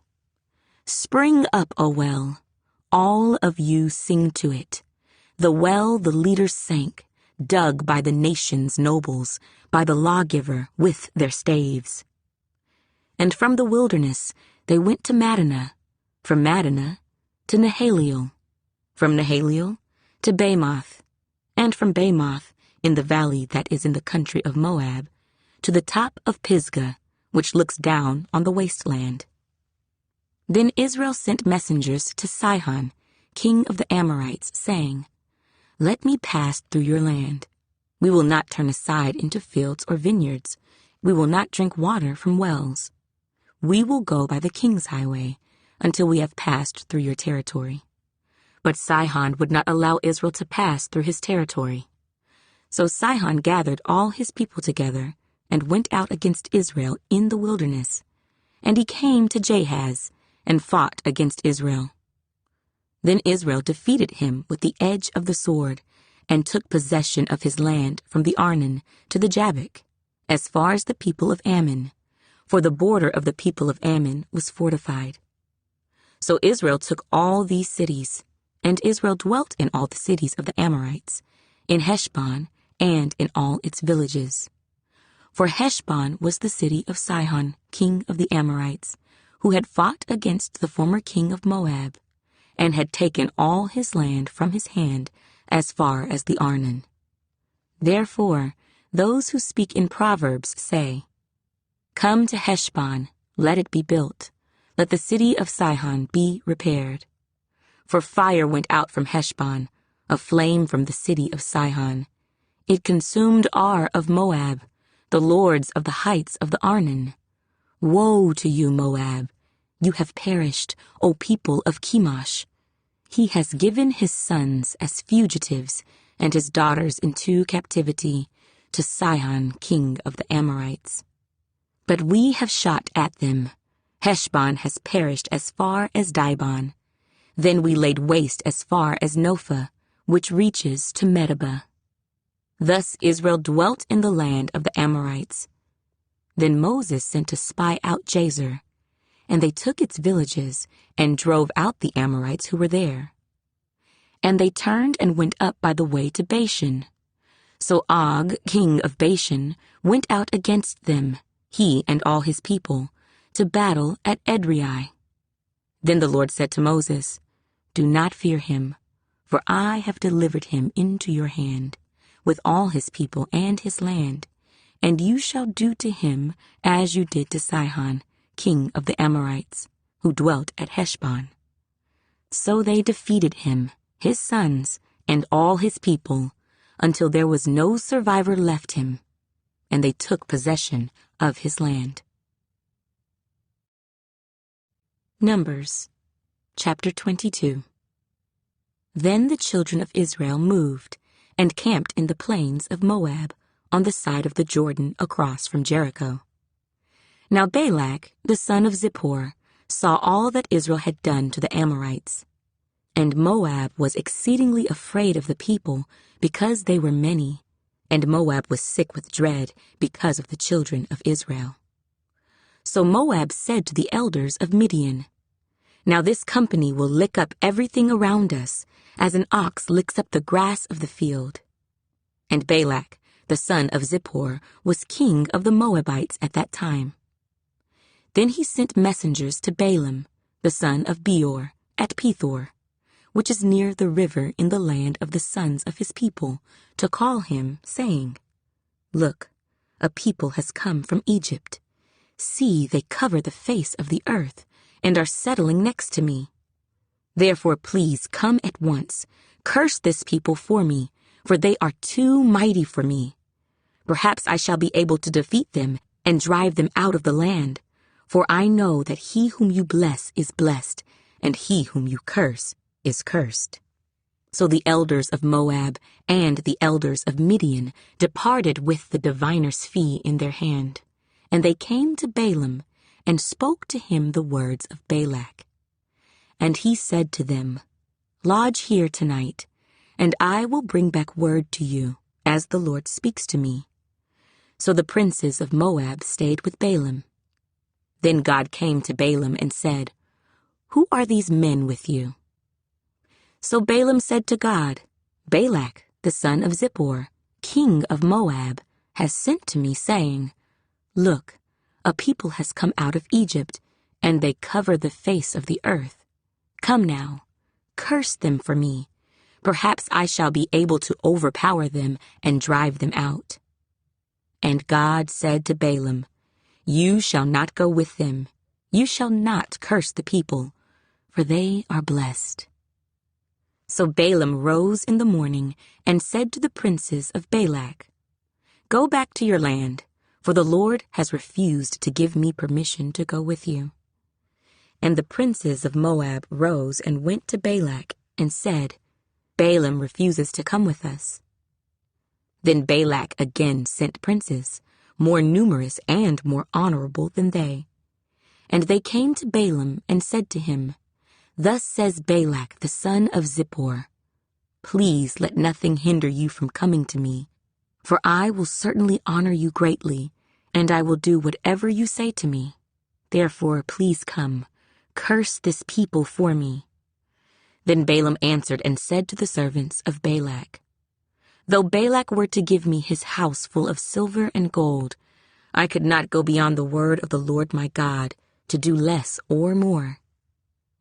"Spring up, O well, all of you sing to it. The well the leaders sank, dug by the nation's nobles, by the lawgiver with their staves." And from the wilderness they went to Madinah, from Madinah to Nahaliel, from Nahaliel to Bamoth, and from Bamoth in the valley that is in the country of Moab, to the top of Pisgah, which looks down on the wasteland. Then Israel sent messengers to Sihon, king of the Amorites, saying, "Let me pass through your land. We will not turn aside into fields or vineyards. We will not drink water from wells. We will go by the king's highway until we have passed through your territory." But Sihon would not allow Israel to pass through his territory. So Sihon gathered all his people together and went out against Israel in the wilderness. And he came to Jahaz and fought against Israel. Then Israel defeated him with the edge of the sword and took possession of his land from the Arnon to the Jabbok, as far as the people of Ammon, for the border of the people of Ammon was fortified. So Israel took all these cities, and Israel dwelt in all the cities of the Amorites, in Heshbon and in all its villages. For Heshbon was the city of Sihon, king of the Amorites, who had fought against the former king of Moab, and had taken all his land from his hand as far as the Arnon. Therefore, those who speak in Proverbs say, "Come to Heshbon, let it be built. Let the city of Sihon be repaired. For fire went out from Heshbon, a flame from the city of Sihon. It consumed Ar of Moab, the lords of the heights of the Arnon. Woe to you, Moab! You have perished, O people of Chemosh. He has given his sons as fugitives and his daughters into captivity to Sihon, king of the Amorites. But we have shot at them. Heshbon has perished as far as Dibon. Then we laid waste as far as Nophah, which reaches to Medeba." Thus Israel dwelt in the land of the Amorites. Then Moses sent to spy out Jazer, and they took its villages and drove out the Amorites who were there. And they turned and went up by the way to Bashan. So Og, king of Bashan, went out against them, he and all his people, to battle at Edrei. Then the Lord said to Moses, "Do not fear him, for I have delivered him into your hand, with all his people and his land, and you shall do to him as you did to Sihon, king of the Amorites, who dwelt at Heshbon." So they defeated him, his sons, and all his people, until there was no survivor left him, and they took possession of his land. Numbers, chapter 22. Then the children of Israel moved and camped in the plains of Moab, on the side of the Jordan across from Jericho. Now Balak, the son of Zippor, saw all that Israel had done to the Amorites. And Moab was exceedingly afraid of the people, because they were many, and Moab was sick with dread because of the children of Israel. So Moab said to the elders of Midian, "Now this company will lick up everything around us, as an ox licks up the grass of the field." And Balak, the son of Zippor, was king of the Moabites at that time. Then he sent messengers to Balaam, the son of Beor, at Pethor, which is near the river in the land of the sons of his people, to call him, saying, "Look, a people has come from Egypt. See, they cover the face of the earth, and are settling next to me. Therefore please come at once, curse this people for me, for they are too mighty for me. Perhaps I shall be able to defeat them and drive them out of the land, for I know that he whom you bless is blessed, and he whom you curse is cursed." So the elders of Moab and the elders of Midian departed with the diviner's fee in their hand, And they came to Balaam and spoke to him the words of Balak. And he said to them, Lodge here tonight, and I will bring back word to you, as the Lord speaks to me. So the princes of Moab stayed with Balaam. Then God came to Balaam and said, Who are these men with you? So Balaam said to God, Balak, the son of Zippor, king of Moab, has sent to me, saying, Look, a people has come out of Egypt, and they cover the face of the earth. Come now, curse them for me. Perhaps I shall be able to overpower them and drive them out. And God said to Balaam, You shall not go with them. You shall not curse the people, for they are blessed. So Balaam rose in the morning and said to the princes of Balak, Go back to your land, for the Lord has refused to give me permission to go with you. And the princes of Moab rose and went to Balak and said, Balaam refuses to come with us. Then Balak again sent princes, more numerous and more honorable than they. And they came to Balaam and said to him, Thus says Balak the son of Zippor, Please let nothing hinder you from coming to me, for I will certainly honor you greatly, and I will do whatever you say to me. Therefore, please come, curse this people for me. Then Balaam answered and said to the servants of Balak, Though Balak were to give me his house full of silver and gold, I could not go beyond the word of the Lord my God to do less or more.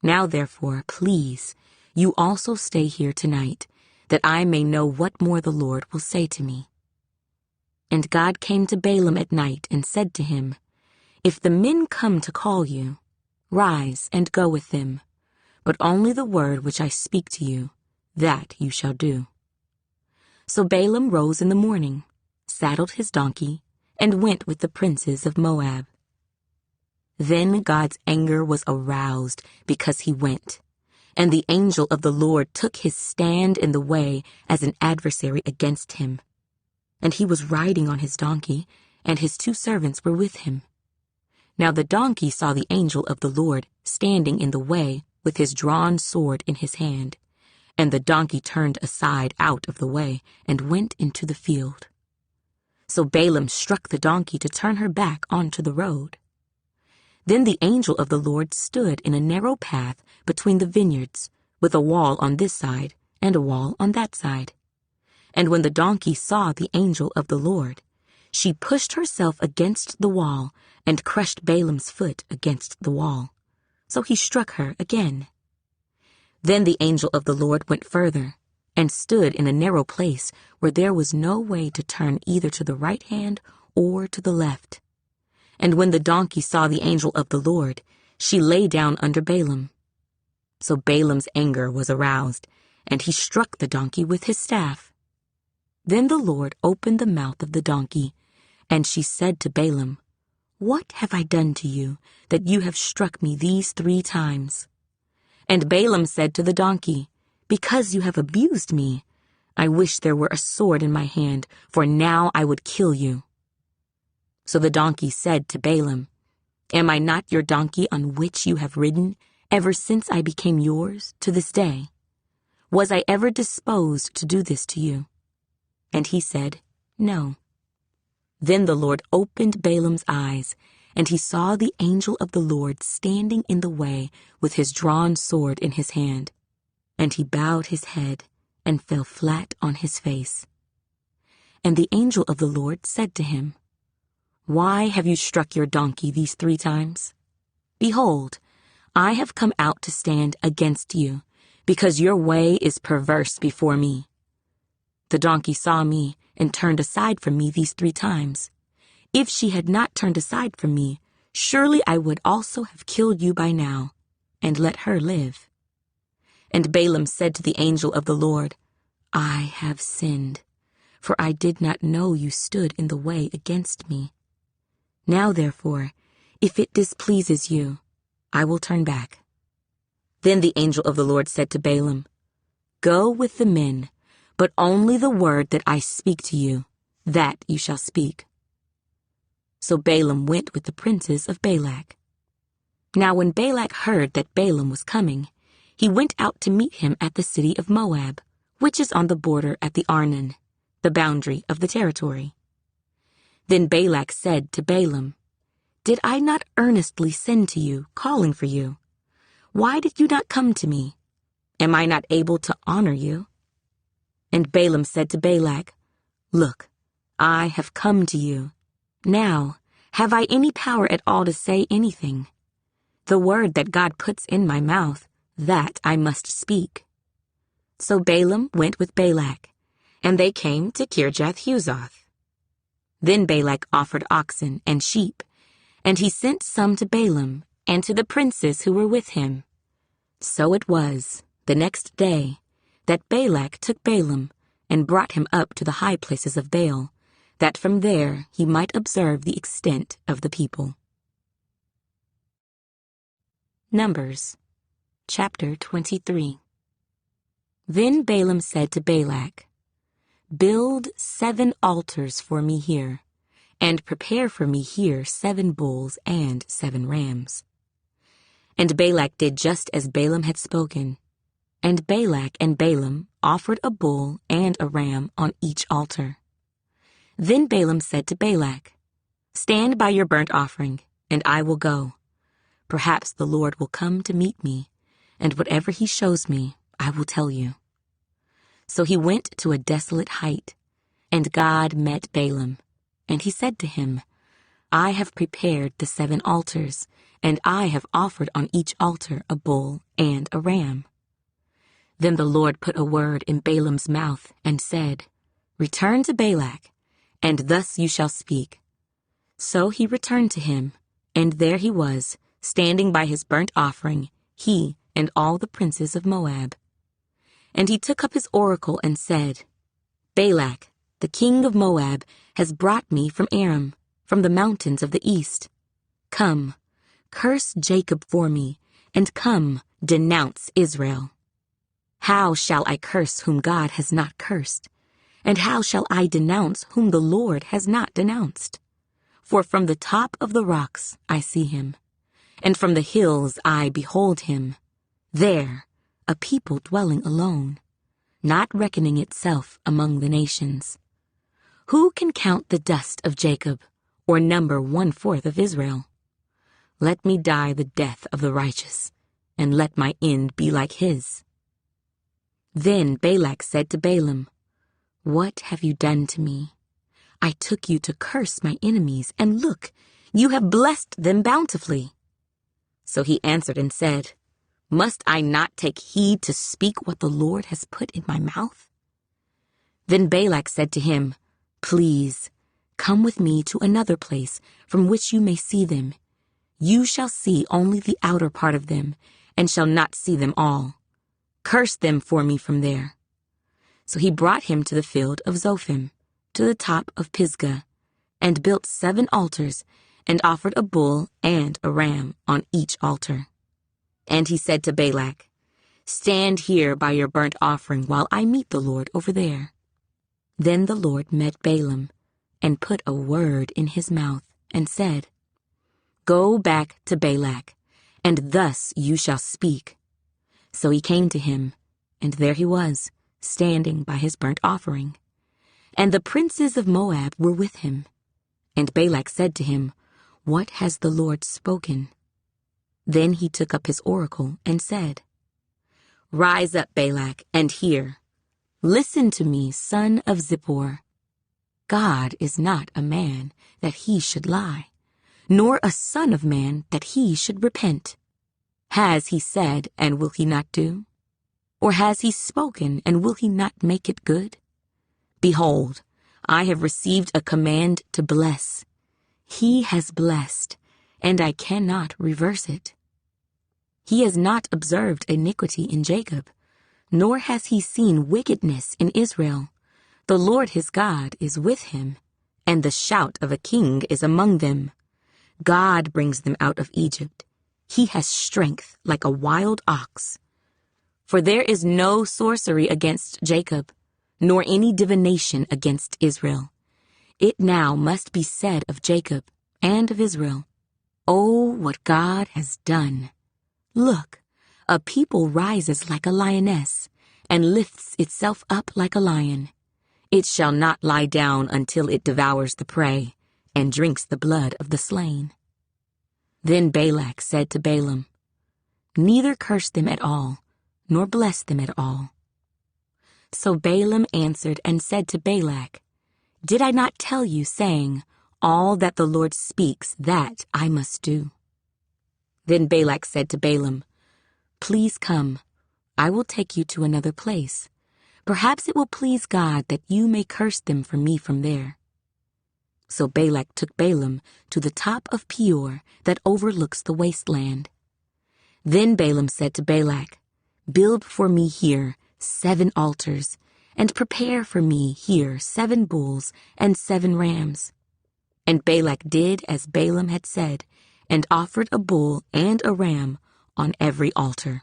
Now therefore, please, you also stay here tonight, that I may know what more the Lord will say to me. And God came to Balaam at night and said to him, If the men come to call you, rise and go with them, but only the word which I speak to you, that you shall do. So Balaam rose in the morning, saddled his donkey, and went with the princes of Moab. Then God's anger was aroused because he went, and the angel of the Lord took his stand in the way as an adversary against him. And he was riding on his donkey, and his 2 servants were with him. Now the donkey saw the angel of the Lord standing in the way with his drawn sword in his hand, and the donkey turned aside out of the way and went into the field. So Balaam struck the donkey to turn her back onto the road. Then the angel of the Lord stood in a narrow path between the vineyards, with a wall on this side and a wall on that side. And when the donkey saw the angel of the Lord, she pushed herself against the wall and crushed Balaam's foot against the wall. So he struck her again. Then the angel of the Lord went further and stood in a narrow place where there was no way to turn either to the right hand or to the left. And when the donkey saw the angel of the Lord, she lay down under Balaam. So Balaam's anger was aroused, and he struck the donkey with his staff. Then the Lord opened the mouth of the donkey, and she said to Balaam, What have I done to you, that you have struck me these 3 times? And Balaam said to the donkey, Because you have abused me, I wish there were a sword in my hand, for now I would kill you. So the donkey said to Balaam, Am I not your donkey on which you have ridden ever since I became yours to this day? Was I ever disposed to do this to you? And he said, No. Then the Lord opened Balaam's eyes, and he saw the angel of the Lord standing in the way with his drawn sword in his hand. And he bowed his head and fell flat on his face. And the angel of the Lord said to him, Why have you struck your donkey these 3 times? Behold, I have come out to stand against you, because your way is perverse before me. The donkey saw me and turned aside from me these 3 times. If she had not turned aside from me, surely I would also have killed you by now, and let her live. And Balaam said to the angel of the Lord, I have sinned, for I did not know you stood in the way against me. Now therefore, if it displeases you, I will turn back. Then the angel of the Lord said to Balaam, Go with the men, but only the word that I speak to you, that you shall speak. So Balaam went with the princes of Balak. Now when Balak heard that Balaam was coming, he went out to meet him at the city of Moab, which is on the border at the Arnon, the boundary of the territory. Then Balak said to Balaam, "Did I not earnestly send to you, calling for you? Why did you not come to me? Am I not able to honor you?" And Balaam said to Balak, "Look, I have come to you. Now, have I any power at all to say anything? The word that God puts in my mouth, that I must speak." So Balaam went with Balak, and they came to Kirjath-Huzoth. Then Balak offered oxen and sheep, and he sent some to Balaam and to the princes who were with him. So it was, the next day, that Balak took Balaam and brought him up to the high places of Baal, that from there he might observe the extent of the people. Numbers, chapter 23. Then Balaam said to Balak, "Build 7 altars for me here, and prepare for me here 7 bulls and 7 rams." And Balak did just as Balaam had spoken. And Balak and Balaam offered a bull and a ram on each altar. Then Balaam said to Balak, "Stand by your burnt offering, and I will go. Perhaps the Lord will come to meet me, and whatever he shows me, I will tell you." So he went to a desolate height, and God met Balaam, and he said to him, "I have prepared the 7 altars, and I have offered on each altar a bull and a ram." Then the Lord put a word in Balaam's mouth and said, "Return to Balak, and thus you shall speak." So he returned to him, and there he was, standing by his burnt offering, he and all the princes of Moab. And he took up his oracle and said, "Balak, the king of Moab, has brought me from Aram, from the mountains of the east. Come, curse Jacob for me, and come, denounce Israel. How shall I curse whom God has not cursed? And how shall I denounce whom the Lord has not denounced? For from the top of the rocks I see him, and from the hills I behold him. There, a people dwelling alone, not reckoning itself among the nations. Who can count the dust of Jacob, or number 1/4 of Israel? Let me die the death of the righteous, and let my end be like his." Then Balak said to Balaam, "What have you done to me? I took you to curse my enemies, and look, you have blessed them bountifully." So he answered and said, "Must I not take heed to speak what the Lord has put in my mouth?" Then Balak said to him, "Please, come with me to another place from which you may see them. You shall see only the outer part of them, and shall not see them all. Curse them for me from there." So he brought him to the field of Zophim, to the top of Pisgah, and built 7 altars, and offered a bull and a ram on each altar. And he said to Balak, "Stand here by your burnt offering while I meet the Lord over there." Then the Lord met Balaam, and put a word in his mouth, and said, "Go back to Balak, and thus you shall speak." So he came to him, and there he was, standing by his burnt offering. And the princes of Moab were with him. And Balak said to him, "What has the Lord spoken?" Then he took up his oracle and said, "Rise up, Balak, and hear. Listen to me, son of Zippor. God is not a man that he should lie, nor a son of man that he should repent. Has he said, and will he not do? Or has he spoken, and will he not make it good? Behold, I have received a command to bless. He has blessed, and I cannot reverse it. He has not observed iniquity in Jacob, nor has he seen wickedness in Israel. The Lord his God is with him, and the shout of a king is among them. God brings them out of Egypt. He has strength like a wild ox. For there is no sorcery against Jacob, nor any divination against Israel. It now must be said of Jacob, and of Israel. Oh, what God has done! Look, a people rises like a lioness, and lifts itself up like a lion. It shall not lie down until it devours the prey, and drinks the blood of the slain. Then Balak said to Balaam, Neither curse them at all, nor bless them at all. So Balaam answered and said to Balak, Did I not tell you, saying, All that the Lord speaks, that I must do? Then Balak said to Balaam, Please come, I will take you to another place. Perhaps it will please God that you may curse them for me from there. So Balak took Balaam to the top of Peor that overlooks the wasteland. Then Balaam said to Balak, Build for me here 7 altars, and prepare for me here 7 bulls and 7 rams. And Balak did as Balaam had said, and offered a bull and a ram on every altar.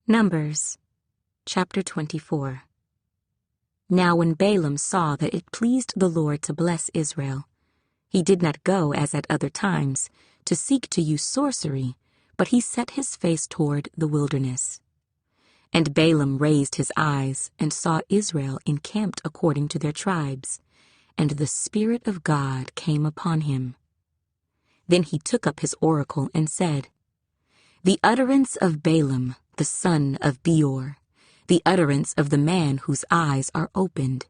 Numbers, chapter 24. Now when Balaam saw that it pleased the Lord to bless Israel, he did not go as at other times to seek to use sorcery, but he set his face toward the wilderness. And Balaam raised his eyes and saw Israel encamped according to their tribes, and the Spirit of God came upon him. Then he took up his oracle and said, The utterance of Balaam, the son of Beor, the utterance of the man whose eyes are opened,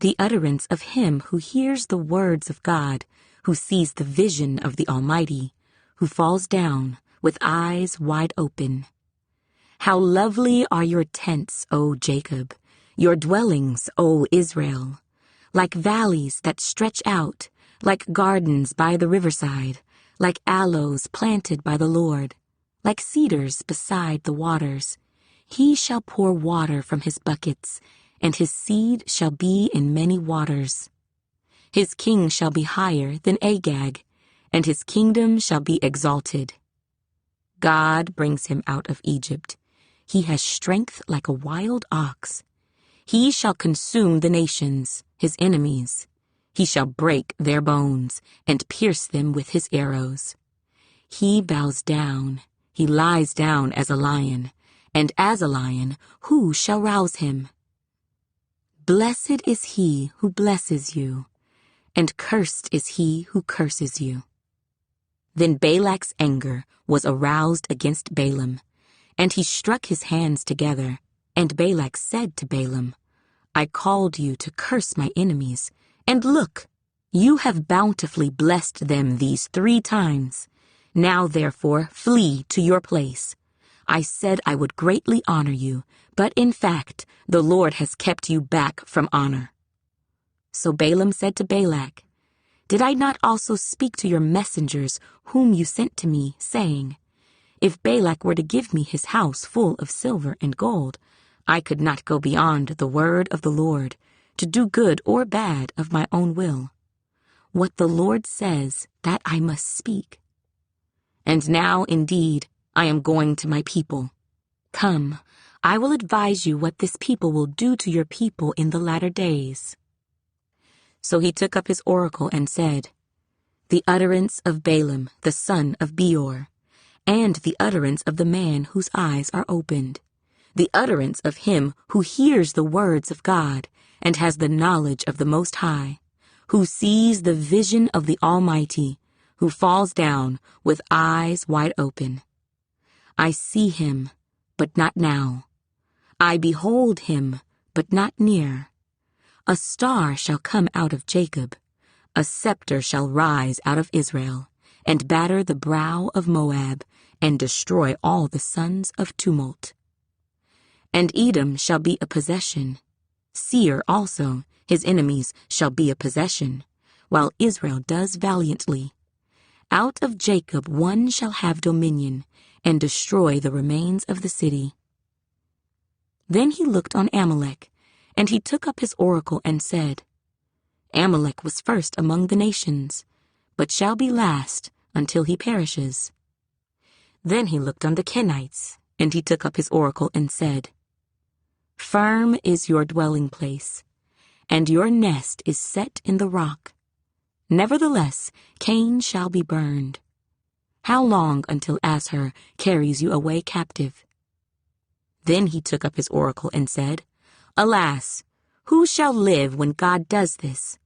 the utterance of him who hears the words of God, who sees the vision of the Almighty, who falls down with eyes wide open. How lovely are your tents, O Jacob, your dwellings, O Israel, like valleys that stretch out, like gardens by the riverside, like aloes planted by the Lord, like cedars beside the waters. He shall pour water from his buckets, and his seed shall be in many waters. His king shall be higher than Agag, and his kingdom shall be exalted. God brings him out of Egypt. He has strength like a wild ox. He shall consume the nations, his enemies. He shall break their bones and pierce them with his arrows. He bows down. He lies down as a lion, and as a lion, who shall rouse him? Blessed is he who blesses you, and cursed is he who curses you. Then Balak's anger was aroused against Balaam, and he struck his hands together, and Balak said to Balaam, I called you to curse my enemies, and look, you have bountifully blessed them these 3 times. Now, therefore, flee to your place. I said I would greatly honor you, but in fact, the Lord has kept you back from honor. So Balaam said to Balak, Did I not also speak to your messengers whom you sent to me, saying, If Balak were to give me his house full of silver and gold, I could not go beyond the word of the Lord, to do good or bad of my own will. What the Lord says, that I must speak. And now, indeed, I am going to my people. Come, I will advise you what this people will do to your people in the latter days. So he took up his oracle and said, The utterance of Balaam, the son of Beor, and the utterance of the man whose eyes are opened, the utterance of him who hears the words of God and has the knowledge of the Most High, who sees the vision of the Almighty, who falls down with eyes wide open. I see him, but not now. I behold him, but not near. A star shall come out of Jacob. A scepter shall rise out of Israel, and batter the brow of Moab, and destroy all the sons of tumult. And Edom shall be a possession. Seir also, his enemies, shall be a possession, while Israel does valiantly. Out of Jacob one shall have dominion, and destroy the remains of the city. Then he looked on Amalek, and he took up his oracle and said, Amalek was first among the nations, but shall be last until he perishes. Then he looked on the Kenites, and he took up his oracle and said, Firm is your dwelling place, and your nest is set in the rock. Nevertheless, Cain shall be burned. How long until Asher carries you away captive?" Then he took up his oracle and said, "Alas, who shall live when God does this?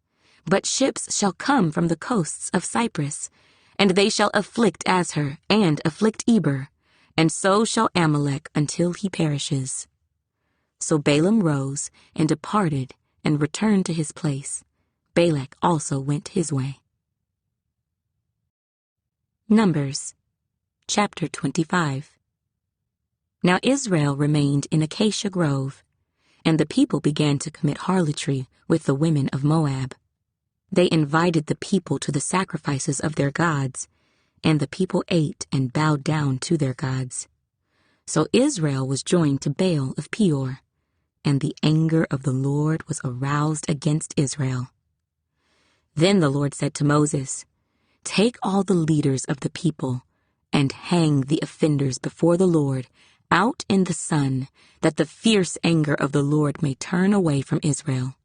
But ships shall come from the coasts of Cyprus, and they shall afflict Asher and afflict Eber, and so shall Amalek until he perishes." So Balaam rose and departed and returned to his place. Balak also went his way. Numbers, chapter 25. Now Israel remained in Acacia Grove, and the people began to commit harlotry with the women of Moab. They invited the people to the sacrifices of their gods, and the people ate and bowed down to their gods. So Israel was joined to Baal of Peor, and the anger of the Lord was aroused against Israel. Then the Lord said to Moses, "Take all the leaders of the people, and hang the offenders before the Lord out in the sun, that the fierce anger of the Lord may turn away from Israel."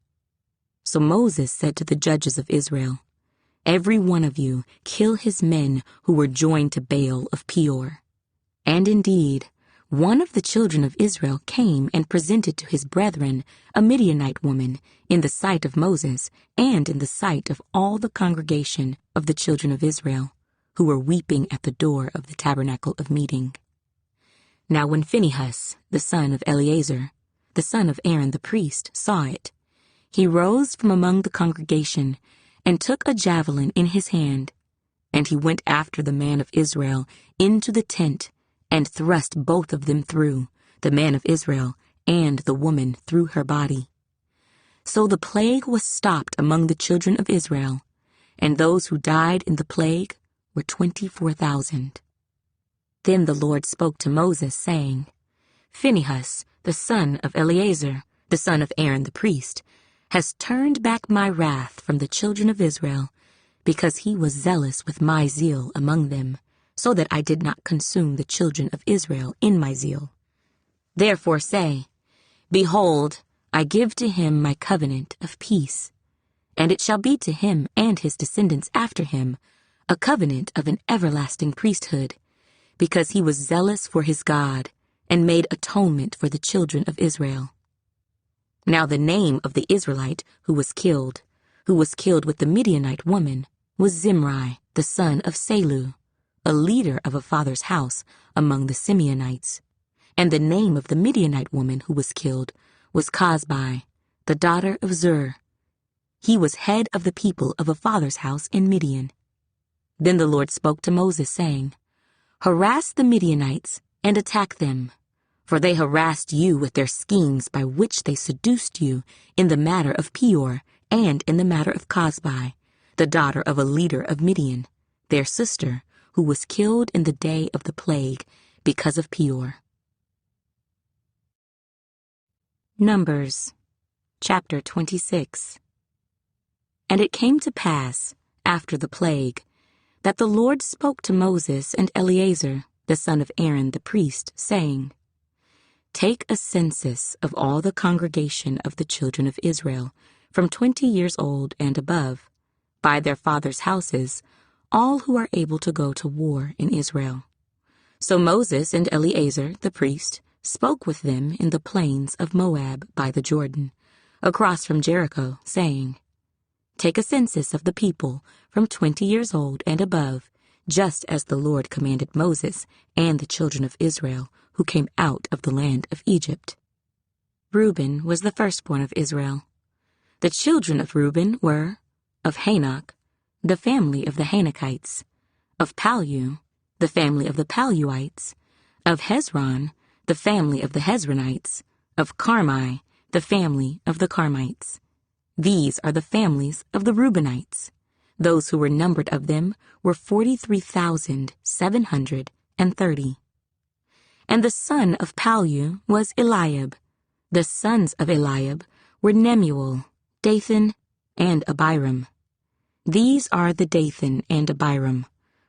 So Moses said to the judges of Israel, "Every one of you kill his men who were joined to Baal of Peor." And indeed, one of the children of Israel came and presented to his brethren a Midianite woman in the sight of Moses and in the sight of all the congregation of the children of Israel, who were weeping at the door of the tabernacle of meeting. Now when Phinehas, the son of Eleazar, the son of Aaron the priest, saw it, he rose from among the congregation and took a javelin in his hand, and he went after the man of Israel into the tent and thrust both of them through, the man of Israel and the woman through her body. So the plague was stopped among the children of Israel, and those who died in the plague were 24,000. Then the Lord spoke to Moses, saying, "Phinehas, the son of Eleazar, the son of Aaron the priest, has turned back my wrath from the children of Israel, because he was zealous with my zeal among them, so that I did not consume the children of Israel in my zeal. Therefore say, Behold, I give to him my covenant of peace, and it shall be to him and his descendants after him a covenant of an everlasting priesthood, because he was zealous for his God, and made atonement for the children of Israel." Now the name of the Israelite who was killed with the Midianite woman, was Zimri, the son of Salu, a leader of a father's house among the Simeonites. And the name of the Midianite woman who was killed was Cosbi, the daughter of Zur. He was head of the people of a father's house in Midian. Then the Lord spoke to Moses, saying, "Harass the Midianites and attack them, for they harassed you with their schemes by which they seduced you in the matter of Peor and in the matter of Cosbi, the daughter of a leader of Midian, their sister, who was killed in the day of the plague because of Peor." Numbers, chapter 26. And it came to pass, after the plague, that the Lord spoke to Moses and Eleazar, the son of Aaron the priest, saying, "Take a census of all the congregation of the children of Israel, from 20 years old and above, by their fathers' houses, all who are able to go to war in Israel." So Moses and Eleazar the priest spoke with them in the plains of Moab by the Jordan, across from Jericho, saying, "Take a census of the people from 20 years old and above, just as the Lord commanded Moses and the children of Israel who came out of the land of Egypt." Reuben was the firstborn of Israel. The children of Reuben were, of Hanok, the family of the Hanokites; of Pallu, the family of the Palluites; of Hezron, the family of the Hezronites; of Carmi, the family of the Carmites. These are the families of the Reubenites. Those who were numbered of them were 43,730. And the son of Pallu was Eliab. The sons of Eliab were Nemuel, Dathan, and Abiram. These are the Dathan and Abiram,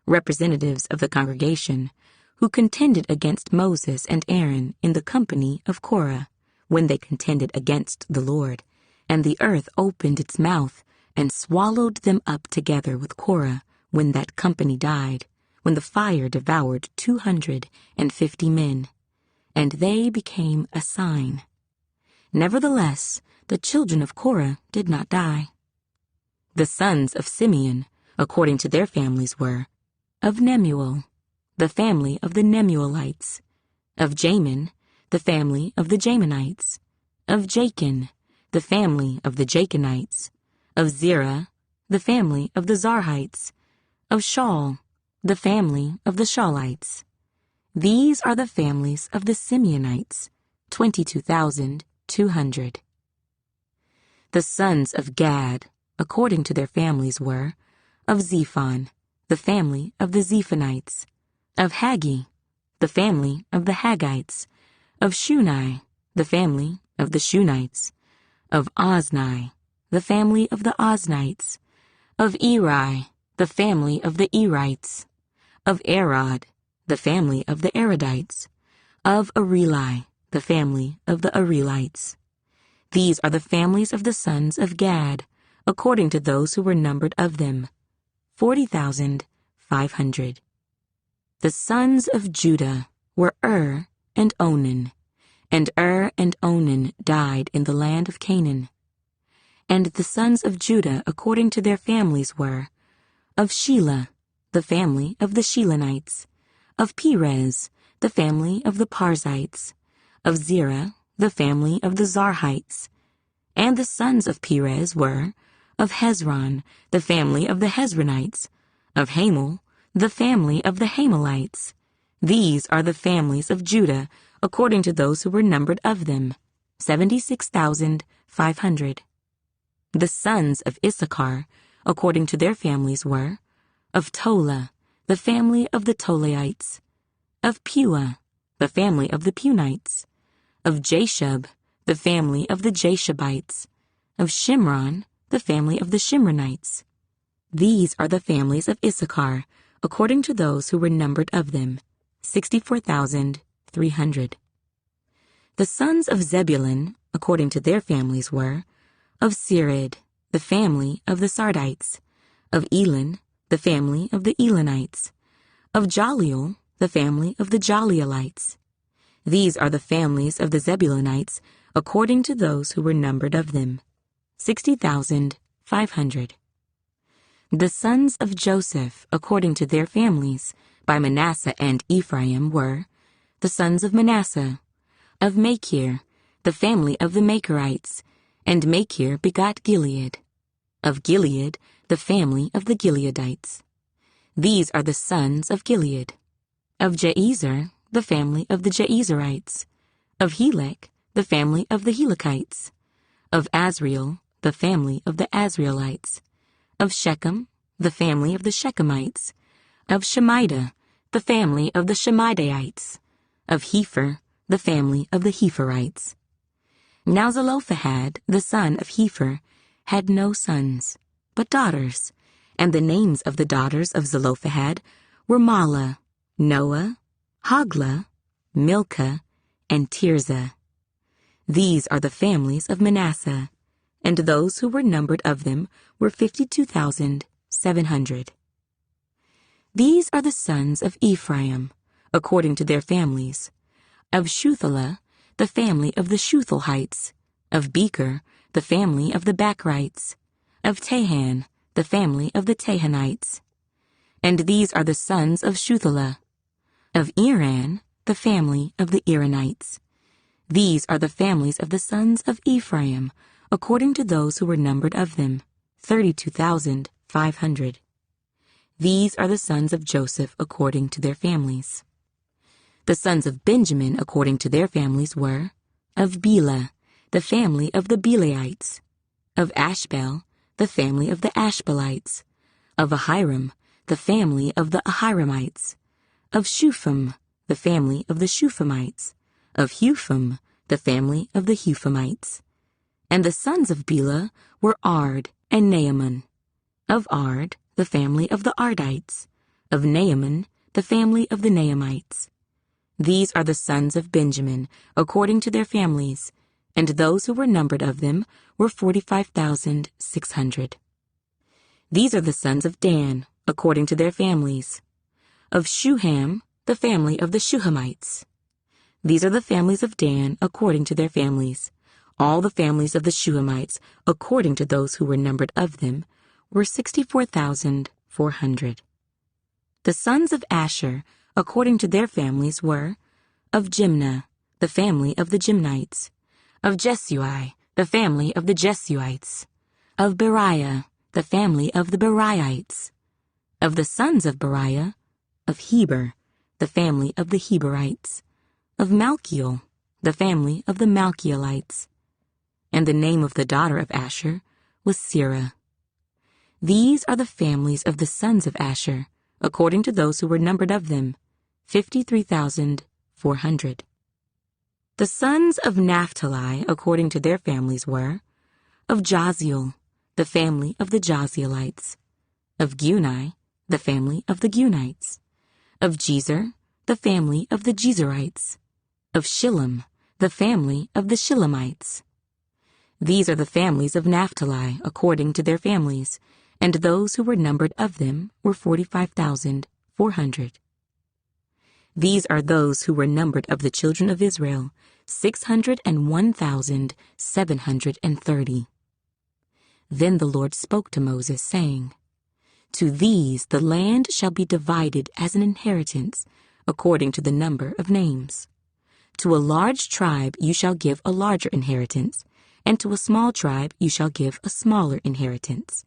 representatives of the congregation, who contended against Moses and Aaron in the company of Korah, when they contended against the Lord, and the earth opened its mouth, and swallowed them up together with Korah when that company died, when the fire devoured 250 men, and they became a sign. Nevertheless, the children of Korah did not die. The sons of Simeon, according to their families, were of Nemuel, the family of the Nemuelites; of Jamin, the family of the Jaminites; of Jachin, the family of the Jachinites; of Zerah, the family of the Zarhites; of Shaul, the family of the Shaulites. These are the families of the Simeonites, 22,200. The sons of Gad, according to their families, were of Zephon, the family of the Zephonites; of Haggi, the family of the Haggites; of Shuni, the family of the Shunites; of Ozni, the family of the Oznites; of Eri, the family of the Erites; of Arod, the family of the Arodites; of Areli, the family of the Arelites. These are the families of the sons of Gad, according to those who were numbered of them, 40,500. The sons of Judah were and Onan, and and Onan died in the land of Canaan. And the sons of Judah according to their families were of Shelah, the family of the Shelanites; of Perez, the family of the Parzites; of Zerah, the family of the Zarhites. And the sons of Perez were of Hezron, the family of the Hezronites; of Hamul, the family of the Hamalites. These are the families of Judah according to those who were numbered of them, 76,500. The sons of Issachar, according to their families, were of Tola, the family of the Tolaites; of Puah, the family of the Punites; of Jashub, the family of the Jashubites; of Shimron, the family of the Shimronites. These are the families of Issachar, according to those who were numbered of them, 64,300. The sons of Zebulun, according to their families, were of Sered, the family of the Sardites; of Elon, the family of the Elonites; of Jaleel, the family of the Jaleelites. These are the families of the Zebulunites, according to those who were numbered of them, 60,500. The sons of Joseph, according to their families, by Manasseh and Ephraim, were the sons of Manasseh, of Machir, the family of the Machirites, and Machir begot Gilead; of Gilead, the family of the Gileadites. These are the sons of Gilead; of Jaezer, the family of the Jaezerites; of Helek, the family of the Helekites; of Azriel, the family of the Azrielites; of Shechem, the family of the Shechemites; of Shemida, the family of the Shemidaites; of Hepher, the family of the Hepherites. Now Zelophehad, the son of Hepher, had no sons, but daughters, and the names of the daughters of Zelophehad were Mahlah, Noah, Hoglah, Milcah, and Tirzah. These are the families of Manasseh, and those who were numbered of them were 52,700. These are the sons of Ephraim, according to their families: of Shuthelah, the family of the Shuthelhites; of Becher, the family of the Bachrites; of Tahan, the family of the Tahanites. And these are the sons of Shuthelah: of Iran, the family of the Iranites. These are the families of the sons of Ephraim, according to those who were numbered of them, 32,500. These are the sons of Joseph according to their families. The sons of Benjamin according to their families were of Bela, the family of the Belaites; of Ashbel, the family of the Ashbelites; of Ahiram, the family of the Ahiramites; of Shupham, the family of the Shuphamites; of Hupham, the family of the Huphamites. And the sons of Bela were Ard and Naaman; of Ard, the family of the Ardites; of Naaman, the family of the Naamites. These are the sons of Benjamin, according to their families, and those who were numbered of them were 45,600. These are the sons of Dan, according to their families. Of Shuham, the family of the Shuhamites. These are the families of Dan, according to their families. All the families of the Shuhamites, according to those who were numbered of them, were 64,400. The sons of Asher, according to their families, were of Jimnah, the family of the Jimnites. Of Jesui, the family of the Jesuites. Of Beriah, the family of the Beriites. Of the sons of Beriah, of Heber, the family of the Heberites. Of Malchiel, the family of the Malchielites. And the name of the daughter of Asher was Serah. These are the families of the sons of Asher, according to those who were numbered of them, 53,400. The sons of Naphtali, according to their families, were of Jaziel, the family of the Jazielites. Of Guni, the family of the Gunites. Of Jezer, the family of the Jezerites. Of Shillem, the family of the Shillemites. These are the families of Naphtali, according to their families, and those who were numbered of them were 45,400. These are those who were numbered of the children of Israel, 601,730. Then the Lord spoke to Moses, saying, To these the land shall be divided as an inheritance, according to the number of names. To a large tribe you shall give a larger inheritance, and to a small tribe you shall give a smaller inheritance.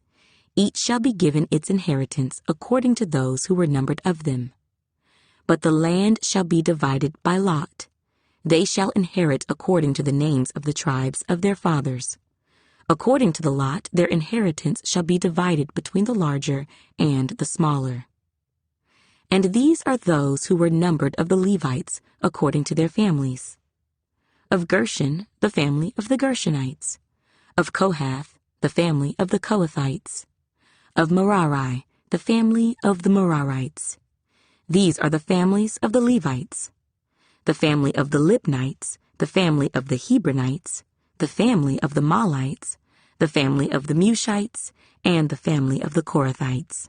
Each shall be given its inheritance according to those who were numbered of them. But the land shall be divided by lot. They shall inherit according to the names of the tribes of their fathers. According to the lot, their inheritance shall be divided between the larger and the smaller. And these are those who were numbered of the Levites, according to their families. Of Gershon, the family of the Gershonites. Of Kohath, the family of the Kohathites. Of Merari, the family of the Merarites. These are the families of the Levites. The family of the Libnites, the family of the Hebronites, the family of the Malites, the family of the Mushites, and the family of the Korathites.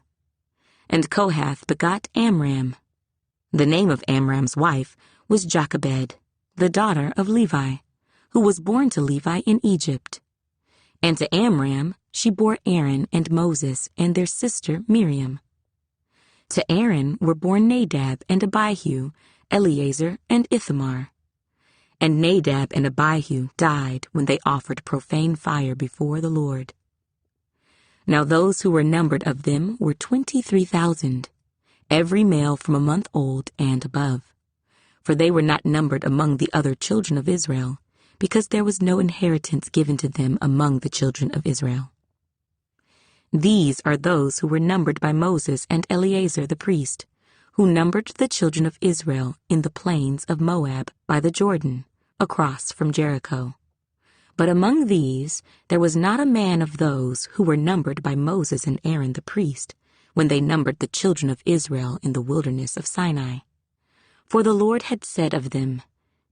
And Kohath begot Amram. The name of Amram's wife was Jochebed, the daughter of Levi, who was born to Levi in Egypt. And to Amram she bore Aaron and Moses and their sister Miriam. To Aaron were born Nadab and Abihu, Eleazar and Ithamar. And Nadab and Abihu died when they offered profane fire before the Lord. Now those who were numbered of them were 23,000, every male from a month old and above. For they were not numbered among the other children of Israel, because there was no inheritance given to them among the children of Israel. These are those who were numbered by Moses and Eleazar the priest, who numbered the children of Israel in the plains of Moab by the Jordan, across from Jericho. But among these there was not a man of those who were numbered by Moses and Aaron the priest, when they numbered the children of Israel in the wilderness of Sinai. For the Lord had said of them,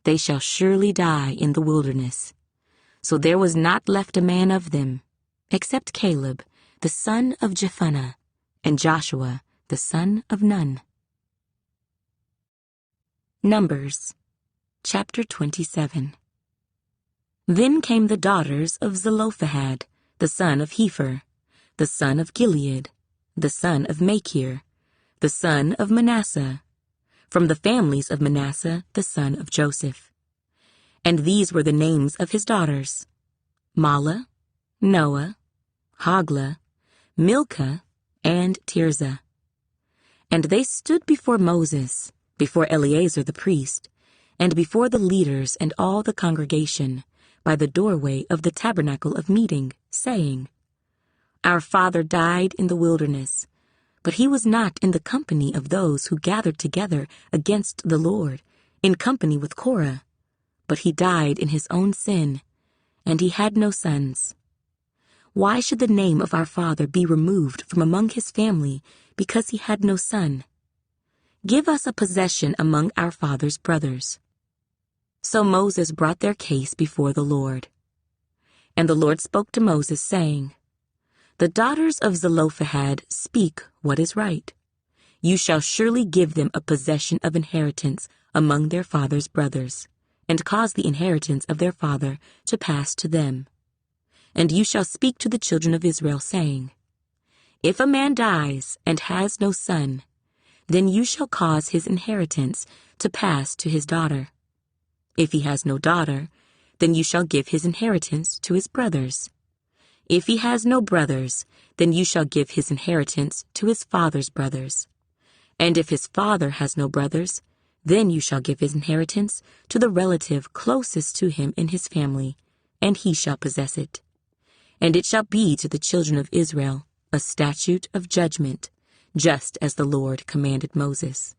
They shall surely die in the wilderness. So there was not left a man of them, except Caleb, the son of Jephunneh, and Joshua, the son of Nun. Numbers, chapter 27. Then came the daughters of Zelophehad, the son of Hepher, the son of Gilead, the son of Machir, the son of Manasseh, from the families of Manasseh, the son of Joseph. And these were the names of his daughters: Mahlah, Noah, Hoglah, Milcah, and Tirzah. And they stood before Moses, before Eleazar the priest, and before the leaders and all the congregation, by the doorway of the tabernacle of meeting, saying, Our father died in the wilderness, but he was not in the company of those who gathered together against the Lord, in company with Korah, but he died in his own sin, and he had no sons. Why should the name of our father be removed from among his family, because he had no son? Give us a possession among our father's brothers. So Moses brought their case before the Lord. And the Lord spoke to Moses, saying, The daughters of Zelophehad speak what is right. You shall surely give them a possession of inheritance among their father's brothers, and cause the inheritance of their father to pass to them. And you shall speak to the children of Israel, saying, If a man dies and has no son, then you shall cause his inheritance to pass to his daughter. If he has no daughter, then you shall give his inheritance to his brothers. If he has no brothers, then you shall give his inheritance to his father's brothers. And if his father has no brothers, then you shall give his inheritance to the relative closest to him in his family, and he shall possess it. And it shall be to the children of Israel a statute of judgment, just as the Lord commanded Moses.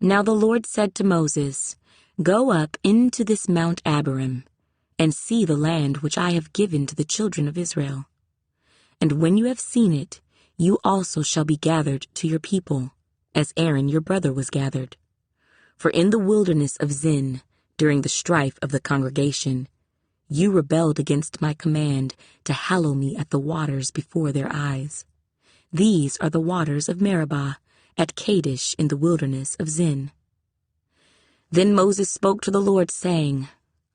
Now the Lord said to Moses, Go up into this Mount Abarim, and see the land which I have given to the children of Israel. And when you have seen it, you also shall be gathered to your people, as Aaron your brother was gathered. For in the wilderness of Zin, during the strife of the congregation, you rebelled against my command to hallow me at the waters before their eyes. These are the waters of Meribah, at Kadesh in the wilderness of Zin. Then Moses spoke to the Lord, saying,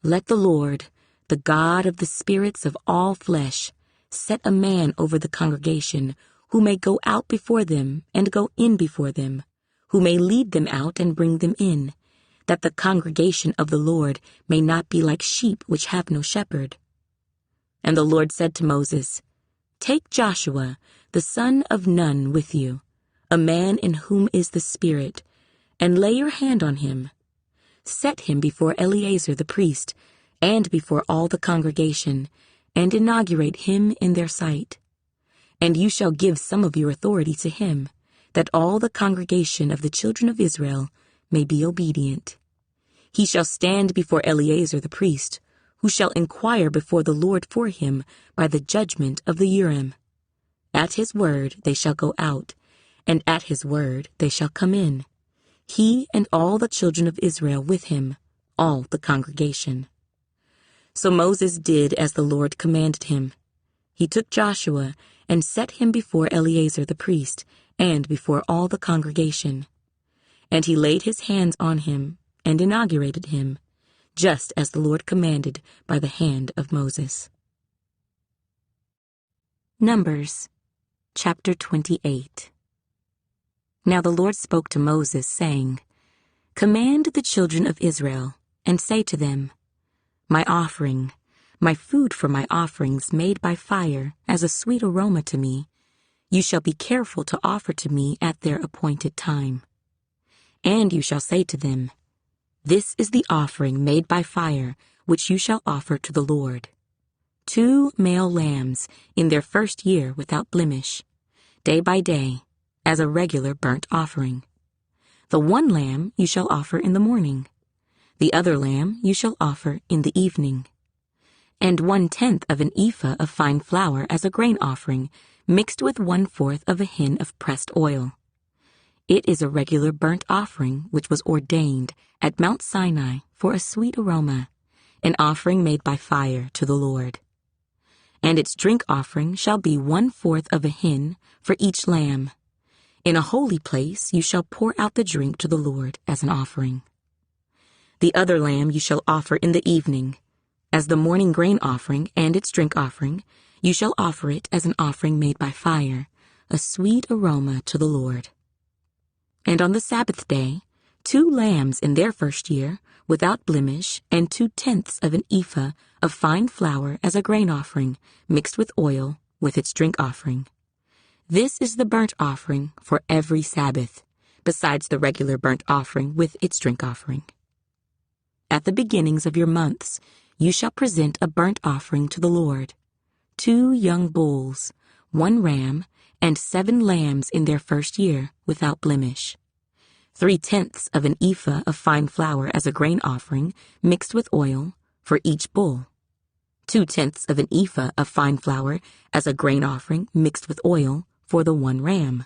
Let the Lord, the God of the spirits of all flesh, set a man over the congregation, who may go out before them and go in before them, who may lead them out and bring them in, that the congregation of the Lord may not be like sheep which have no shepherd. And the Lord said to Moses, Take Joshua, the son of Nun, with you, a man in whom is the Spirit, and lay your hand on him. Set him before Eleazar the priest, and before all the congregation, and inaugurate him in their sight. And you shall give some of your authority to him, that all the congregation of the children of Israel may be obedient. He shall stand before Eleazar the priest, who shall inquire before the Lord for him by the judgment of the Urim. At his word they shall go out, and at his word they shall come in, he and all the children of Israel with him, all the congregation. So Moses did as the Lord commanded him. He took Joshua and set him before Eleazar the priest, and before all the congregation. And he laid his hands on him, and inaugurated him, just as the Lord commanded by the hand of Moses. Numbers, chapter 28. Now the Lord spoke to Moses, saying, Command the children of Israel, and say to them, My offering, my food for my offerings made by fire as a sweet aroma to me, you shall be careful to offer to me at their appointed time. And you shall say to them, This is the offering made by fire which you shall offer to the Lord. 2 male lambs in their first year without blemish, day by day, as a regular burnt offering. The one lamb you shall offer in the morning. The other lamb you shall offer in the evening. And 1/10 of an ephah of fine flour as a grain offering, mixed with 1/4 of a hin of pressed oil. It is a regular burnt offering which was ordained at Mount Sinai for a sweet aroma, an offering made by fire to the Lord. And its drink offering shall be 1/4 of a hin for each lamb. In a holy place you shall pour out the drink to the Lord as an offering. The other lamb you shall offer in the evening. As the morning grain offering and its drink offering, you shall offer it as an offering made by fire, a sweet aroma to the Lord. And on the Sabbath day, 2 lambs in their first year, without blemish, and 2/10 of an ephah of fine flour as a grain offering, mixed with oil, with its drink offering. This is the burnt offering for every Sabbath, besides the regular burnt offering with its drink offering. At the beginnings of your months, you shall present a burnt offering to the Lord, 2 young bulls, 1 ram, and 7 lambs in their first year, without blemish. 3/10 of an ephah of fine flour as a grain offering, mixed with oil, for each bull. 2/10 of an ephah of fine flour as a grain offering, mixed with oil, for the 1 ram.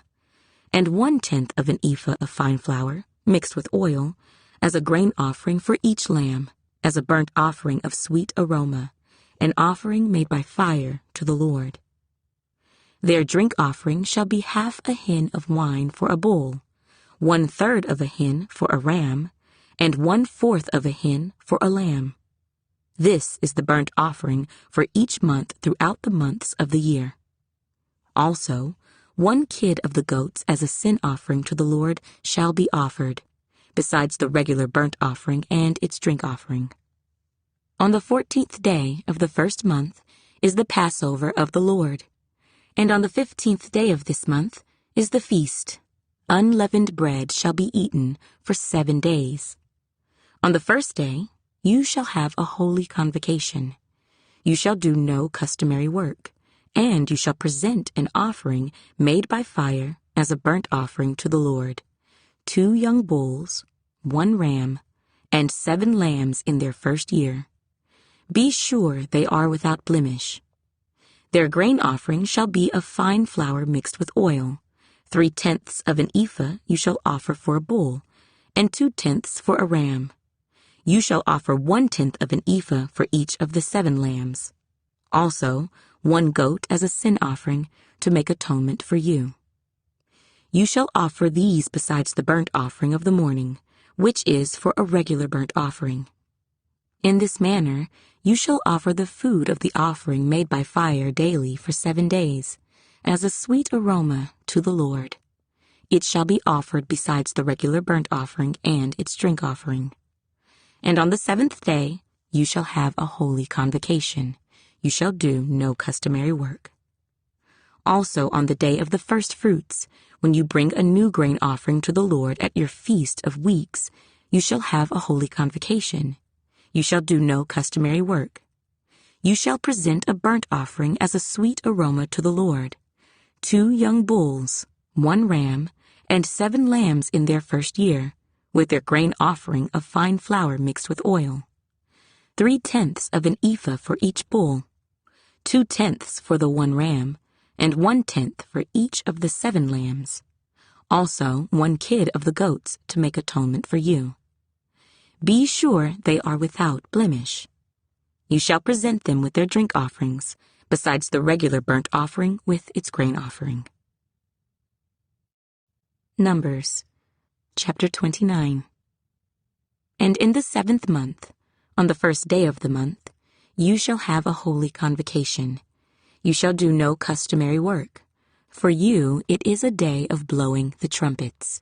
And 1/10 of an ephah of fine flour, mixed with oil, as a grain offering for each lamb, as a burnt offering of sweet aroma, an offering made by fire to the Lord. Their drink offering shall be half a hin of wine for a bull, 1/3 of a hin for a ram, and 1/4 of a hin for a lamb. This is the burnt offering for each month throughout the months of the year. Also, 1 kid of the goats as a sin offering to the Lord shall be offered, besides the regular burnt offering and its drink offering. On the 14th day of the first month is the Passover of the Lord, and on the 15th day of this month is the feast. Unleavened bread shall be eaten for 7 days. On the first day you shall have a holy convocation. You shall do no customary work, and you shall present an offering made by fire as a burnt offering to the Lord, 2 young bulls, 1 ram, and 7 lambs in their first year. Be sure they are without blemish. Their grain offering shall be of fine flour mixed with oil. 3/10 of an ephah you shall offer for a bull, and 2/10 for a ram. You shall offer 1/10 of an ephah for each of the 7 lambs. Also, 1 goat as a sin offering to make atonement for you. You shall offer these besides the burnt offering of the morning, which is for a regular burnt offering. In this manner you shall offer the food of the offering made by fire daily for 7 days, as a sweet aroma to the Lord. It shall be offered besides the regular burnt offering and its drink offering. And on the 7th day you shall have a holy convocation. You shall do no customary work. Also on the day of the first fruits, when you bring a new grain offering to the Lord at your feast of weeks, you shall have a holy convocation. You shall do no customary work. You shall present a burnt offering as a sweet aroma to the Lord, 2 young bulls, 1 ram, and 7 lambs in their first year, with their grain offering of fine flour mixed with oil. 3/10 of an ephah for each bull, 2/10 for the 1 ram, and 1/10 for each of the 7 lambs. Also 1 kid of the goats to make atonement for you. Be sure they are without blemish. You shall present them with their drink offerings, besides the regular burnt offering with its grain offering. Numbers, chapter 29. And in the 7th month, on the first day of the month, you shall have a holy convocation. You shall do no customary work. For you it is a day of blowing the trumpets.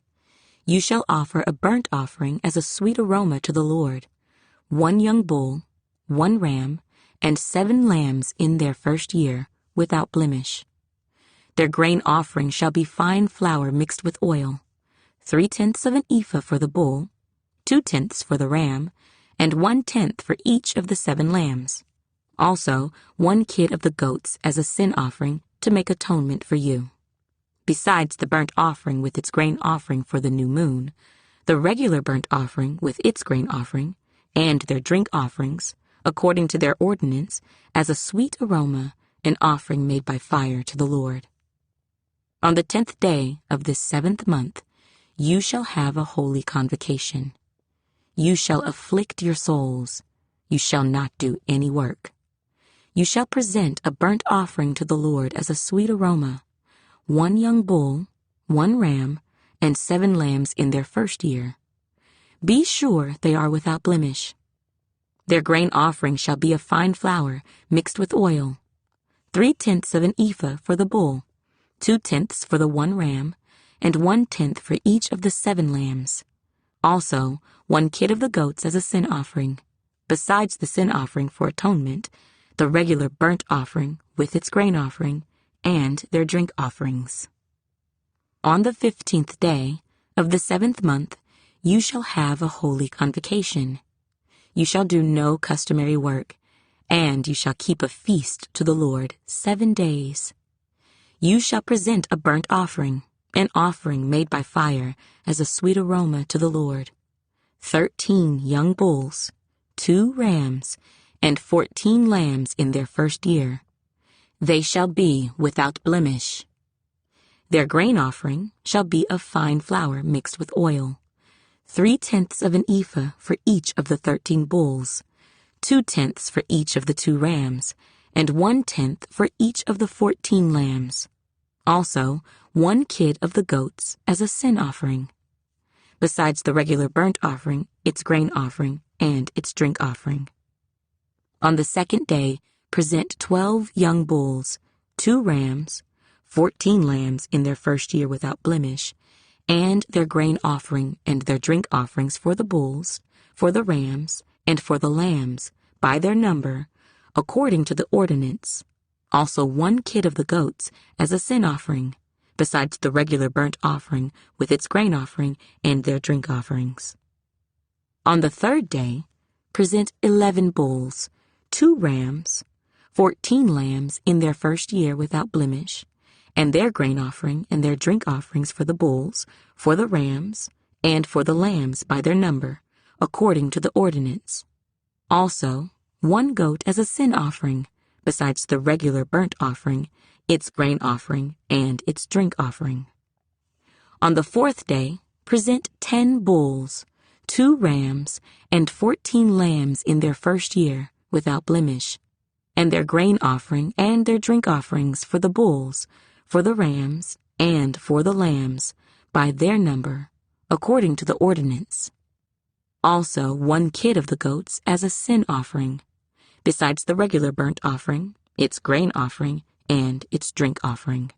You shall offer a burnt offering as a sweet aroma to the Lord, 1 young bull, 1 ram, and 7 lambs in their first year, without blemish. Their grain offering shall be fine flour mixed with oil, 3/10 of an ephah for the bull, 2/10 for the ram, and 1/10 for each of the 7 lambs. Also 1 kid of the goats as a sin offering to make atonement for you. Besides the burnt offering with its grain offering for the new moon, the regular burnt offering with its grain offering, and their drink offerings, according to their ordinance, as a sweet aroma, an offering made by fire to the Lord. On the 10th day of this 7th month, you shall have a holy convocation. You shall afflict your souls. You shall not do any work. You shall present a burnt offering to the Lord as a sweet aroma, 1 young bull, 1 ram, and 7 lambs in their first year. Be sure they are without blemish. Their grain offering shall be of fine flour mixed with oil, 3/10 of an ephah for the bull, 2/10 for the 1 ram, and 1/10 for each of the 7 lambs. Also 1 kid of the goats as a sin offering, besides the sin offering for atonement, the regular burnt offering with its grain offering, and their drink offerings. On the 15th day of the 7th month, you shall have a holy convocation. You shall do no customary work, and you shall keep a feast to the Lord 7 days. You shall present a burnt offering, an offering made by fire as a sweet aroma to the Lord, 13 young bulls, 2 rams, and 14 lambs in their first year. They shall be without blemish. Their grain offering shall be of fine flour mixed with oil, 3/10 of an ephah for each of the 13 bulls, 2/10 for each of the 2 rams, and 1/10 for each of the 14 lambs. Also, 1 kid of the goats as a sin offering. Besides the regular burnt offering, its grain offering, and its drink offering. On the 2nd day, present 12 young bulls, 2 rams, 14 lambs in their first year without blemish, and their grain offering and their drink offerings for the bulls, for the rams, and for the lambs, by their number, according to the ordinance. Also 1 kid of the goats as a sin offering, besides the regular burnt offering with its grain offering and their drink offerings. On the 3rd day, present 11 bulls, 2 rams, 14 lambs in their first year without blemish, and their grain offering and their drink offerings for the bulls, for the rams, and for the lambs by their number, according to the ordinance. Also, 1 goat as a sin offering, besides the regular burnt offering, its grain offering, and its drink offering. On the 4th day, present 10 bulls, 2 rams, and 14 lambs in their first year, without blemish, and their grain offering and their drink offerings for the bulls, for the rams, and for the lambs, by their number, according to the ordinance. Also 1 kid of the goats as a sin offering, besides the regular burnt offering, its grain offering, and its drink offering.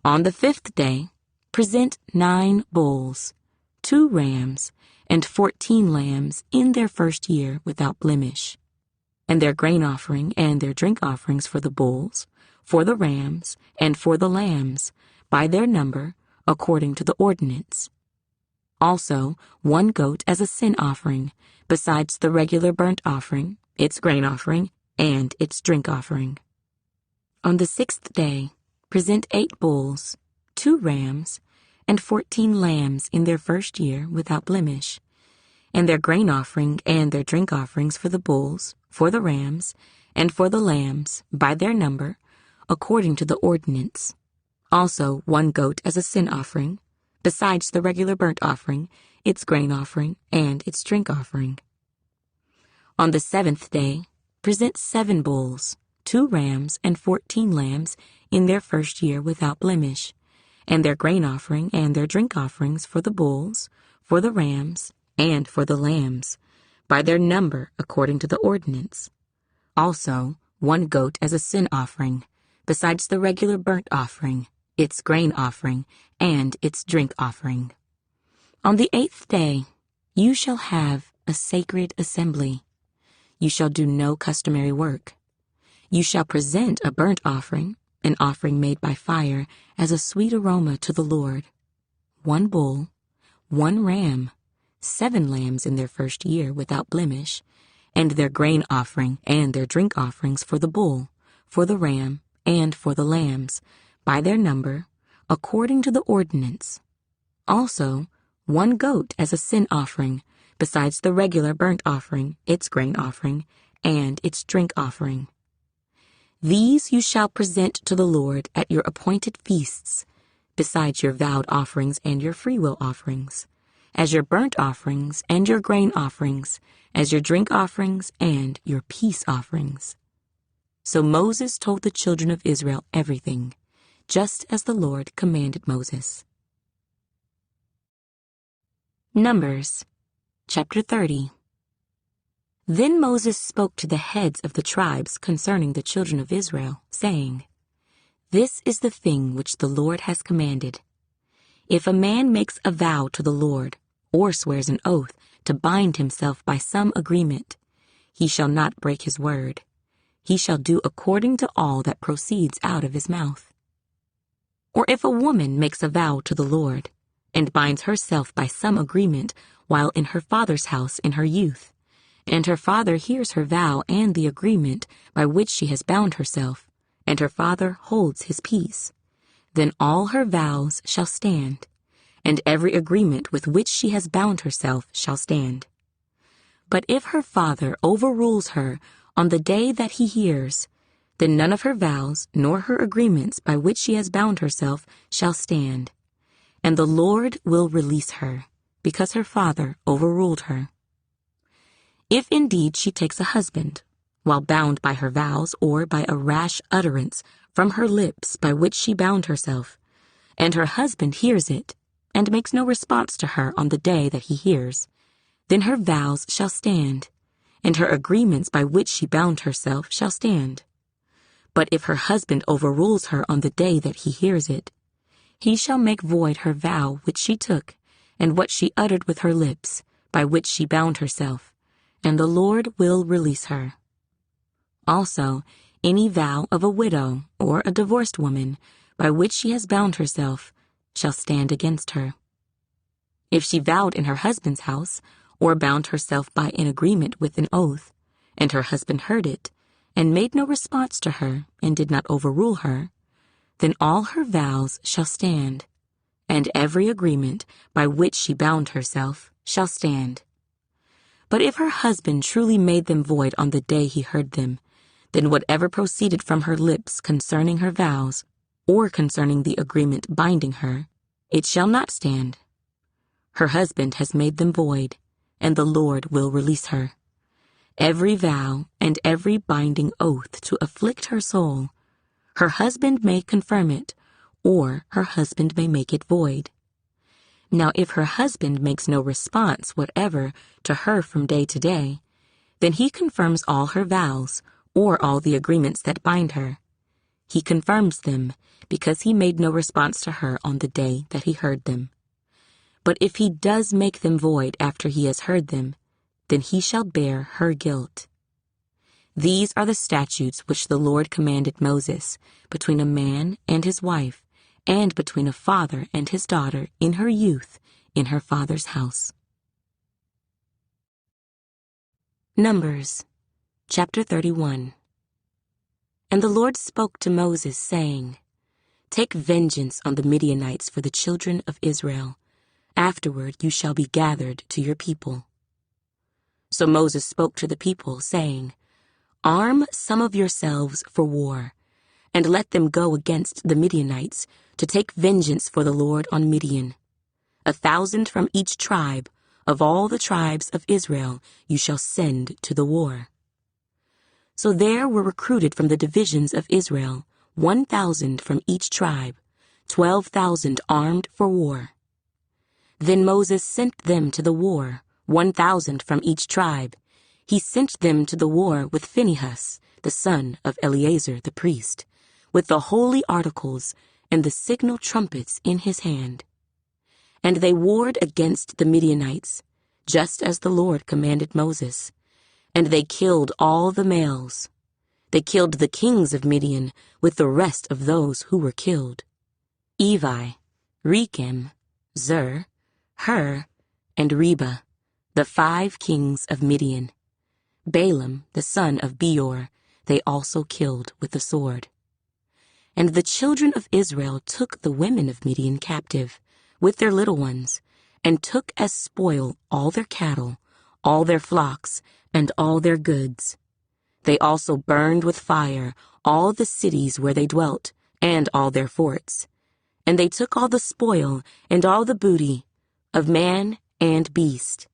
On the 5th day, present 9 bulls, 2 rams, and 14 lambs in their first year without blemish, and their grain offering and their drink offerings for the bulls, for the rams, and for the lambs, by their number, according to the ordinance. Also 1 goat as a sin offering, besides the regular burnt offering, its grain offering, and its drink offering. On the 6th day, present 8 bulls, 2 rams, and 14 lambs in their first year without blemish, and their grain offering and their drink offerings for the bulls, for the rams, and for the lambs, by their number, according to the ordinance. Also 1 goat as a sin offering, besides the regular burnt offering, its grain offering, and its drink offering. On the 7th day, present 7 bulls, 2 rams, and 14 lambs in their first year without blemish, and their grain offering and their drink offerings for the bulls, for the rams, and for the lambs, by their number according to the ordinance. Also 1 goat as a sin offering, besides the regular burnt offering, its grain offering, and its drink offering. On the 8th day, you shall have a sacred assembly. You shall do no customary work. You shall present a burnt offering, an offering made by fire, as a sweet aroma to the Lord. 1 bull, 1 ram, 7 lambs in their first year without blemish, and their grain offering and their drink offerings for the bull, for the ram, and for the lambs, by their number, according to the ordinance. Also 1 goat as a sin offering, besides the regular burnt offering, its grain offering, and its drink offering. These you shall present to the Lord at your appointed feasts, besides your vowed offerings and your freewill offerings, as your burnt offerings and your grain offerings, as your drink offerings and your peace offerings. So Moses told the children of Israel everything, just as the Lord commanded Moses. Numbers, chapter 30. Then Moses spoke to the heads of the tribes concerning the children of Israel, saying, This is the thing which the Lord has commanded. If a man makes a vow to the Lord, or swears an oath to bind himself by some agreement, he shall not break his word. He shall do according to all that proceeds out of his mouth. Or if a woman makes a vow to the Lord, and binds herself by some agreement while in her father's house in her youth, and her father hears her vow and the agreement by which she has bound herself, and her father holds his peace, then all her vows shall stand, and every agreement with which she has bound herself shall stand. But if her father overrules her on the day that he hears, then none of her vows nor her agreements by which she has bound herself shall stand, and the Lord will release her, because her father overruled her. If indeed she takes a husband, while bound by her vows or by a rash utterance from her lips by which she bound herself, and her husband hears it, and makes no response to her on the day that he hears, then her vows shall stand, and her agreements by which she bound herself shall stand. But if her husband overrules her on the day that he hears it, he shall make void her vow which she took, and what she uttered with her lips, by which she bound herself, and the Lord will release her. Also, any vow of a widow or a divorced woman, by which she has bound herself, shall stand against her. If she vowed in her husband's house, or bound herself by an agreement with an oath, and her husband heard it, and made no response to her, and did not overrule her, then all her vows shall stand, and every agreement by which she bound herself shall stand. But if her husband truly made them void on the day he heard them, then whatever proceeded from her lips concerning her vows, or concerning the agreement binding her, it shall not stand. Her husband has made them void, and the Lord will release her. Every vow and every binding oath to afflict her soul, her husband may confirm it, or her husband may make it void. Now if her husband makes no response whatever to her from day to day, then he confirms all her vows, or all the agreements that bind her. He confirms them, because he made no response to her on the day that he heard them. But if he does make them void after he has heard them, then he shall bear her guilt. These are the statutes which the Lord commanded Moses, between a man and his wife, and between a father and his daughter in her youth, in her father's house. Numbers, chapter 31. And the Lord spoke to Moses, saying, Take vengeance on the Midianites for the children of Israel. Afterward you shall be gathered to your people. So Moses spoke to the people, saying, Arm some of yourselves for war, and let them go against the Midianites to take vengeance for the Lord on Midian. 1,000 from each tribe, of all the tribes of Israel, you shall send to the war. So there were recruited from the divisions of Israel 1,000 from each tribe, 12,000 armed for war. Then Moses sent them to the war, 1,000 from each tribe. He sent them to the war with Phinehas, the son of Eleazar the priest, with the holy articles and the signal trumpets in his hand. And they warred against the Midianites, just as the Lord commanded Moses. And they killed all the males. They killed the kings of Midian with the rest of those who were killed: Evi, Rechem, Zur, Hur, and Reba, the 5 kings of Midian. Balaam, the son of Beor, they also killed with the sword. And the children of Israel took the women of Midian captive, with their little ones, and took as spoil all their cattle, all their flocks, and all their goods. They also burned with fire all the cities where they dwelt, and all their forts. And they took all the spoil and all the booty, of man and beast.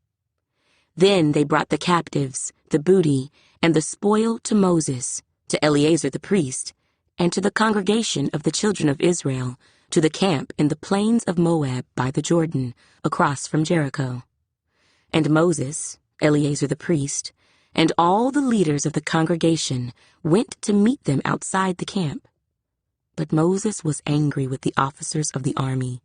Then they brought the captives, the booty, and the spoil to Moses, to Eleazar the priest, and to the congregation of the children of Israel, to the camp in the plains of Moab by the Jordan, across from Jericho. And Moses, Eleazar the priest, and all the leaders of the congregation went to meet them outside the camp. But Moses was angry with the officers of the army,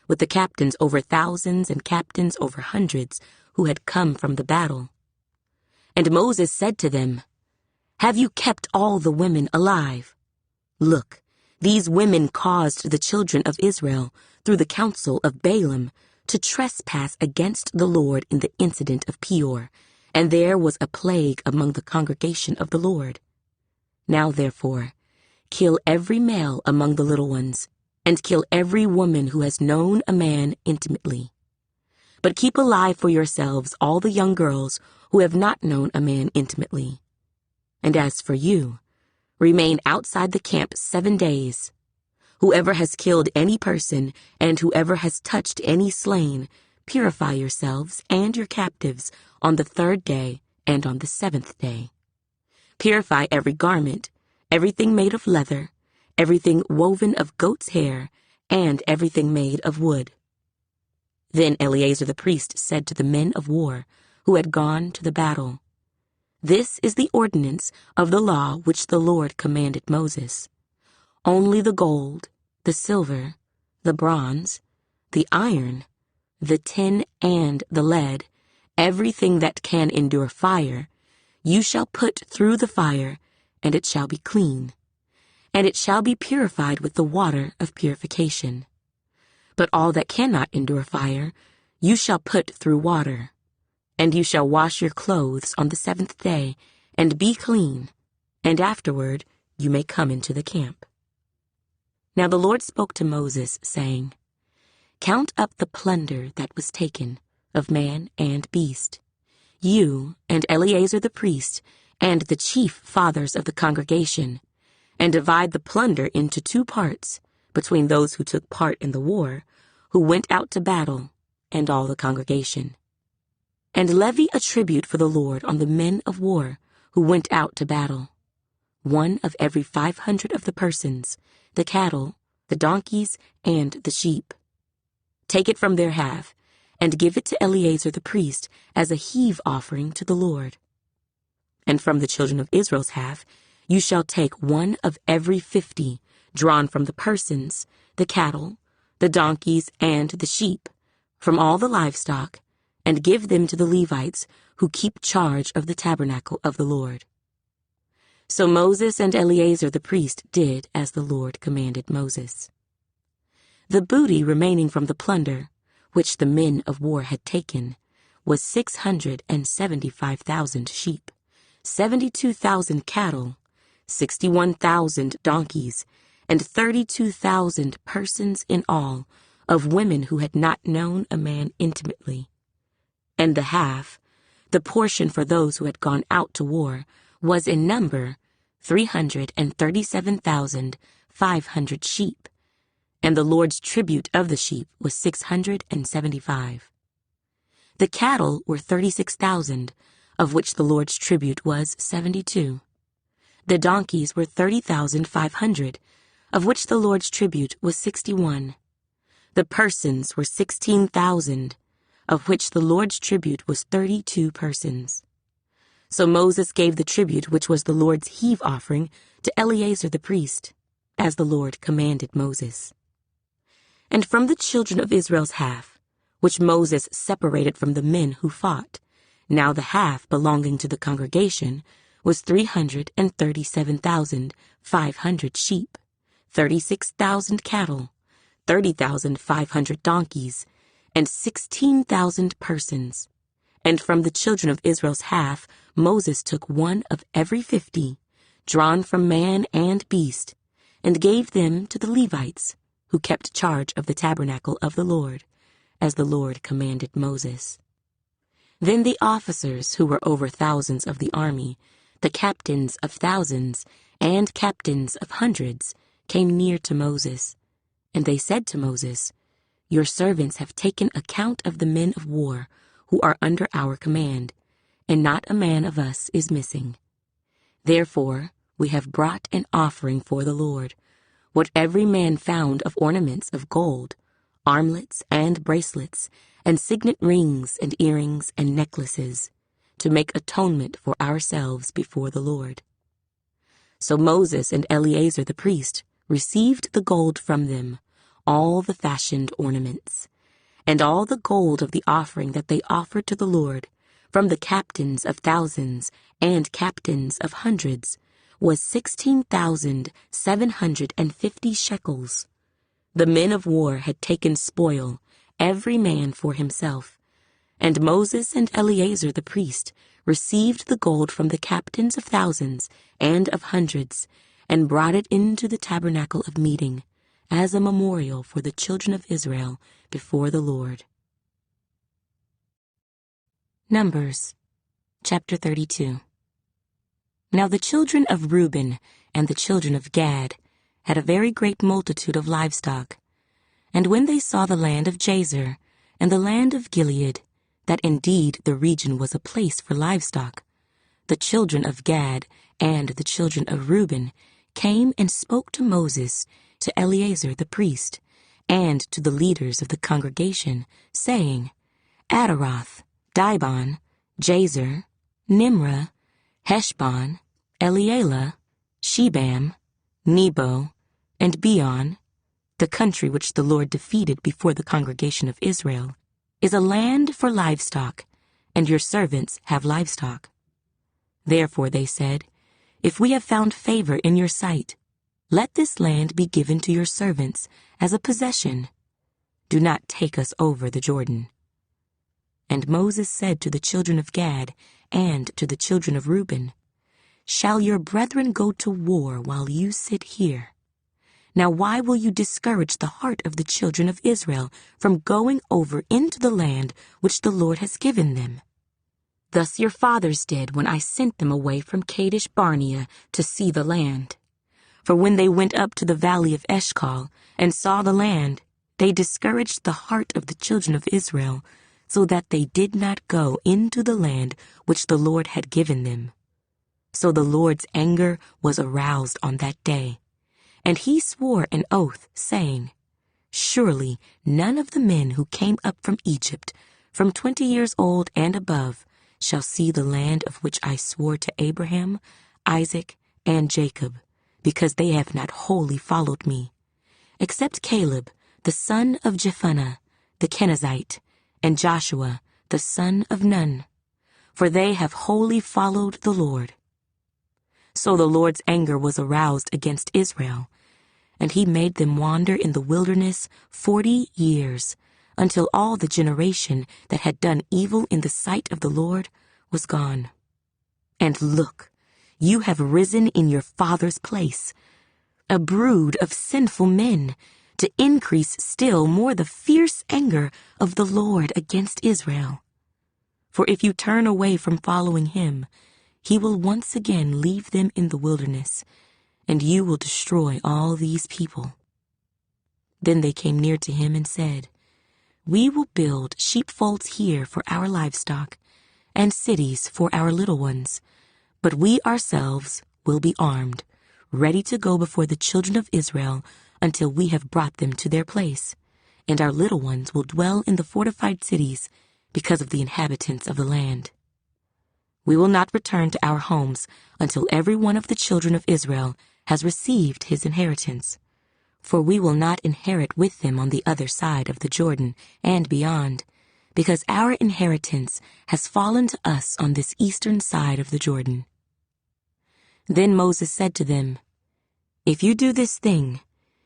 with the captains over thousands and captains over hundreds who had come from the battle. And Moses said to them, Have you kept all the women alive? Look, these women caused the children of Israel, through the counsel of Balaam, to trespass against the Lord in the incident of Peor, and there was a plague among the congregation of the Lord. Now therefore, kill every male among the little ones, and kill every woman who has known a man intimately. But keep alive for yourselves all the young girls who have not known a man intimately. And as for you, remain outside the camp 7 days. Whoever has killed any person, and whoever has touched any slain, purify yourselves and your captives on the 3rd day and on the 7th day. Purify every garment, everything made of leather, everything woven of goat's hair, and everything made of wood. Then Eleazar the priest said to the men of war who had gone to the battle, "This is the ordinance of the law which the Lord commanded Moses. Only the gold, the silver, the bronze, the iron, the tin, and the lead, everything that can endure fire, you shall put through the fire, and it shall be clean, and it shall be purified with the water of purification. But all that cannot endure fire, you shall put through water. And you shall wash your clothes on the 7th day, and be clean, and afterward you may come into the camp." Now the Lord spoke to Moses, saying, "Count up the plunder that was taken, of man and beast, you and Eleazar the priest, and the chief fathers of the congregation, and divide the plunder into 2 parts, between those who took part in the war, who went out to battle, and all the congregation. And levy a tribute for the Lord on the men of war who went out to battle, 1 of every 500 of the persons, the cattle, the donkeys, and the sheep. Take it from their half, and give it to Eleazar the priest as a heave offering to the Lord. And from the children of Israel's half, you shall take 1 of every 50, drawn from the persons, the cattle, the donkeys, and the sheep, from all the livestock, and give them to the Levites who keep charge of the tabernacle of the Lord." So Moses and Eleazar the priest did as the Lord commanded Moses. The booty remaining from the plunder, which the men of war had taken, was 675,000 sheep, 72,000 cattle, 61,000 donkeys, and 32,000 persons in all, of women who had not known a man intimately. And the half, the portion for those who had gone out to war, was in number 337,500 sheep, and the Lord's tribute of the sheep was 675. The cattle were 36,000, of which the Lord's tribute was 72. The donkeys were 30,500, of which the Lord's tribute was 61. The persons were 16,000, of which the Lord's tribute was 32 persons. So Moses gave the tribute which was the Lord's heave offering to Eleazar the priest, as the Lord commanded Moses. And from the children of Israel's half, which Moses separated from the men who fought, now the half belonging to the congregation, was 337,500 sheep, 36,000 cattle, 30,500 donkeys, and 16,000 persons. And from the children of Israel's half, Moses took 1 of every 50, drawn from man and beast, and gave them to the Levites, who kept charge of the tabernacle of the Lord, as the Lord commanded Moses. Then the officers who were over thousands of the army, the captains of thousands, and captains of hundreds, came near to Moses. And they said to Moses, "Your servants have taken account of the men of war who are under our command, and not a man of us is missing. Therefore we have brought an offering for the Lord, what every man found of ornaments of gold, armlets and bracelets, and signet rings and earrings and necklaces, to make atonement for ourselves before the Lord." So Moses and Eleazar the priest received the gold from them, all the fashioned ornaments, and all the gold of the offering that they offered to the Lord, from the captains of thousands and captains of hundreds, was 16,750 shekels. The men of war had taken spoil, every man for himself, and Moses and Eleazar the priest received the gold from the captains of thousands and of hundreds, and brought it into the tabernacle of meeting, as a memorial for the children of Israel before the Lord. Numbers, chapter 32. Now the children of Reuben and the children of Gad had a very great multitude of livestock. And when they saw the land of Jazer and the land of Gilead, that indeed the region was a place for livestock, the children of Gad and the children of Reuben came and spoke to Moses, to Eleazar the priest, and to the leaders of the congregation, saying, Adaroth, Dibon, Jazer, Nimrah, Heshbon, Elealeh, Shebam, Nebo, and Beon, the country which the Lord defeated before the congregation of Israel, is a land for livestock, and your servants have livestock. Therefore they said, If we have found favor in your sight, let this land be given to your servants as a possession. Do not take us over the Jordan. And Moses said to the children of Gad and to the children of Reuben, Shall your brethren go to war while you sit here? Now why will you discourage the heart of the children of Israel from going over into the land which the Lord has given them? Thus your fathers did when I sent them away from Kadesh Barnea to see the land. For when they went up to the valley of Eshcol and saw the land, they discouraged the heart of the children of Israel, so that they did not go into the land which the Lord had given them. So the Lord's anger was aroused on that day, and he swore an oath, saying, Surely none of the men who came up from Egypt, from 20 years old and above, shall see the land of which I swore to Abraham, Isaac, and Jacob, because they have not wholly followed me, except Caleb, the son of Jephunneh, the Kenizzite, and Joshua, the son of Nun, for they have wholly followed the Lord. So the Lord's anger was aroused against Israel, and he made them wander in the wilderness 40 years, until all the generation that had done evil in the sight of the Lord was gone. And look, you have risen in your father's place, a brood of sinful men, to increase still more the fierce anger of the Lord against Israel. For if you turn away from following him, he will once again leave them in the wilderness, and you will destroy all these people. Then they came near to him and said, We will build sheepfolds here for our livestock, and cities for our little ones, but we ourselves will be armed, ready to go before the children of Israel until we have brought them to their place, and our little ones will dwell in the fortified cities because of the inhabitants of the land. We will not return to our homes until every one of the children of Israel has received his inheritance, for we will not inherit with them on the other side of the Jordan and beyond, because our inheritance has fallen to us on this eastern side of the Jordan. Then Moses said to them, If you do this thing,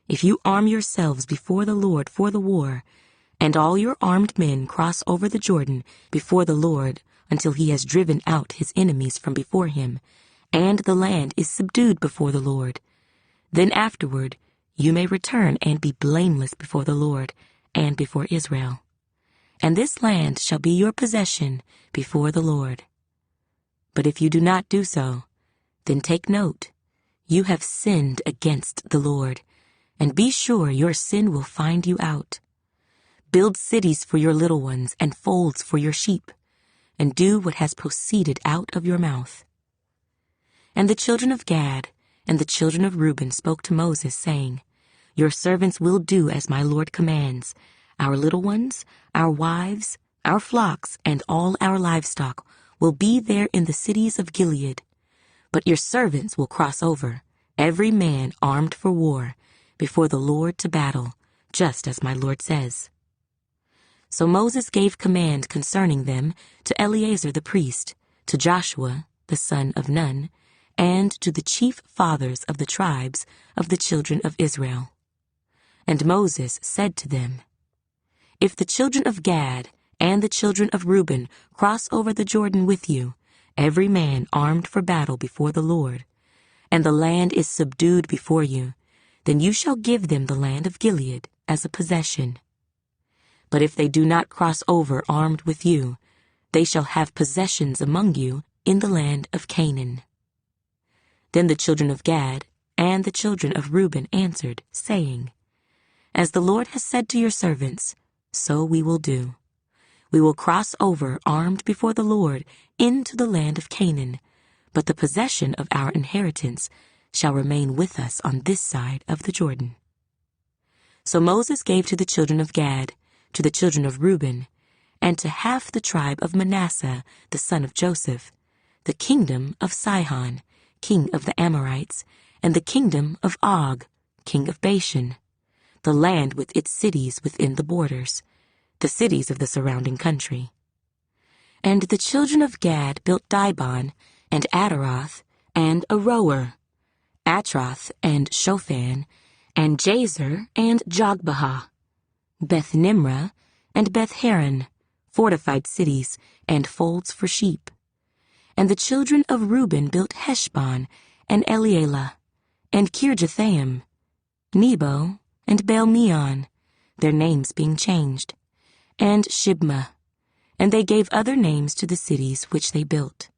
if you arm yourselves before the Lord for the war, and all your armed men cross over the Jordan before the Lord until he has driven out his enemies from before him, and the land is subdued before the Lord, then afterward you may return and be blameless before the Lord and before Israel. And this land shall be your possession before the Lord. But if you do not do so, then take note, you have sinned against the Lord, and be sure your sin will find you out. Build cities for your little ones and folds for your sheep, and do what has proceeded out of your mouth. And the children of Gad and the children of Reuben spoke to Moses, saying, Your servants will do as my Lord commands. Our little ones, our wives, our flocks, and all our livestock will be there in the cities of Gilead. But your servants will cross over, every man armed for war, before the Lord to battle, just as my Lord says. So Moses gave command concerning them to Eleazar the priest, to Joshua, the son of Nun, and to the chief fathers of the tribes of the children of Israel. And Moses said to them, If the children of Gad and the children of Reuben cross over the Jordan with you, every man armed for battle before the Lord, and the land is subdued before you, then you shall give them the land of Gilead as a possession. But if they do not cross over armed with you, they shall have possessions among you in the land of Canaan. Then the children of Gad and the children of Reuben answered, saying, As the Lord has said to your servants, so we will do. We will cross over armed before the Lord into the land of Canaan, but the possession of our inheritance shall remain with us on this side of the Jordan. So Moses gave to the children of Gad, to the children of Reuben, and to half the tribe of Manasseh, the son of Joseph, the kingdom of Sihon, king of the Amorites, and the kingdom of Og, king of Bashan, the land with its cities within the borders, the cities of the surrounding country. And the children of Gad built Dibon, and Ataroth, and Aroer, Atroth, and Shophan, and Jazer, and Jogbehah, Beth Nimrah, and Beth Haran, fortified cities, and folds for sheep. And the children of Reuben built Heshbon, and Elealeh, and Kirjathaim, Nebo, and Baal-meon, their names being changed, and Shibmah, and they gave other names to the cities which they built.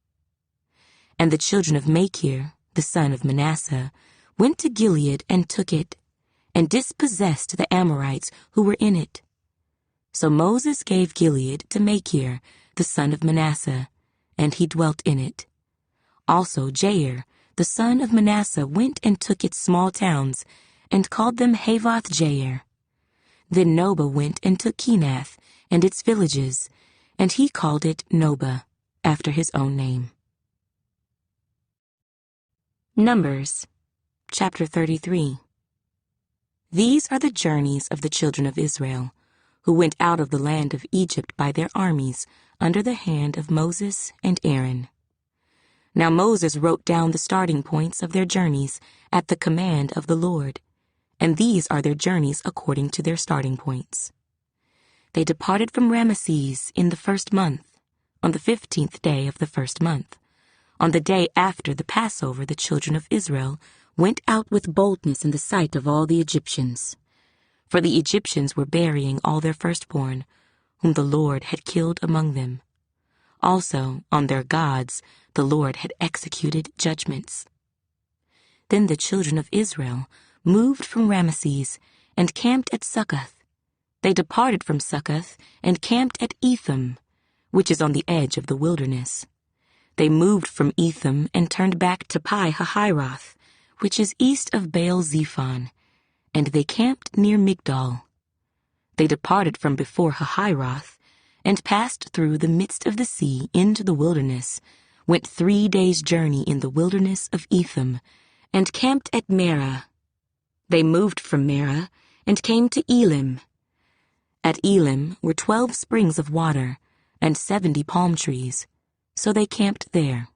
And the children of Machir, the son of Manasseh, went to Gilead and took it, and dispossessed the Amorites who were in it. So Moses gave Gilead to Machir, the son of Manasseh, and he dwelt in it. Also Jair, the son of Manasseh, went and took its small towns, and called them Havoth Jair. Then Noba went and took Kenath, and its villages, and he called it Noba, after his own name. Numbers, chapter 33. These are the journeys of the children of Israel, who went out of the land of Egypt by their armies, under the hand of Moses and Aaron. Now Moses wrote down the starting points of their journeys at the command of the Lord, and these are their journeys according to their starting points. They departed from Ramesses in the 1st month, on the 15th day of the 1st month. On the day after the Passover, the children of Israel went out with boldness in the sight of all the Egyptians. For the Egyptians were burying all their firstborn, whom the Lord had killed among them. Also, on their gods, the Lord had executed judgments. Then the children of Israel moved from Ramesses and camped at Succoth. They departed from Succoth and camped at Etham, which is on the edge of the wilderness. They moved from Etham and turned back to Pi-hahiroth, which is east of Baal-zephon, and they camped near Migdol. They departed from before Hahiroth, and passed through the midst of the sea into the wilderness, went 3 days' journey in the wilderness of Etham, and camped at Marah. They moved from Marah, and came to Elim. At Elim were 12 springs of water, and 70 palm trees, so they camped there.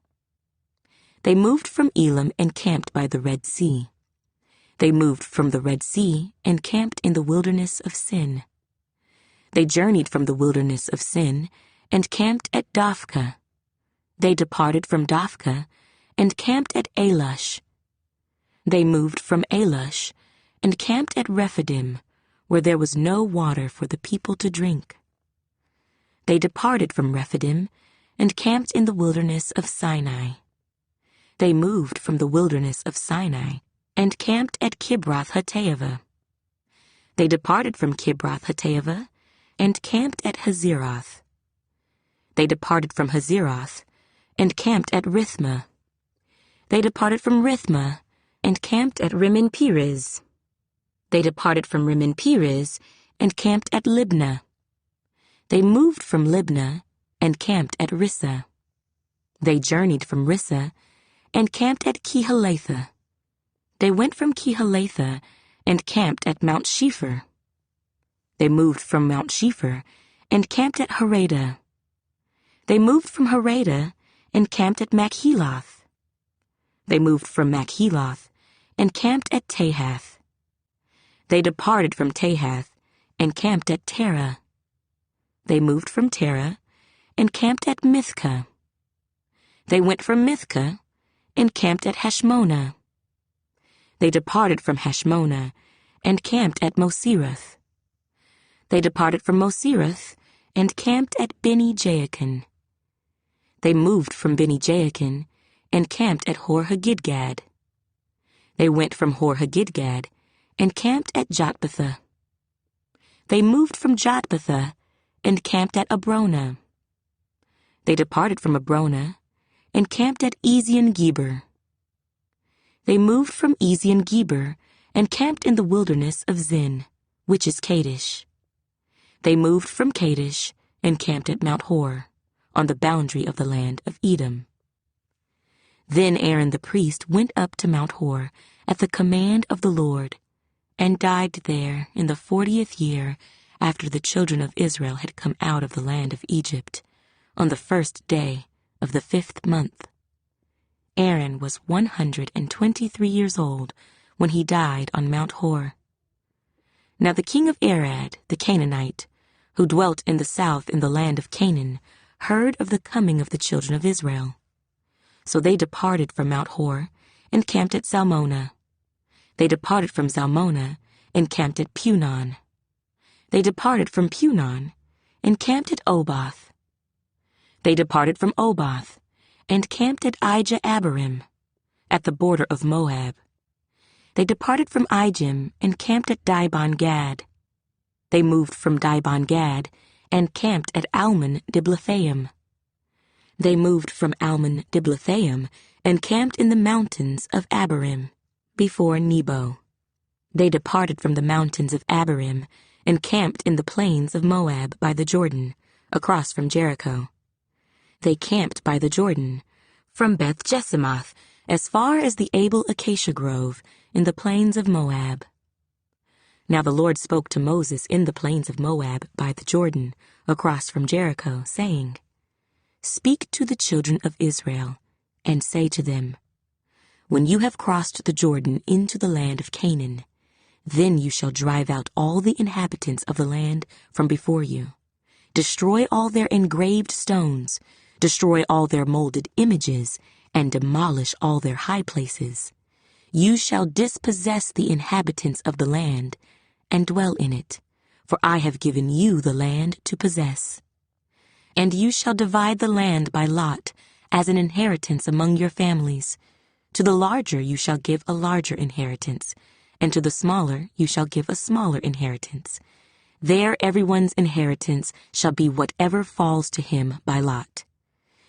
They moved from Elim and camped by the Red Sea. They moved from the Red Sea and camped in the wilderness of Sin. They journeyed from the wilderness of Sin and camped at Dophkah. They departed from Dophkah and camped at Alush. They moved from Alush and camped at Rephidim, where there was no water for the people to drink. They departed from Rephidim and camped in the wilderness of Sinai. They moved from the wilderness of Sinai and camped at Kibroth-hattaavah. They departed from Kibroth-hattaavah and camped at Hazeroth. They departed from Hazeroth and camped at Rithmah. They departed from Rithmah and camped at Rimmon-Perez. They departed from Rimmon-Perez and camped at Libnah. They moved from Libnah and camped at Rissah. They journeyed from Rissah and camped at Kehelatha. They went from Kehelatha and camped at Mount Shepher. They moved from Mount Shepher and camped at Harada. They moved from Harada and camped at Machheloth. They moved from Machheloth and camped at Tahath. They departed from Tahath and camped at Terah. They moved from Terah and camped at Mithkah. They went from Mithkah and camped at Hashmonah. They departed from Hashmonah and camped at Moserath. They departed from Moserath and camped at Beni-Jaakan. They moved from Beni-Jaakan and camped at Hor-Haggidgad. They went from Hor-Haggidgad and camped at Jotbathah. They moved from Jotbathah and camped at Abrona. They departed from Abrona and camped at Ezion-Geber. They moved from Ezion-Geber and camped in the wilderness of Zin, which is Kadesh. They moved from Kadesh and camped at Mount Hor, on the boundary of the land of Edom. Then Aaron the priest went up to Mount Hor at the command of the Lord, and died there in the 40th year after the children of Israel had come out of the land of Egypt, on the 1st day of the 5th month. Aaron was 123 years old when he died on Mount Hor. Now the king of Arad, the Canaanite, who dwelt in the south in the land of Canaan, heard of the coming of the children of Israel. So they departed from Mount Hor and camped at Zalmonah. They departed from Zalmonah and camped at Punon. They departed from Punon and camped at Oboth. They departed from Oboth and camped at Ijah-Abarim, at the border of Moab. They departed from Ijim and camped at Dibon-Gad. They moved from Dibon-Gad and camped at Almon-Diblathaim. They moved from Almon-Diblathaim and camped in the mountains of Abarim, before Nebo. They departed from the mountains of Abarim and camped in the plains of Moab by the Jordan, across from Jericho. They camped by the Jordan, from Beth-Jesimoth as far as the Abel acacia grove in the plains of Moab. Now the Lord spoke to Moses in the plains of Moab by the Jordan, across from Jericho, saying, "Speak to the children of Israel, and say to them, When you have crossed the Jordan into the land of Canaan, then you shall drive out all the inhabitants of the land from before you. Destroy all their engraved stones, destroy all their molded images, and demolish all their high places. You shall dispossess the inhabitants of the land, and dwell in it, for I have given you the land to possess. And you shall divide the land by lot, as an inheritance among your families. To the larger you shall give a larger inheritance, and to the smaller you shall give a smaller inheritance. There everyone's inheritance shall be whatever falls to him by lot.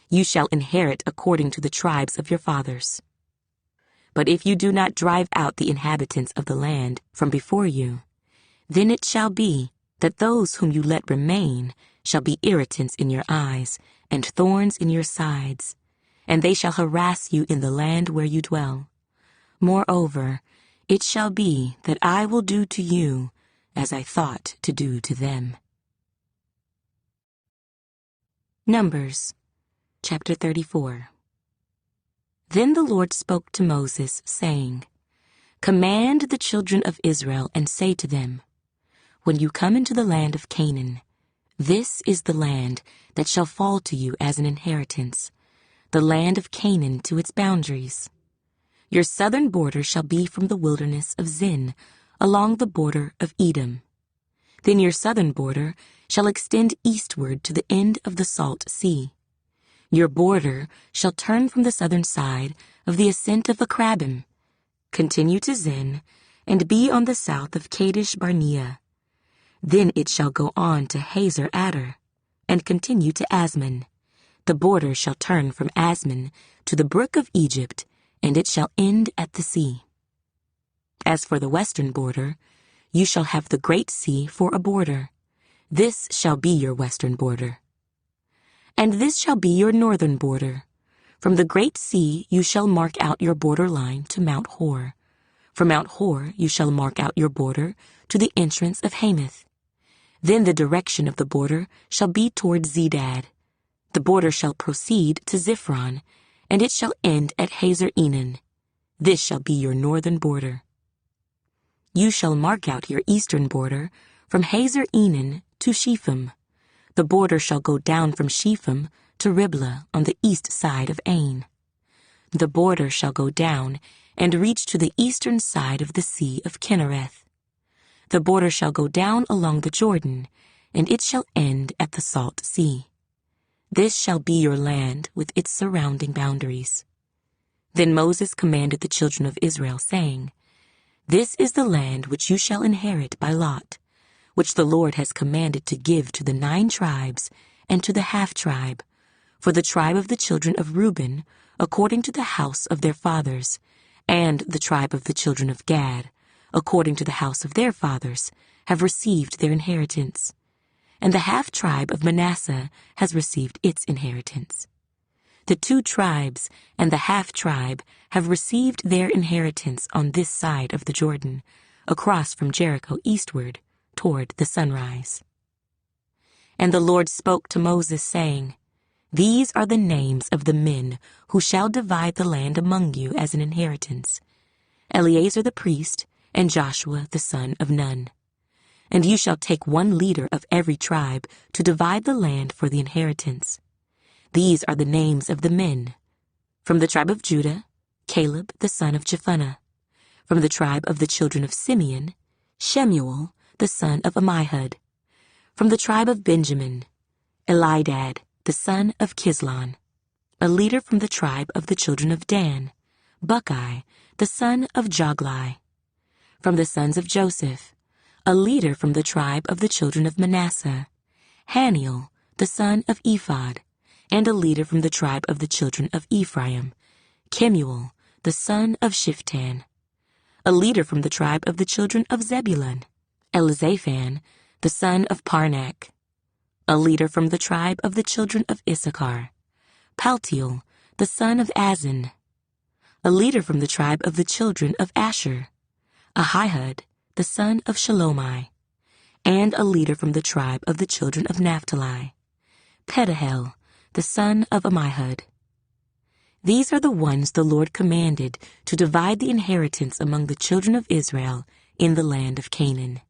You shall inherit according to the tribes of your fathers. But if you do not drive out the inhabitants of the land from before you, then it shall be that those whom you let remain shall be irritants in your eyes and thorns in your sides, and they shall harass you in the land where you dwell. Moreover, it shall be that I will do to you as I thought to do to them." Numbers, chapter 34. Then the Lord spoke to Moses, saying, "Command the children of Israel and say to them, When you come into the land of Canaan, this is the land that shall fall to you as an inheritance, the land of Canaan to its boundaries. Your southern border shall be from the wilderness of Zin, along the border of Edom. Then your southern border shall extend eastward to the end of the Salt Sea. Your border shall turn from the southern side of the ascent of Akrabim, continue to Zin, and be on the south of Kadesh Barnea. Then it shall go on to Hazer Adar, and continue to Asmon. The border shall turn from Asmon to the brook of Egypt, and it shall end at the sea. As for the western border, you shall have the great sea for a border. This shall be your western border. And this shall be your northern border. From the great sea you shall mark out your border line to Mount Hor. From Mount Hor you shall mark out your border to the entrance of Hamath. Then the direction of the border shall be toward Zedad. The border shall proceed to Ziphron, and it shall end at Hazer Enon. This shall be your northern border. You shall mark out your eastern border from Hazer Enon to Shepham. The border shall go down from Shepham to Riblah on the east side of Ain. The border shall go down and reach to the eastern side of the Sea of Kinnereth. The border shall go down along the Jordan, and it shall end at the Salt Sea. This shall be your land with its surrounding boundaries. Then Moses commanded the children of Israel, saying, This is the land which you shall inherit by lot, which the Lord has commanded to give to the 9 tribes and to the half-tribe, for the tribe of the children of Reuben, according to the house of their fathers, and the tribe of the children of Gad, according to the house of their fathers, have received their inheritance, and the half-tribe of Manasseh has received its inheritance. The 2 tribes and the half-tribe have received their inheritance on this side of the Jordan, across from Jericho eastward, toward the sunrise. And the Lord spoke to Moses, saying, These are the names of the men who shall divide the land among you as an inheritance: Eleazar the priest, and Joshua the son of Nun. And you shall take 1 leader of every tribe to divide the land for the inheritance. These are the names of the men: from the tribe of Judah, Caleb the son of Jephunneh; from the tribe of the children of Simeon, Shemuel the son of Ammihud; from the tribe of Benjamin, Elidad the son of Kislon; a leader from the tribe of the children of Dan, Buckai the son of Joglai; from the sons of Joseph, a leader from the tribe of the children of Manasseh, Haniel the son of Ephod; and a leader from the tribe of the children of Ephraim, Kemuel the son of Shiftan; a leader from the tribe of the children of Zebulun, Elizaphan the son of Parnak; a leader from the tribe of the children of Issachar, Paltiel the son of Azan; a leader from the tribe of the children of Asher, Ahihud the son of Shalomai; and a leader from the tribe of the children of Naphtali, Pedahel the son of Ammihud. These are the ones the Lord commanded to divide the inheritance among the children of Israel in the land of Canaan.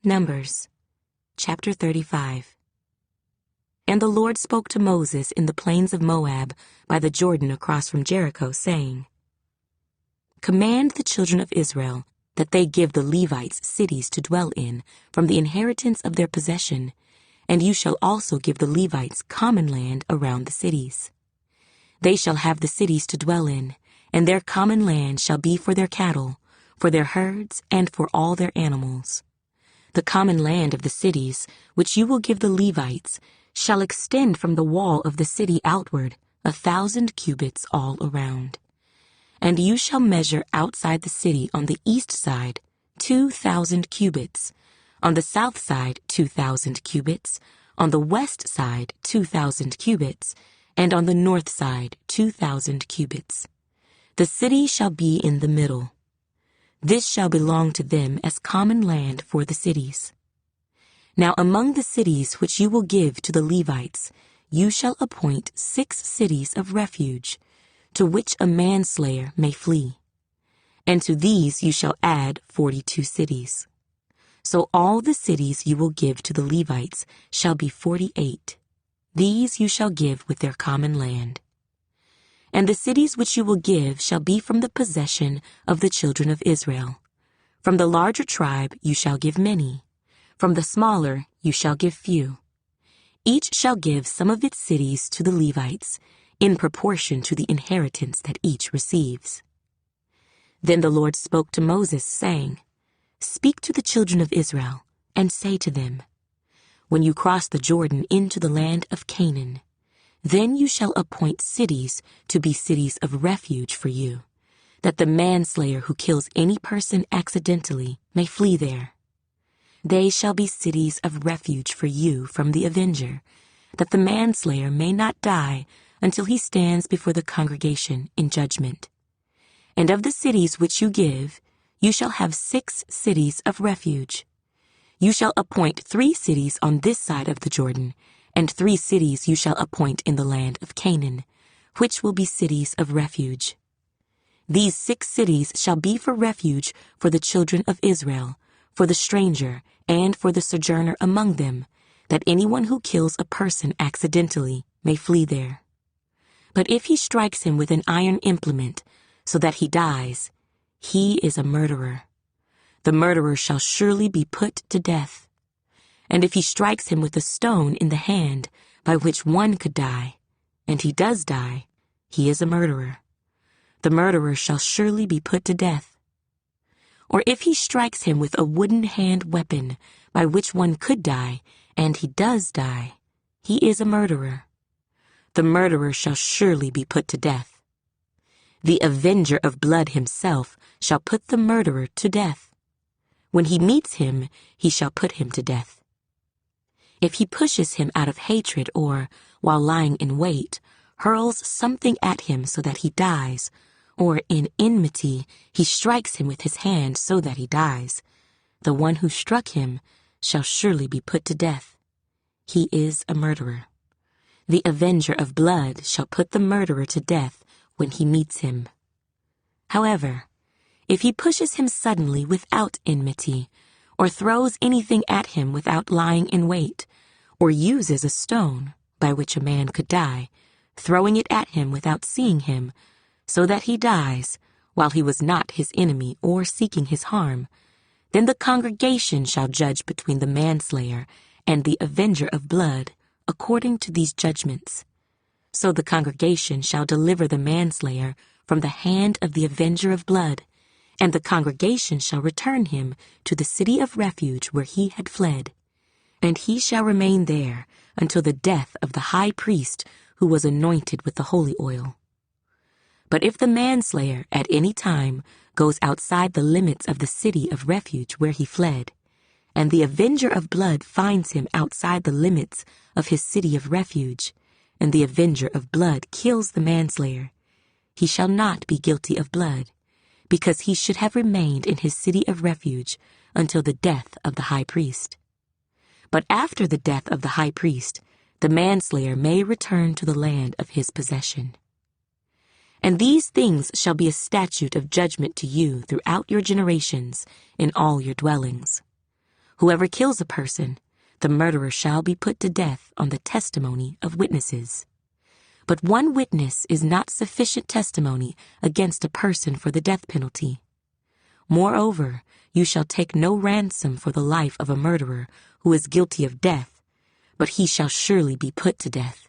Numbers, chapter 35. And the Lord spoke to Moses in the plains of Moab by the Jordan across from Jericho, saying, Command the children of Israel that they give the Levites cities to dwell in from the inheritance of their possession, and you shall also give the Levites common land around the cities. They shall have the cities to dwell in, and their common land shall be for their cattle, for their herds, and for all their animals. The common land of the cities, which you will give the Levites, shall extend from the wall of the city outward 1,000 cubits all around. And you shall measure outside the city on the east side 2,000 cubits, on the south side 2,000 cubits, on the west side 2,000 cubits, and on the north side 2,000 cubits. The city shall be in the middle. This shall belong to them as common land for the cities. Now among the cities which you will give to the Levites, you shall appoint 6 cities of refuge, to which a manslayer may flee. And to these you shall add 42 cities. So all the cities you will give to the Levites shall be 48. These you shall give with their common land. And the cities which you will give shall be from the possession of the children of Israel. From the larger tribe you shall give many. From the smaller you shall give few. Each shall give some of its cities to the Levites, in proportion to the inheritance that each receives. Then the Lord spoke to Moses, saying, Speak to the children of Israel, and say to them, When you cross the Jordan into the land of Canaan, then you shall appoint cities to be cities of refuge for you, that the manslayer who kills any person accidentally may flee there. They shall be cities of refuge for you from the avenger, that the manslayer may not die until he stands before the congregation in judgment. And of the cities which you give, you shall have 6 cities of refuge. You shall appoint 3 cities on this side of the Jordan, and 3 cities you shall appoint in the land of Canaan, which will be cities of refuge. These 6 cities shall be for refuge for the children of Israel, for the stranger, and for the sojourner among them, that anyone who kills a person accidentally may flee there. But if he strikes him with an iron implement, so that he dies, he is a murderer. The murderer shall surely be put to death. And if he strikes him with a stone in the hand, by which one could die, and he does die, he is a murderer. The murderer shall surely be put to death. Or if he strikes him with a wooden hand weapon, by which one could die, and he does die, he is a murderer. The murderer shall surely be put to death. The avenger of blood himself shall put the murderer to death. When he meets him, he shall put him to death. If he pushes him out of hatred or, while lying in wait, hurls something at him so that he dies, or in enmity he strikes him with his hand so that he dies, the one who struck him shall surely be put to death. He is a murderer. The avenger of blood shall put the murderer to death when he meets him. However, if he pushes him suddenly without enmity, or throws anything at him without lying in wait, or uses a stone by which a man could die, throwing it at him without seeing him, so that he dies while he was not his enemy or seeking his harm, then the congregation shall judge between the manslayer and the avenger of blood according to these judgments. So the congregation shall deliver the manslayer from the hand of the avenger of blood, and the congregation shall return him to the city of refuge where he had fled. And he shall remain there until the death of the high priest who was anointed with the holy oil. But if the manslayer at any time goes outside the limits of the city of refuge where he fled, and the avenger of blood finds him outside the limits of his city of refuge, and the avenger of blood kills the manslayer, he shall not be guilty of blood, because he should have remained in his city of refuge until the death of the high priest. But after the death of the high priest, the manslayer may return to the land of his possession. And these things shall be a statute of judgment to you throughout your generations in all your dwellings. Whoever kills a person, the murderer shall be put to death on the testimony of witnesses. But one witness is not sufficient testimony against a person for the death penalty. Moreover, you shall take no ransom for the life of a murderer who is guilty of death, but he shall surely be put to death.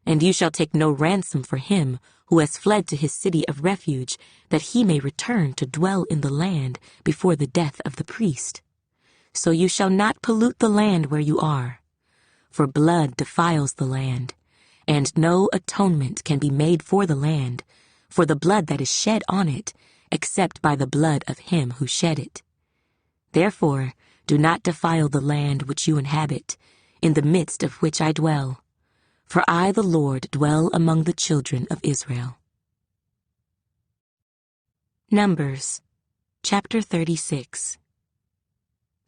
And you shall take no ransom for him who has fled to his city of refuge, that he may return to dwell in the land before the death of the priest. So you shall not pollute the land where you are, for blood defiles the land, and no atonement can be made for the land, for the blood that is shed on it, except by the blood of him who shed it. Therefore, do not defile the land which you inhabit, in the midst of which I dwell. For I, the Lord, dwell among the children of Israel. Numbers, chapter 36.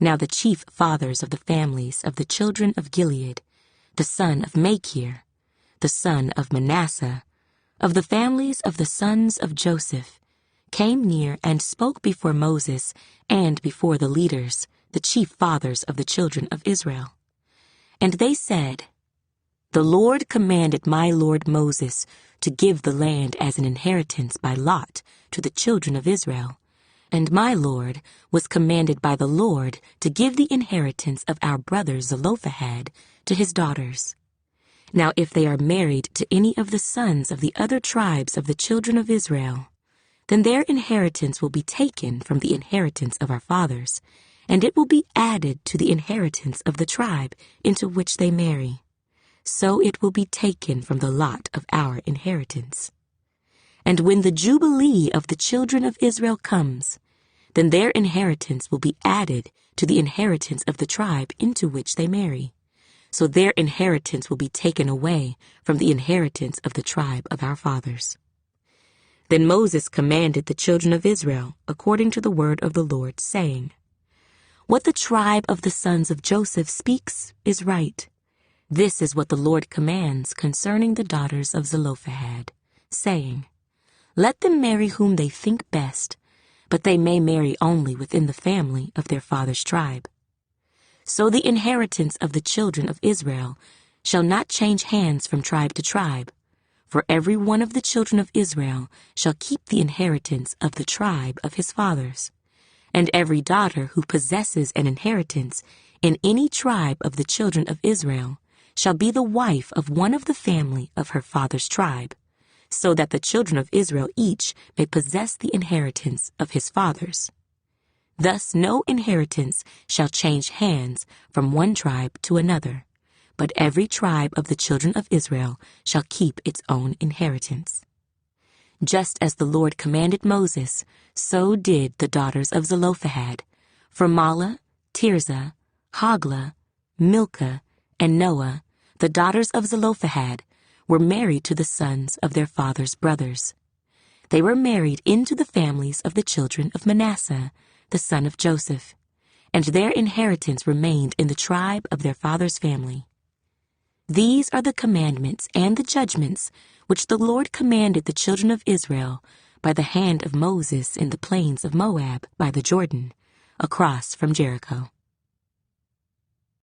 Now the chief fathers of the families of the children of Gilead, the son of Machir, the son of Manasseh, of the families of the sons of Joseph, came near and spoke before Moses and before the leaders, the chief fathers of the children of Israel. And they said, The Lord commanded my lord Moses to give the land as an inheritance by lot to the children of Israel, and my lord was commanded by the Lord to give the inheritance of our brother Zelophehad to his daughters. Now if they are married to any of the sons of the other tribes of the children of Israel, then their inheritance will be taken from the inheritance of our fathers, and it will be added to the inheritance of the tribe into which they marry. So it will be taken from the lot of our inheritance. And when the jubilee of the children of Israel comes, then their inheritance will be added to the inheritance of the tribe into which they marry. So their inheritance will be taken away from the inheritance of the tribe of our fathers. Then Moses commanded the children of Israel according to the word of the Lord, saying, What the tribe of the sons of Joseph speaks is right. This is what the Lord commands concerning the daughters of Zelophehad, saying, Let them marry whom they think best, but they may marry only within the family of their father's tribe. So the inheritance of the children of Israel shall not change hands from tribe to tribe, for every one of the children of Israel shall keep the inheritance of the tribe of his fathers. And every daughter who possesses an inheritance in any tribe of the children of Israel shall be the wife of one of the family of her father's tribe, so that the children of Israel each may possess the inheritance of his fathers. Thus no inheritance shall change hands from one tribe to another, but every tribe of the children of Israel shall keep its own inheritance. Just as the Lord commanded Moses, so did the daughters of Zelophehad. For Mahlah, Tirzah, Hoglah, Milcah, and Noah, the daughters of Zelophehad, were married to the sons of their father's brothers. They were married into the families of the children of Manasseh, the son of Joseph, and their inheritance remained in the tribe of their father's family. These are the commandments and the judgments which the Lord commanded the children of Israel by the hand of Moses in the plains of Moab by the Jordan, across from Jericho.